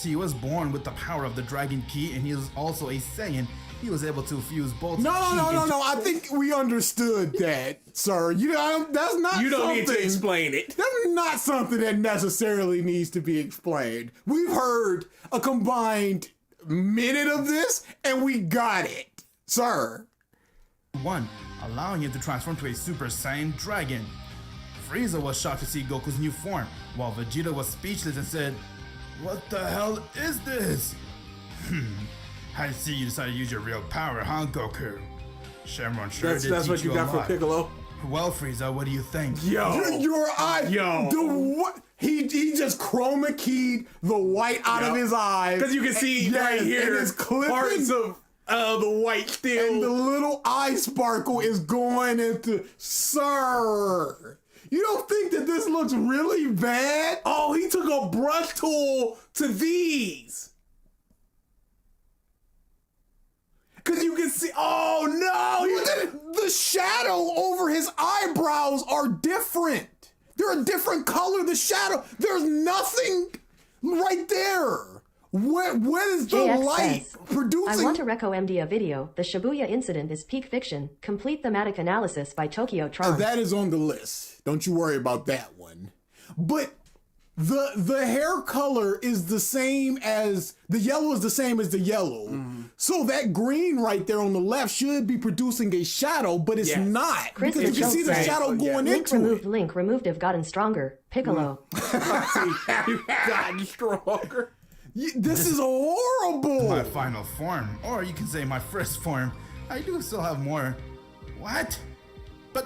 He was born with the power of the Dragon Key, and he was also a Saiyan. He was able to fuse both. No. Ki into- I think we understood that, sir. That's not. You don't need to something- explain it. That's not something that necessarily needs to be explained. We've heard a combined minute of this, and we got it, sir. One, allowing him to transform to a Super Saiyan Dragon. Frieza was shocked to see Goku's new form, while Vegeta was speechless and said, "What the hell is this?" I see you decided to use your real power, huh, Goku? Shenron sure did That's teach what you a got for lot. Piccolo. Well, Frieza, what do you think? Your eye. Yo. What? He just chroma keyed the white out of his eyes. Because you can see right here and it's clipping. parts of Oh, the white steel. And the little eye sparkle is going into, sir. You don't think that this looks really bad? Oh, he took a brush tool to these. Cause you can see, oh no! The shadow over his eyebrows are different. They're a different color, the shadow. There's nothing right there. What is the JX light says, producing? I want to reco MD a video. The Shibuya incident is peak fiction. Complete thematic analysis by Tokyo Tron. That is on the list. Don't you worry about that one. But the hair color is the same as the yellow is the same as the yellow. So that green right there on the left should be producing a shadow, but it's not. Chris Because you can see the shadow going Link into removed. it. Link removed. Have gotten stronger. Piccolo. Gotten stronger. This is horrible. My final form, or you can say my first form. I do still have more. What? But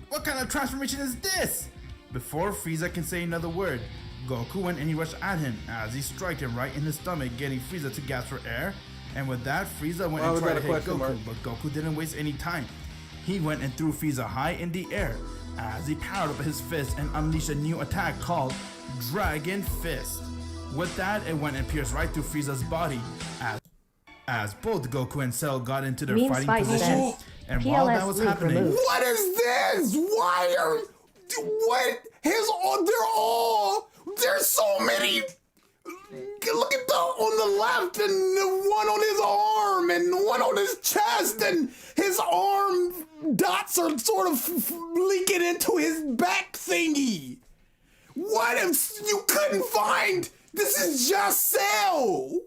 what kind of transformation is this? Before Frieza can say another word, Goku went and he rushed at him as he struck him right in the stomach, getting Frieza to gasp for air. And with that, Frieza went and tried to hit Goku, but Goku didn't waste any time. He went and threw Frieza high in the air as he powered up his fist and unleashed a new attack called Dragon Fist. With that, it went and pierced right through Frieza's body as both Goku and Cell got into their fighting position. And while that was happening, what is this? Why are what? There's so many. Look at on the left, and the one on his arm, and the one on his chest, and his arm dots are sort of leaking into his back thingy. What if you couldn't find? This is just Cell.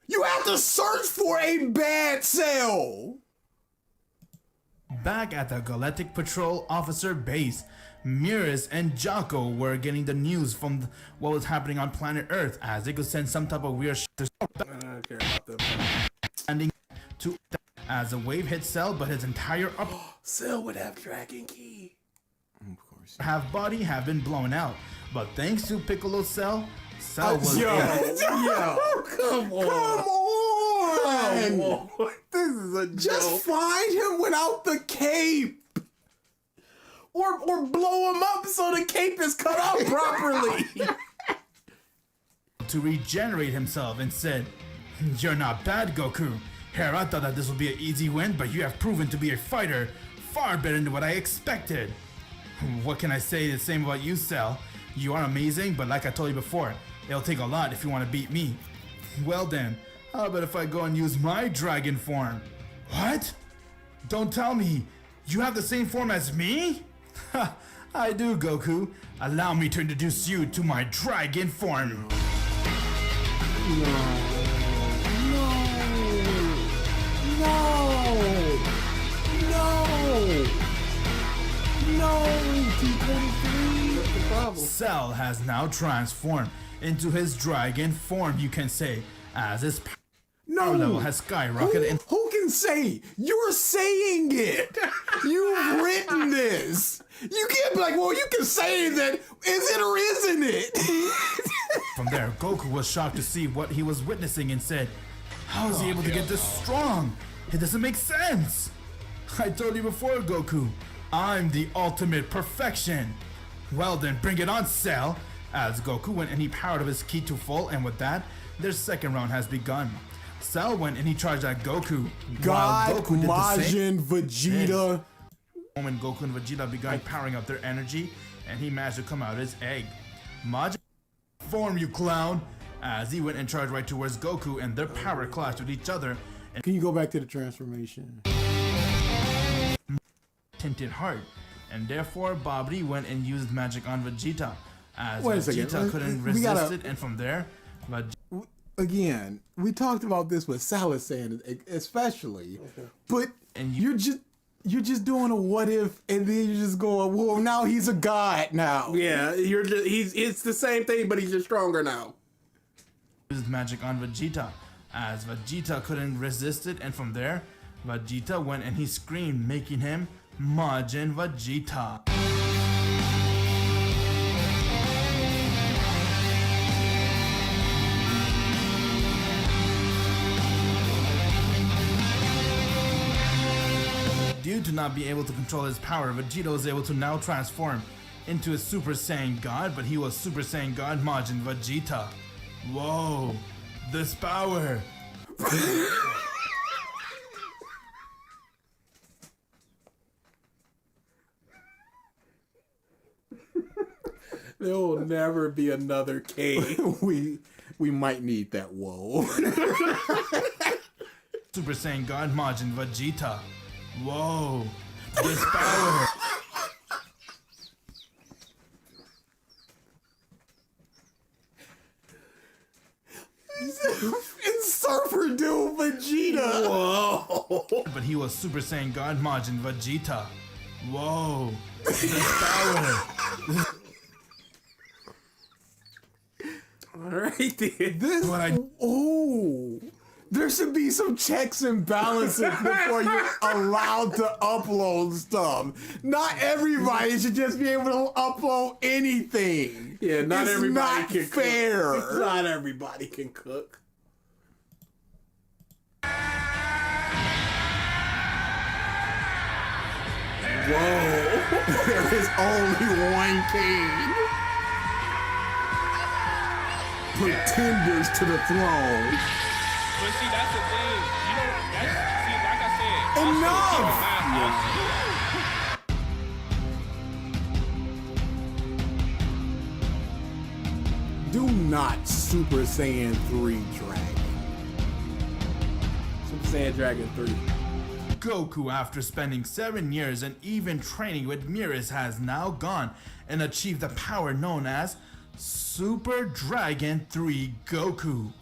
You have to search for a bad Cell. back at the Galactic Patrol Officer Base, Miris and Jocko were getting the news from what was happening on planet Earth, as they could send some type of weird shit ending to as a wave hit Cell, but his entire Cell would have Dragon Key. Half body have been blown out, but thanks to Piccolo Cell was Come on. This is a joke. Just find him without the cape. Or blow him up so the cape is cut off properly. to regenerate himself and said, "You're not bad, Goku. Here, I thought that this would be an easy win, but you have proven to be a fighter far better than what I expected. What can I say the same about you, Cell? You are amazing, but like I told you before, it'll take a lot if you want to beat me. Well then, how about if I go and use my dragon form?" What? Don't tell me. You have the same form as me? Ha, I do, Goku. Allow me to introduce you to my dragon form. Cell has now transformed into his dragon form, you can say, as his power level has skyrocketed. Who can say? You're saying it. You've written this. You can't be like, well, you can say that, is it or isn't it? From there, Goku was shocked to see what he was witnessing and said, "How is he able to get this strong? It doesn't make sense. I told you before, Goku, I'm the ultimate perfection." Well then, bring it on, Cell. As Goku went and he powered up his ki to full, and with that, their second round has begun. Cell went and he charged at Goku. God, while Goku did Majin, Vegeta. When Goku and Vegeta began powering up their energy, and he managed to come out his egg. Majin, form, you clown! As he went and charged right towards Goku, and their power clashed with each other. And can you go back to the transformation? Tinted heart, and therefore Babidi went and used magic on Vegeta, as Vegeta couldn't resist it, and from there, again, we talked about this with Salisan, especially, but you're just doing a what if, and then you're just going, well, now he's a god now. Yeah, it's the same thing, but he's just stronger now. Used magic on Vegeta, as Vegeta couldn't resist it, and from there, Vegeta went and he screamed, making him Majin Vegeta. due to not be able to control his power, Vegeta was able to now transform into a Super Saiyan God, but he was Super Saiyan God Majin Vegeta. Whoa, this power! There will never be another K. we might need that. Whoa. Super Saiyan God Majin Vegeta. Whoa, this power! It's Surfer Dude Vegeta. Whoa. But he was Super Saiyan God Majin Vegeta. Whoa, this power! Alright then. This there should be some checks and balances before you're allowed to upload stuff. Not everybody should just be able to upload anything. Yeah, not everybody not can fair. cook. Not everybody can cook. Whoa. There is only one king. Pretenders to the throne. But see, that's the thing. You know, see, like I said, Do not Super Saiyan 3 Dragon. Super Saiyan Dragon 3. Goku, after spending 7 years and even training with Miras, has now gone and achieved the power known as Super Dragon 3 Goku.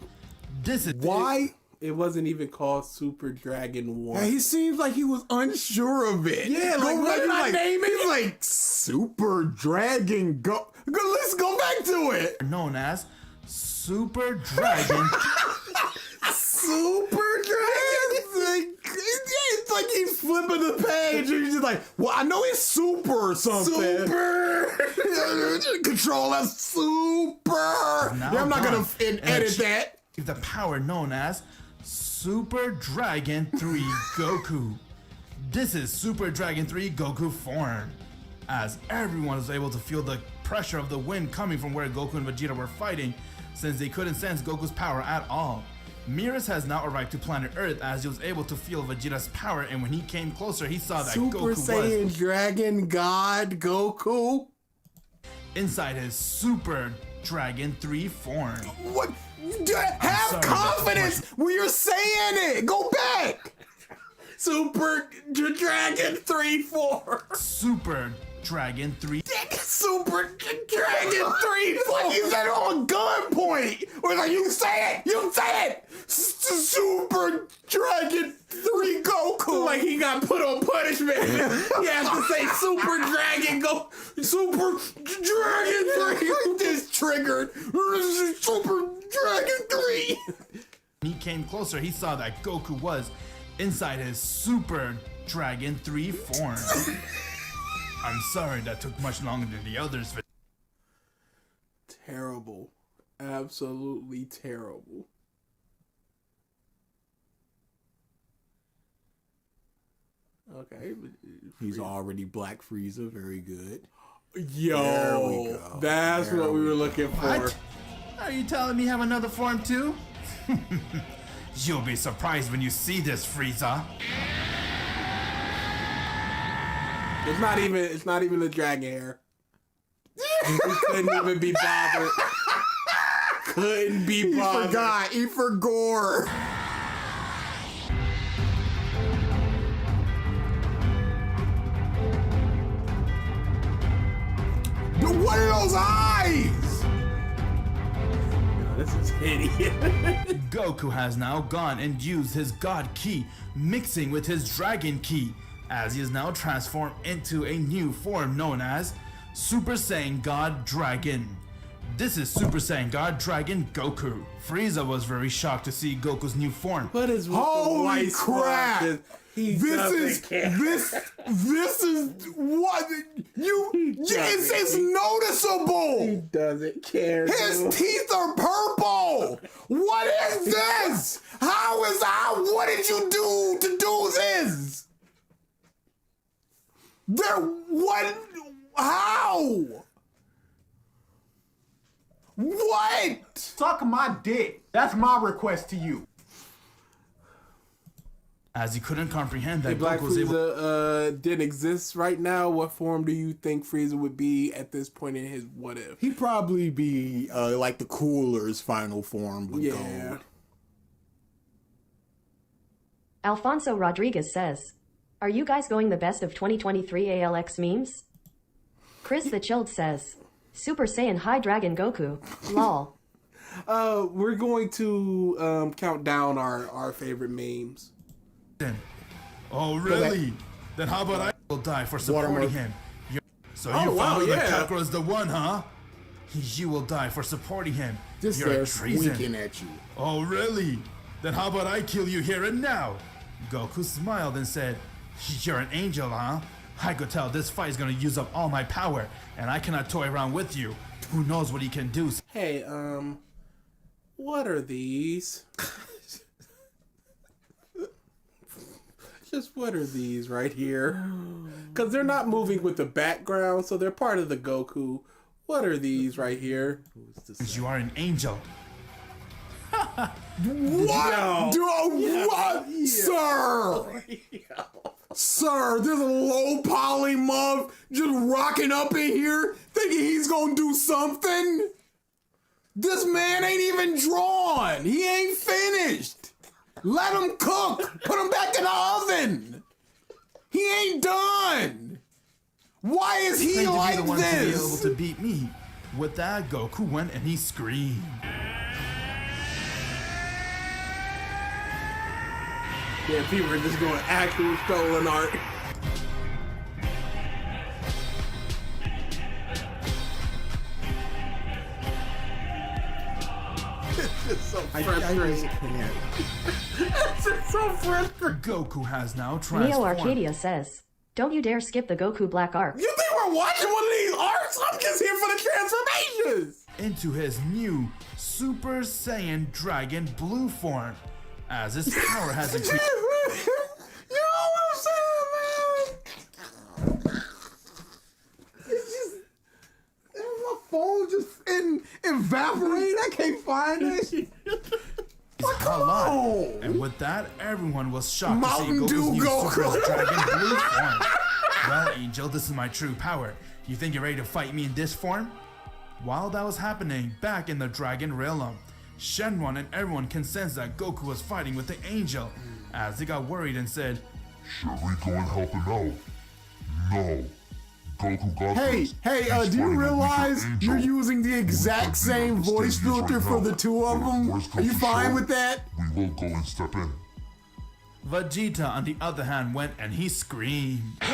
This is why it wasn't even called Super Dragon 1. Yeah, he seems like he was unsure of it. Yeah, like what did I name it? He's like Super Dragon Go. Let's go back to it. Known as Super Dragon. Super Dragon. It's like he's flipping the page and he's just like, well, I know it's super or something. Super. Control F super. Now Yeah, I'm not gonna gone edit that. The power known as Super Dragon 3 Goku. This is Super Dragon 3 Goku form. As everyone was able to feel the pressure of the wind coming from where Goku and Vegeta were fighting, since they couldn't sense Goku's power at all. Miras has now arrived to planet Earth as he was able to feel Vegeta's power, and when he came closer, he saw that Super Goku Saiyan was Dragon God Goku inside his Super Dragon 3 form. What? Have confidence when you're saying it. Go back. Super Dragon 3-4. Super Dragon 3. Super Dragon 3-4. Like he said it on gunpoint. Or like you say it. You say it. Super Dragon 3 Goku. Like he got put on punishment. He has to say Super Dragon Go. Super Dragon 3. This triggered. Super Dragon 3. When he came closer, he saw that Goku was inside his Super Dragon 3 form. I'm sorry that took much longer than the others. Terrible. Absolutely terrible. Okay. He's already Black Frieza. Very good. Yo, there we go. That's there what we were looking for. What? Are you telling me you have another form too? You'll be surprised when you see this, Frieza. It's not even the dragon hair. He couldn't even be bothered. Couldn't be bothered. He forgot. He forgot. What are those eyes? Yo, this is hideous. Goku has now gone and used his God Ki, mixing with his Dragon Ki, as he is now transformed into a new form known as Super Saiyan God Dragon. This is Super Saiyan God Dragon Goku. Frieza was very shocked to see Goku's new form. What is with Holy the white crap! spot? This is what you. It's noticeable. He doesn't care. His teeth are purple. What is this? What did you do to do this? There, what? How? What? Suck my dick. That's my request to you. As he couldn't comprehend that If Black Goku was able. Frieza didn't exist right now, what form do you think Frieza would be at this point in his what if? He'd probably be like the Cooler's final form with Yeah. gold. Alfonso Rodriguez says, "Are you guys going the best of 2023 ALX memes?" Chris the Chilled says, "Super Saiyan High Dragon Goku. Lol." We're going to count down our favorite memes. Oh, really? Then how about I will die for supporting him? So you found that Kakarot is the one, huh? You will die for supporting him. Just You're there a treason. winking at you. Oh, really? Then how about I kill you here and now? Goku smiled and said, "You're an angel, huh? I could tell this fight is gonna use up all my power, and I cannot toy around with you. Who knows what he can do?" Hey, what are these? Just what are these right here? Because they're not moving with the background, so they're part of the Goku. What are these right here? You are an angel. What? Yo. What? Yeah. Sir! Sir, there's a low poly muff just rocking up in here thinking he's gonna do something? This man ain't even drawn. He ain't finished. Let him cook. Put him back in the oven. He ain't done. Why is he Claimed like to be the one to be able this? to beat me. With that, Goku went and he screamed. Yeah, people are just going actual stolen art. It's just so frustrating. It's just so frustrating. Goku has now Neo transformed. Arcadia says, "Don't you dare skip the Goku Black arc." You think we're watching one of these arcs? I'm just here for the transformations. Into his new Super Saiyan Dragon Blue form, as his power has increased. You know what I'm saying, man? It's just my phone just evaporated. I can't find it. Come on. And with that, everyone was shocked Mountain to see Dew Goku's new Goku. Super Dragon Blue form. Well, Angel, this is my true power. You think you're ready to fight me in this form? While that was happening, back in the Dragon Realm, Shenron and everyone can sense that Goku was fighting with the Angel, as they got worried and said, Should we go and help him out? No. Goku got Hey, this. hey, He's do you fighting a weaker realize angel. you're using the exact We same can't be voice at the filter stage for right the now, two of but them? worst Are comes you to fine shove, with that? We will go and step in. Vegeta, on the other hand, went and he screamed. I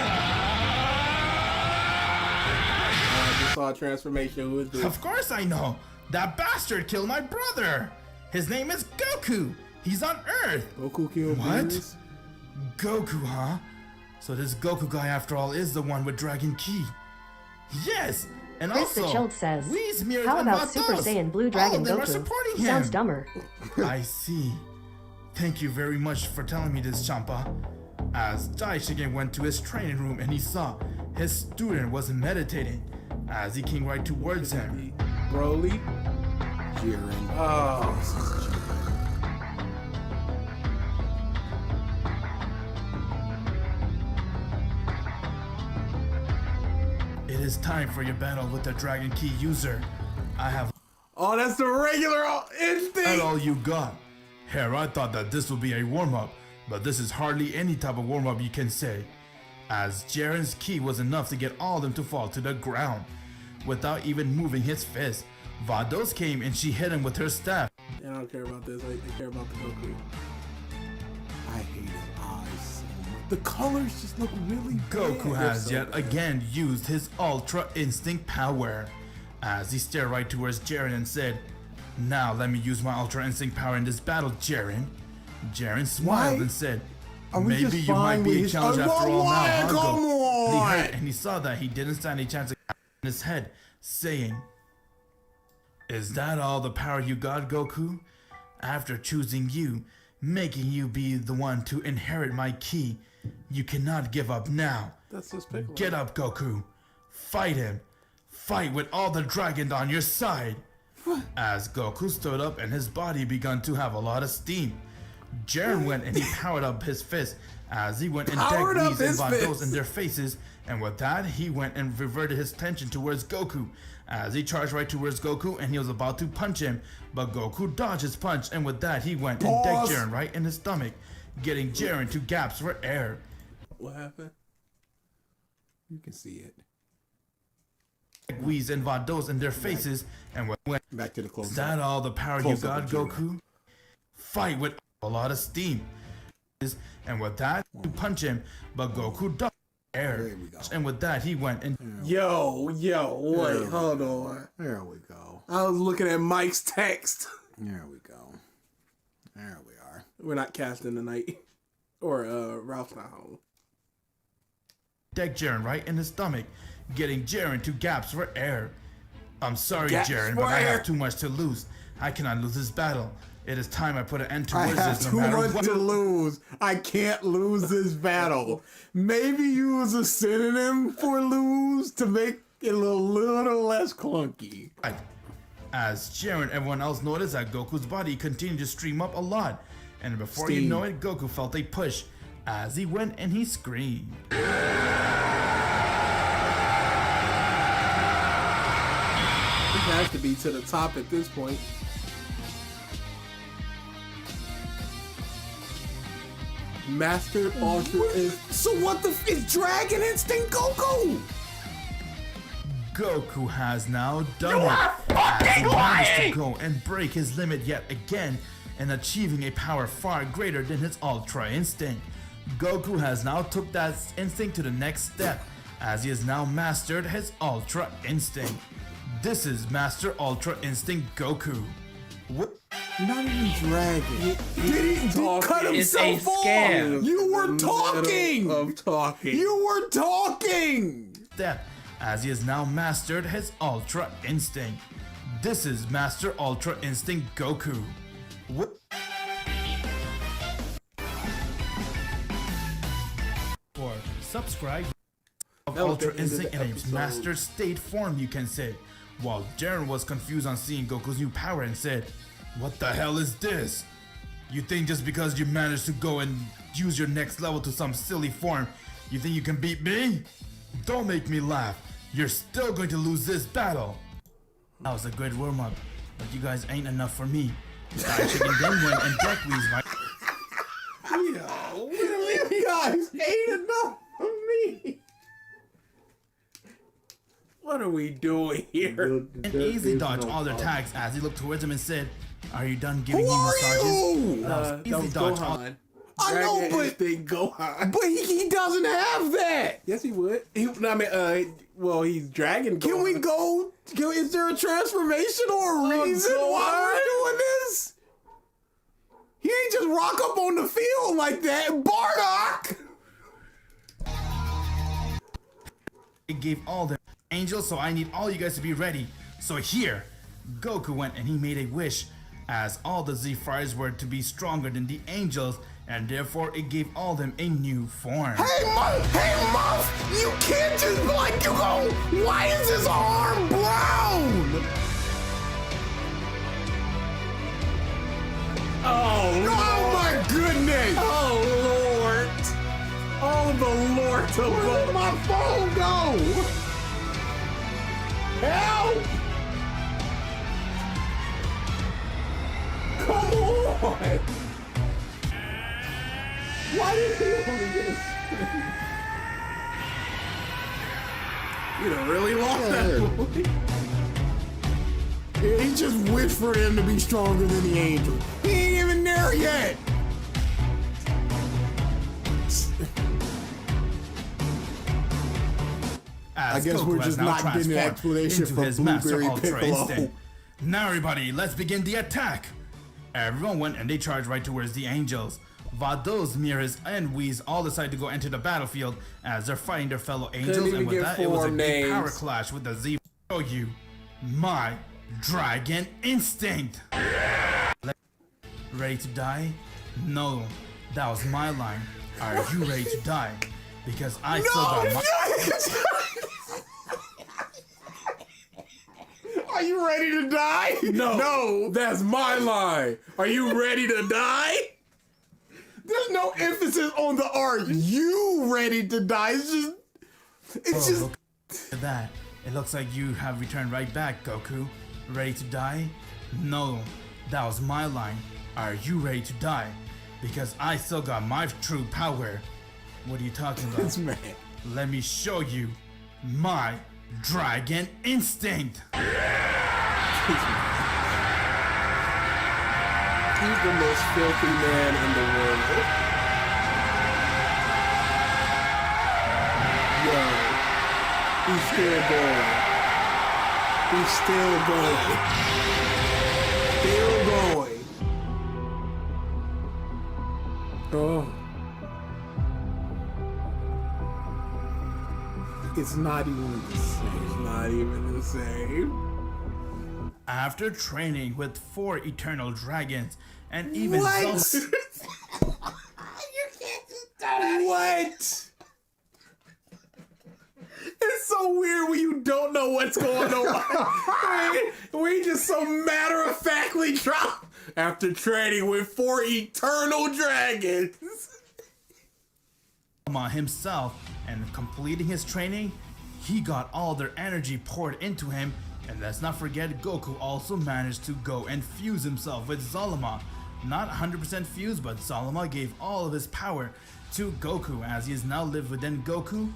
just saw a transformation. Who is this? Of course I know. That bastard killed my brother. His name is Goku. He's on Earth. Goku killed What? Beerus? Goku, huh? So this Goku guy, after all, is the one with Dragon Ki. Yes, and Chris the also, Chilled says, Whis, Mirrors, "How and about Super Vatos. Saiyan Blue All Dragon of them are Goku? supporting him. Sounds dumber." I see. Thank you very much for telling me this, Champa. As Daishige went to his training room and he saw his student was meditating, as he came right towards him. Broly? Jiren. Oh. It is time for your battle with the Dragon Key user. I have Oh, that's the regular at instinct. all you got. Here, I thought that this would be a warm-up, but this is hardly any type of warm-up you can say, as Jiren's ki was enough to get all of them to fall to the ground, without even moving his fist. Vados came and she hit him with her staff. I don't care about this. I care about the Goku. I hate his eyes so much. The colors just look really Goku bad. has yet again used his Ultra Instinct power, as he stared right towards Jiren and said, "Now let me use my Ultra Instinct power in this battle, Jiren." Jiren smiled Why? and said, Are we "Maybe just you might fine be with a his- challenge Oh, after all why? now, huh, Come Goku?" And he on! heard and he saw that he didn't stand a chance in his head, saying, "Is that all the power you got, Goku? After choosing you, making you be the one to inherit my ki, You cannot give up now. That's just Piccolo. Get up, Goku. Fight him. Fight with all the dragon on your side. As Goku stood up and his body began to have a lot of steam, Jiren went and he powered up his fist as he went and Powered decked up Whis and his Vados fist. in their faces, and with that he went and reverted his attention towards Goku as he charged right towards Goku and he was about to punch him, but Goku dodged his punch, and with that he went and decked Jiren right in his stomach, getting Jiren to gasp for air. What happened? You can see it. Whis and Vados in their faces, and when Back to the close. is that all the power you Close got, up of Jiren. Goku? Fight with a lot of steam. And with that, you punch him, but Goku dodged air. And with that, he went and Yo, wait, hold on. There we go. I was looking at Mike's text. There we go. There we are. We're not casting tonight. Or Ralph's not home. decked Jiren right in his stomach, getting Jiren to gasp for air. I'm sorry, Gasp Jiren, for but I air. have too much to lose. I cannot lose this battle. It is time I put an end to I have this too no matter much what. to lose. I can't lose this battle. Maybe use a synonym for lose to make it a little less clunky. As Jiren and everyone else noticed that Goku's body continued to stream up a lot, and before you Steam. know it, Goku felt a push as he went and he screamed. It has to be to the top at this point. Mastered Ultra is. So what the f is Dragon Instinct Goku? Goku has now done You it. are As he fucking managed to lying! go and break his limit yet again, and achieving a power far greater than his Ultra Instinct. Goku has now took that instinct to the next step, as he has now mastered his Ultra Instinct. This is Master Ultra Instinct Goku. What? Not even Dragon. Did he cut It's himself a off? scam. You were In the talking. middle of talking. You were talking. Step, as he has now mastered his Ultra Instinct. This is Master Ultra Instinct Goku. What? Or subscribe of That was Ultra the end of the Instinct in a episode. master state form, you can say. While Jiren was confused on seeing Goku's new power and said, "What the hell is this? You think just because you managed to go and use your next level to some silly form, you think you can beat me? Don't make me laugh. You're still going to lose this battle." That was a good warm-up, but you guys ain't enough for me. I chicken then went and decked Whis right. You guys ain't enough for me. What are we doing here? And easily dodged all their attacks as he looked towards him and said, "Are you done giving Who me are massages?" you? That was That easily was dodged all. Gohan. I know, Dragon but Instinct Gohan. but he doesn't have that. Yes, he would. Well, he's Dragon. Can we go? Is there a transformation or a reason why we're doing this? He ain't just rock up on the field like that, Bardock. It gave all the angels, so I need all you guys to be ready. So here, Goku went and he made a wish, as all the Z Fighters were to be stronger than the angels, and therefore it gave all them a new form. Hey, Muff, you can't just be like, you go, why is his arm brown? Oh my goodness. Oh Lord! Oh the Lord Where above! did my phone go? Help! Come on! Why did he only get a You done really lost that. He just wished for him to be stronger than the angel. He ain't even there yet. As I guess Goku we're has just now not getting an transformed explanation into from his Master Blueberry Ultra Piccolo. Instinct. Now everybody, let's begin the attack. Everyone went and they charged right towards the angels. Vados, Miras, and Whis all decided to go enter the battlefield as they're fighting their fellow angels, even and with get that it was a form big names. power clash with the Z. Show you my Dragon Instinct. Ready to die? No, that was my line. Are you ready to die? Because I still got my... Are you ready to die? No, that's my line. Are you ready to die? There's no emphasis on the "are you ready to die?" It's just. Look at that. It looks like you have returned right back, Goku. Ready to die? No, that was my line. Are you ready to die? Because I still got my true power. What are you talking about? This man. Let me show you my Dragon Instinct. He's the most filthy man in the world. Yo, he's still going. He's still going. Still going. Oh. It's not even the same. It's not even the same. After training with 4 eternal dragons and even What? You can't just die. What? It's so weird when you don't know what's going on. We just so matter-of-factly drop after training with 4 eternal dragons. Himself and completing his training, he got all their energy poured into him. And let's not forget, Goku also managed to go and fuse himself with Zalama. Not 100% fused, but Zalama gave all of his power to Goku as he is now lived within Goku,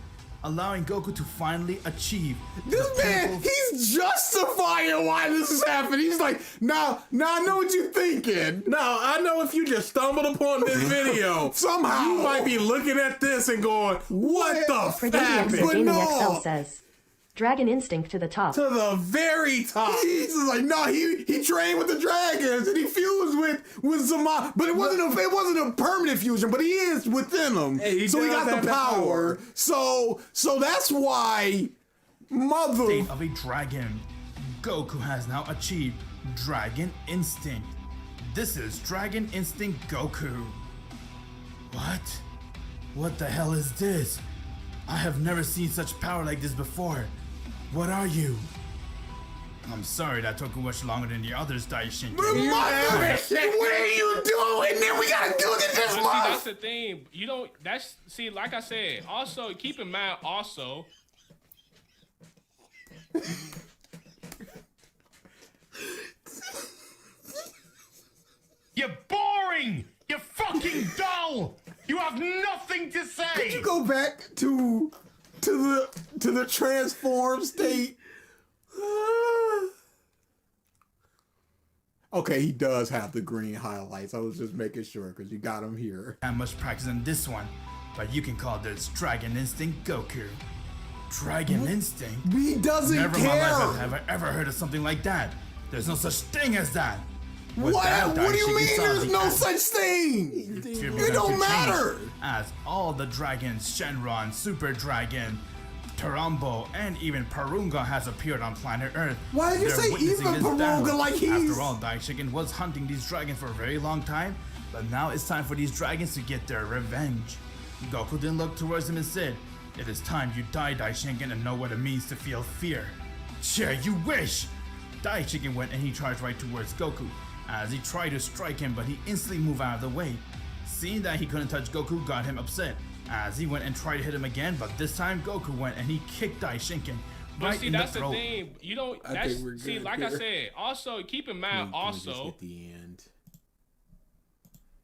allowing Goku to finally achieve This man, he's justifying why this is happening. He's like, nah, I know what you're thinking. Now, I know if you just stumbled upon this video, somehow you might be looking at this and going, what the fuck happened? Gaming XL says, Dragon Instinct to the top. To the very top. He's just like, no, he trained with the dragons and he fused with Zama, but it wasn't a permanent fusion, but he is within them. Hey, so he got the power. So that's why state of a dragon. Goku has now achieved Dragon Instinct. This is Dragon Instinct Goku. What? What the hell is this? I have never seen such power like this before. What are you? I'm sorry that took much longer than the others, Daishin. What are you doing? Then we gotta do this But see, month. that's the thing. You don't. That's see, like I said. Also, keep in mind. Also, You're boring! You're fucking dull! You have nothing to say! Could you go back to the transform state? Okay, he does have the green highlights. I was just making sure because you got him here. Not much practice on this one, but you can call this Dragon Instinct Goku. Dragon Instinct? He doesn't Never care. in my life have I ever heard of something like that. There's no such thing as that. What do you mean there's no such thing? It don't matter. As all the dragons, Shenron, Super Dragon, Tarambo, and even Parunga has appeared on planet Earth. Why did you They're say witnessing even this Parunga battle. like he's... After all, Daishikin was hunting these dragons for a very long time, but now it's time for these dragons to get their revenge. Goku then looked towards him and said, "It is time you die, Daishikin, and know what it means to feel fear." Sure, you wish! Daishikin went and he charged right towards Goku, as he tried to strike him, but he instantly moved out of the way. Seeing that he couldn't touch Goku got him upset, as he went and tried to hit him again, but this time Goku went and he kicked Daishinkin but right see, in that's the the throat. thing. You don't. I That's think we're see, good like I here. said. Also, keep in mind. Also, At the end.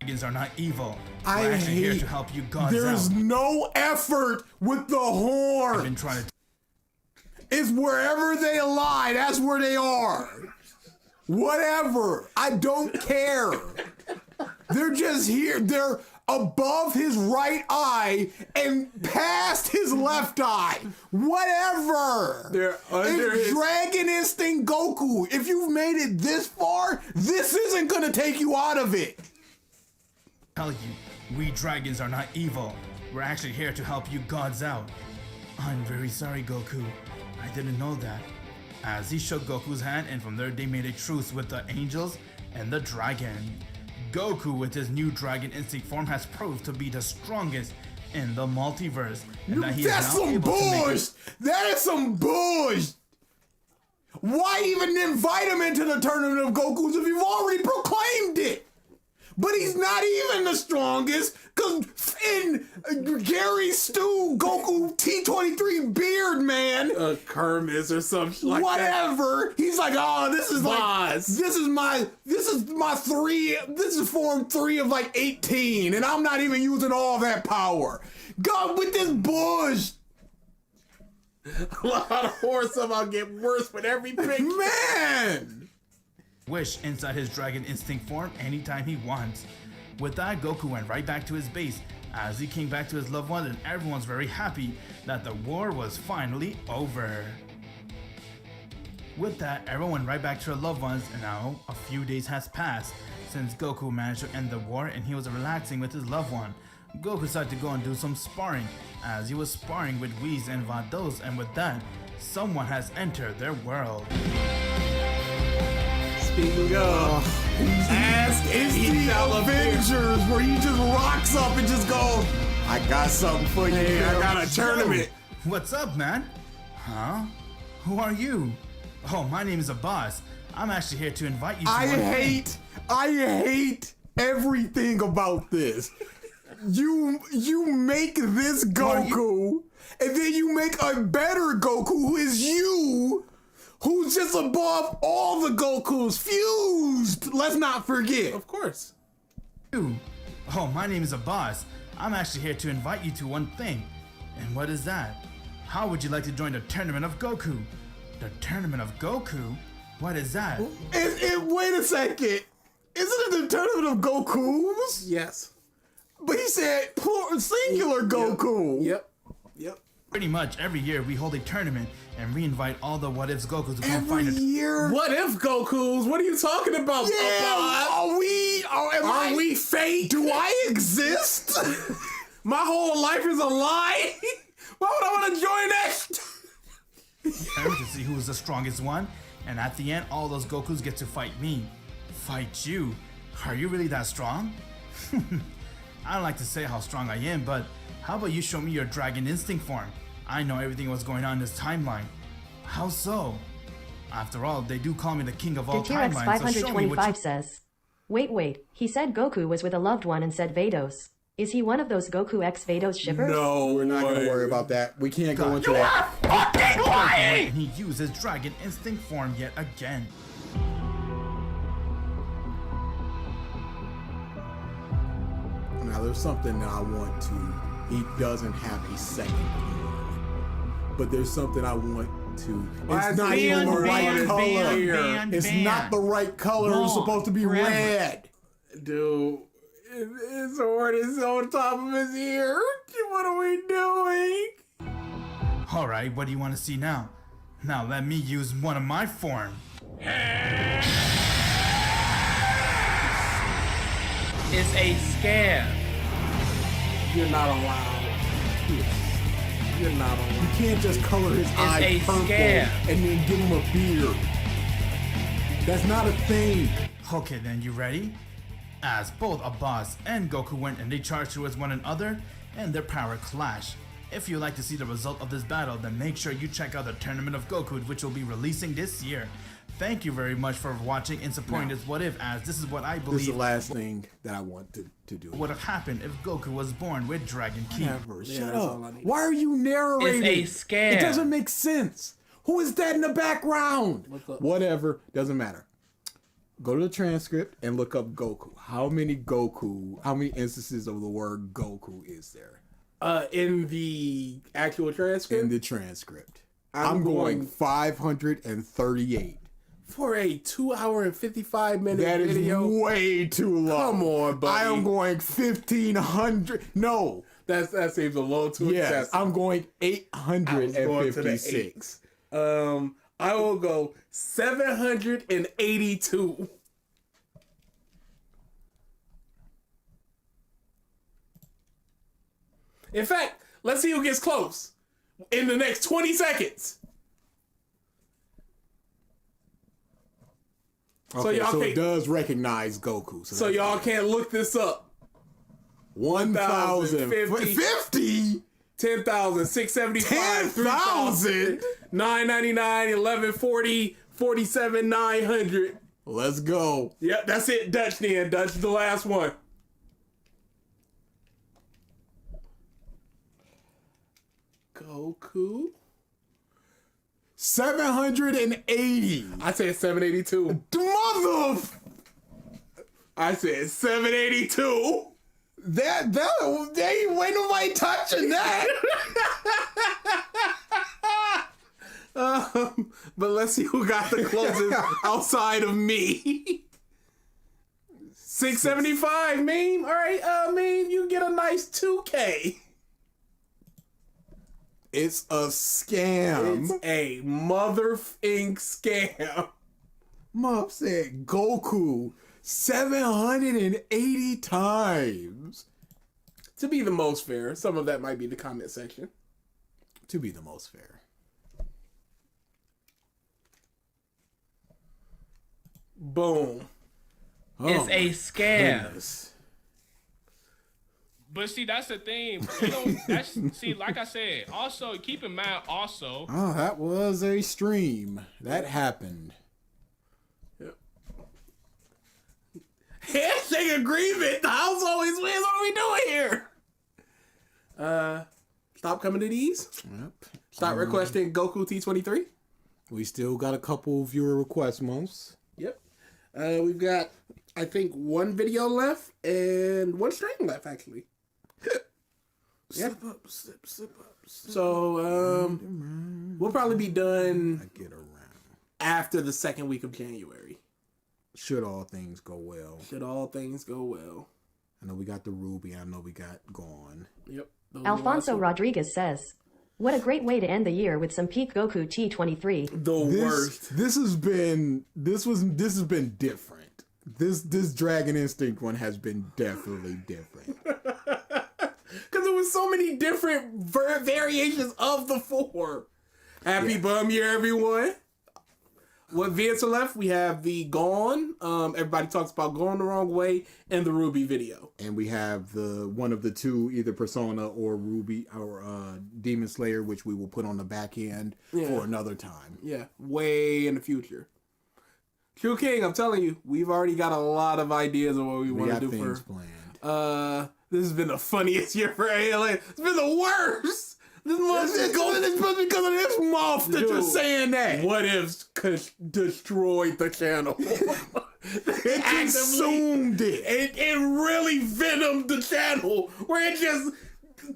Dragons are not evil. I We're actually here hate- to help you gods There's out. no effort with the I've horn. been trying to It's wherever they lie, that's where they are. Whatever. I don't care. They're just here. They're above his right eye and past his left eye. Whatever. They're under It's his... Dragon Instinct Goku. If you've made it this far, this isn't gonna take you out of it. tell you, we dragons are not evil. We're actually here to help you gods out. I'm very sorry, Goku. I didn't know that. As he shook Goku's hand, and from there they made a truce with the angels and the dragon. Goku with his new Dragon Instinct form has proved to be the strongest in the multiverse. And that he is That's now some able to make bullshit. That is some bullshit. Why even invite him into the tournament of Gokus if you've already proclaimed it? But he's not even the strongest, because in Gary Stu Goku T23 Beard Man, Kermis or something like whatever, he's like, oh, this is Boss. like, this is my three, this is form 3 of like 18, and I'm not even using all that power. God, with this bush. A lot of horror somehow get worse with every pick. Man! wish inside his Dragon Instinct form anytime he wants. With that, Goku went right back to his base as he came back to his loved ones, and everyone's very happy that the war was finally over. With that, everyone went right back to their loved ones, and now a few days has passed since Goku managed to end the war and he was relaxing with his loved one. Goku decided to go and do some sparring as he was sparring with Whis and Vados, and with that, someone has entered their world. Speaking of, ask It's the Avengers where he just rocks up and just goes, I got something for you. Hey, I got a Yo, tournament. What's up, man? Huh? Who are you? Oh, my name is Abbas. I'm actually here to invite you to I one thing. hate everything about this. You make this Goku, and then you make a better Goku who is you, who's just above all the Gokus, fused. Let's not forget. Of course. Oh, my name is Abbas. I'm actually here to invite you to one thing. And what is that? How would you like to join the Tournament of Goku? The Tournament of Goku? What is that? Wait a second. Isn't it the Tournament of Gokus? Yes. But he said singular Goku. Yep. Pretty much every year we hold a tournament and we invite all the What Ifs Gokus to come find Every it. year? What if Gokus? What are you talking about? Yeah, Are we fake? Do I exist? My whole life is a lie? Why would I want to join that? To see who is the strongest one, and at the end, all those Gokus get to fight me. Fight you? Are you really that strong? I don't like to say how strong I am, but how about you show me your Dragon Instinct form? I know everything what's going on in this timeline. How so? After all, they do call me the king of all T-Rex timelines, so show me what 525 says. Wait, he said Goku was with a loved one and said Vados. Is he one of those Goku x Vados shippers? No, we're not going to worry about that. We can't go into You that. fucking lying! And he used his Dragon Instinct form yet again. Now, there's something that I want to. He doesn't have a second form. But there's something I want to. It's not even the right color. It's not the right color. It's supposed to be red. Dude, his sword is on top of his ear. What are we doing? Alright, what do you want to see now? Now let me use one of my form. It's a scam. You're not allowed. You're not allowed. You can't just color his eyes a purple scam. and then give him a beard. That's not a thing. Okay then, you ready? As both Abbas and Goku went and they charged towards one another, and their power clashed. If you'd like to see the result of this battle, then make sure you check out the Tournament of Goku, which will be releasing this year. Thank you very much for watching and supporting this What If, as this is what I believe This is the last thing that I want to do. would have happened if Goku was born with Dragon Ki. Never. Yeah, Shut that's all I up. need. Why are you narrating? It's a scam. It doesn't make sense. Who is that in the background? Whatever. Doesn't matter. Go to the transcript and look up Goku. How many instances of the word Goku is there? In the actual transcript? In the transcript. I'm going 538. For a 2 hour and 55 minute That is video. way too long. Come on, buddy. I am going 1,500. No. That seems a little too Yes, excessive. I'm going I was going to the 856. I will go 782. In fact, let's see who gets close in the next 20 seconds. Okay, y'all so can't, it does recognize Goku. So y'all can't look this up. 1,050. 10,000, 675, 3,000, 999, 1140, 47, 900. Let's go. Yep, that's it, Dutch then. Dutch is the last one. Goku. 780. I said 782. Mother. I said 782. That ain't nobody touching that. But let's see who got the closest outside of me. 675, meme. All right, meme, you get a nice 2K. It's a scam. It's a motherfucking scam. Mom said Goku 780 times. To be the most fair, some of that might be the comment section. To be the most fair. Boom. It's a scam. Goodness. But see, that's the thing. See, like I said, also keep in mind also. Oh, that was a stream. That happened. Yep. Handshake agreement. The house always wins. What are we doing here? Stop coming to these. Yep. Stop requesting Goku T23. We still got a couple viewer request months. Yep. We've got, I think, one video left and one stream left, actually. Yeah. Slip up, slip up. So, we'll probably be done after the second week of January. Should all things go well. Should all things go well. I know we got the Ruby. I know we got Gone. Yep. Alfonso Rodriguez says, "What a great way to end the year with some peak Goku T23." Worst. This has been different. This Dragon Instinct one has been definitely different. Because there was so many different variations of the 4. Happy bum year, everyone. What vids are left? We have the Gone. Everybody talks about Going the Wrong Way and the Ruby video. And we have the one of the two, either Persona or Ruby or Demon Slayer, which we will put on the back end for another time. Yeah, way in the future. True King, I'm telling you, we've already got a lot of ideas of what we want to do things for. planned. This has been the funniest year for ALA. It's been the worst. This month It's because of this month that you're saying that. What ifs destroyed the channel? It consumed it. It really venomed the channel, where it just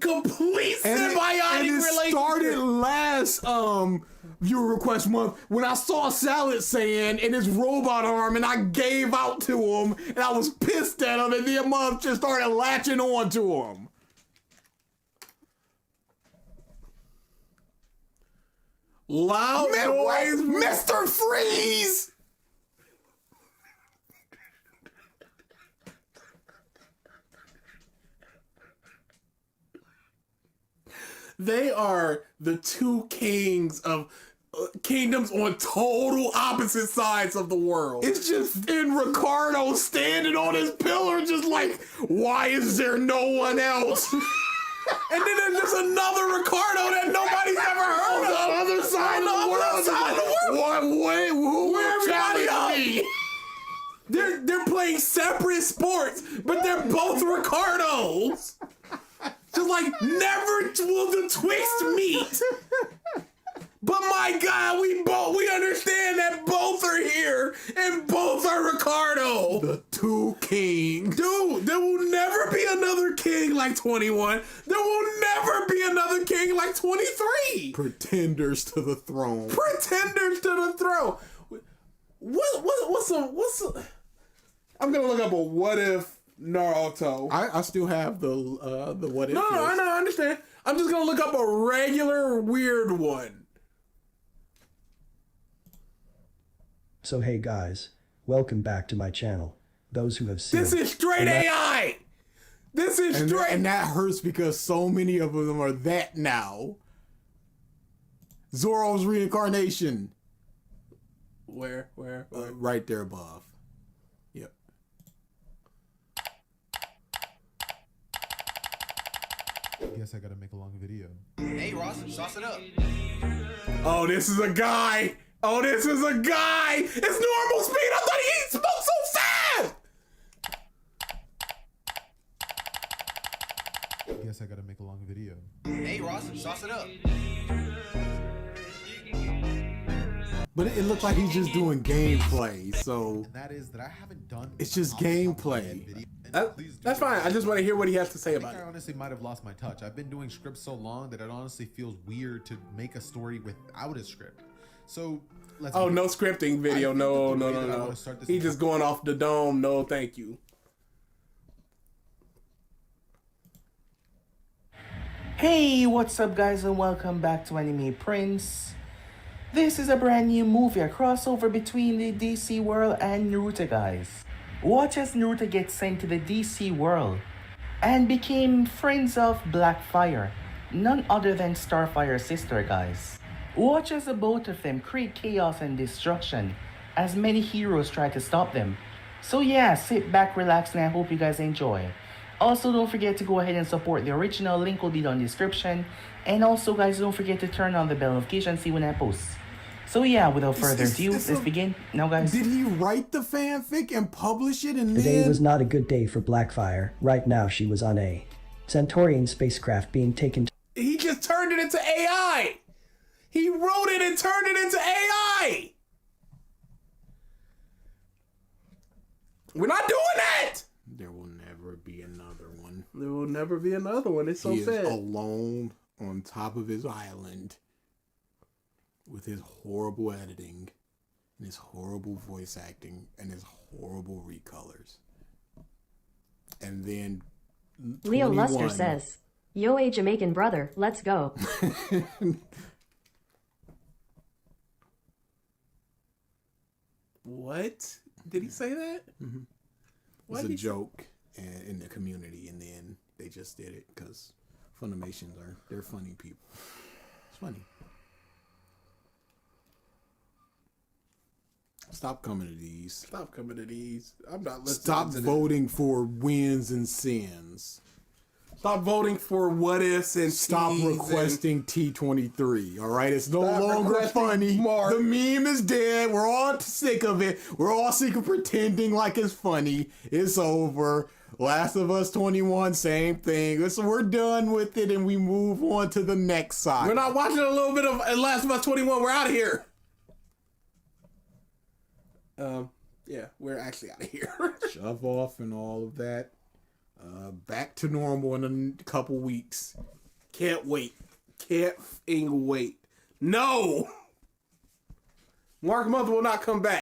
complete symbiotic relationship. Started last viewer request month when I saw Salad Saiyan in his robot arm and I gave out to him and I was pissed at him and the month just started latching on to him. Loud noise, Mr. Freeze! They are the two kings of kingdoms on total opposite sides of the world. It's just in Ricardo standing on his pillar just like, why is there no one else? And then there's just another Ricardo that nobody's ever heard of. On the other side of the world. What way? Who will challenge me? They're playing separate sports, but they're both Ricardos. Just like never will the twixt meet. But my God, we understand that both are here and both are Ricardo. The two kings. Dude, there will never be another king like 21. There will never be another king like 23. Pretenders to the throne. Pretenders to the throne. What's some I'm gonna look up a what if Naruto. I still have the what if. No, I know, I understand. I'm just gonna look up a regular weird one. So hey guys, welcome back to my channel. Those who have seen This is straight AI! This is straight... And that hurts because so many of them are that now. Zoro's reincarnation. Where? Right there above. Yep. Guess I gotta make a long video. Hey Ross, sauce it up. Oh, this is a guy. It's normal speed. I thought he spoke so fast. Guess I gotta make a long video. Hey Ross, sauce it up. But it looked like he's just doing gameplay, so And that is that I haven't done. it's just gameplay. That's fine. I just want to hear what he has to say about I it. honestly might have lost my touch. I've been doing scripts so long that it honestly feels weird to make a story without a script. So let's. Oh, no scripting video. No. He's just going off the dome. No, thank you. Hey, what's up guys and welcome back to Anime Prince. This is a brand new movie, a crossover between the DC world and Naruto guys. Watch as Naruto gets sent to the DC world and became friends of Blackfire, none other than Starfire's sister guys. Watch as the both of them create chaos and destruction as many heroes try to stop them. So yeah, sit back, relax, and I hope you guys enjoy. Also, don't forget to go ahead and support the original. Link will be down in the description. And also, guys, don't forget to turn on the bell notification, see when I post. So yeah, without further ado, let's begin. Now, guys. Did he write the fanfic and publish it and Today then... was not a good day for Blackfire. Right now, she was on a Centaurian spacecraft being taken to... He just turned it into AI. He wrote it and turned it into AI. We're not doing that. There will never be another one. There will never be another one. It's so He sad. is alone on top of his island with his horrible editing and his horrible voice acting and his horrible recolors. And then Leo 21. Luster says, "Yo, a Jamaican brother, let's go." What? Did he say that? Mm-hmm. It's a joke in the community, and then they just did it because Funimations they're funny people. It's funny. Stop coming to these. Stop coming to these. I'm not listening. Stop to voting for wins and sins. Stop voting for what ifs and stop T's requesting T23. All right, it's no Stop longer requesting funny. Mark. The meme is dead. We're all sick of it. We're all sick of pretending like it's funny. It's over. Last of Us 21, same thing. So we're done with it, and we move on to the next side. We're not watching a little bit of Last of Us 21. We're out of here. Yeah, we're actually out of here. Shove off and all of that. Back to normal in a couple weeks. Can't wait. Can't f***ing wait. No! Mark Mother will not come back.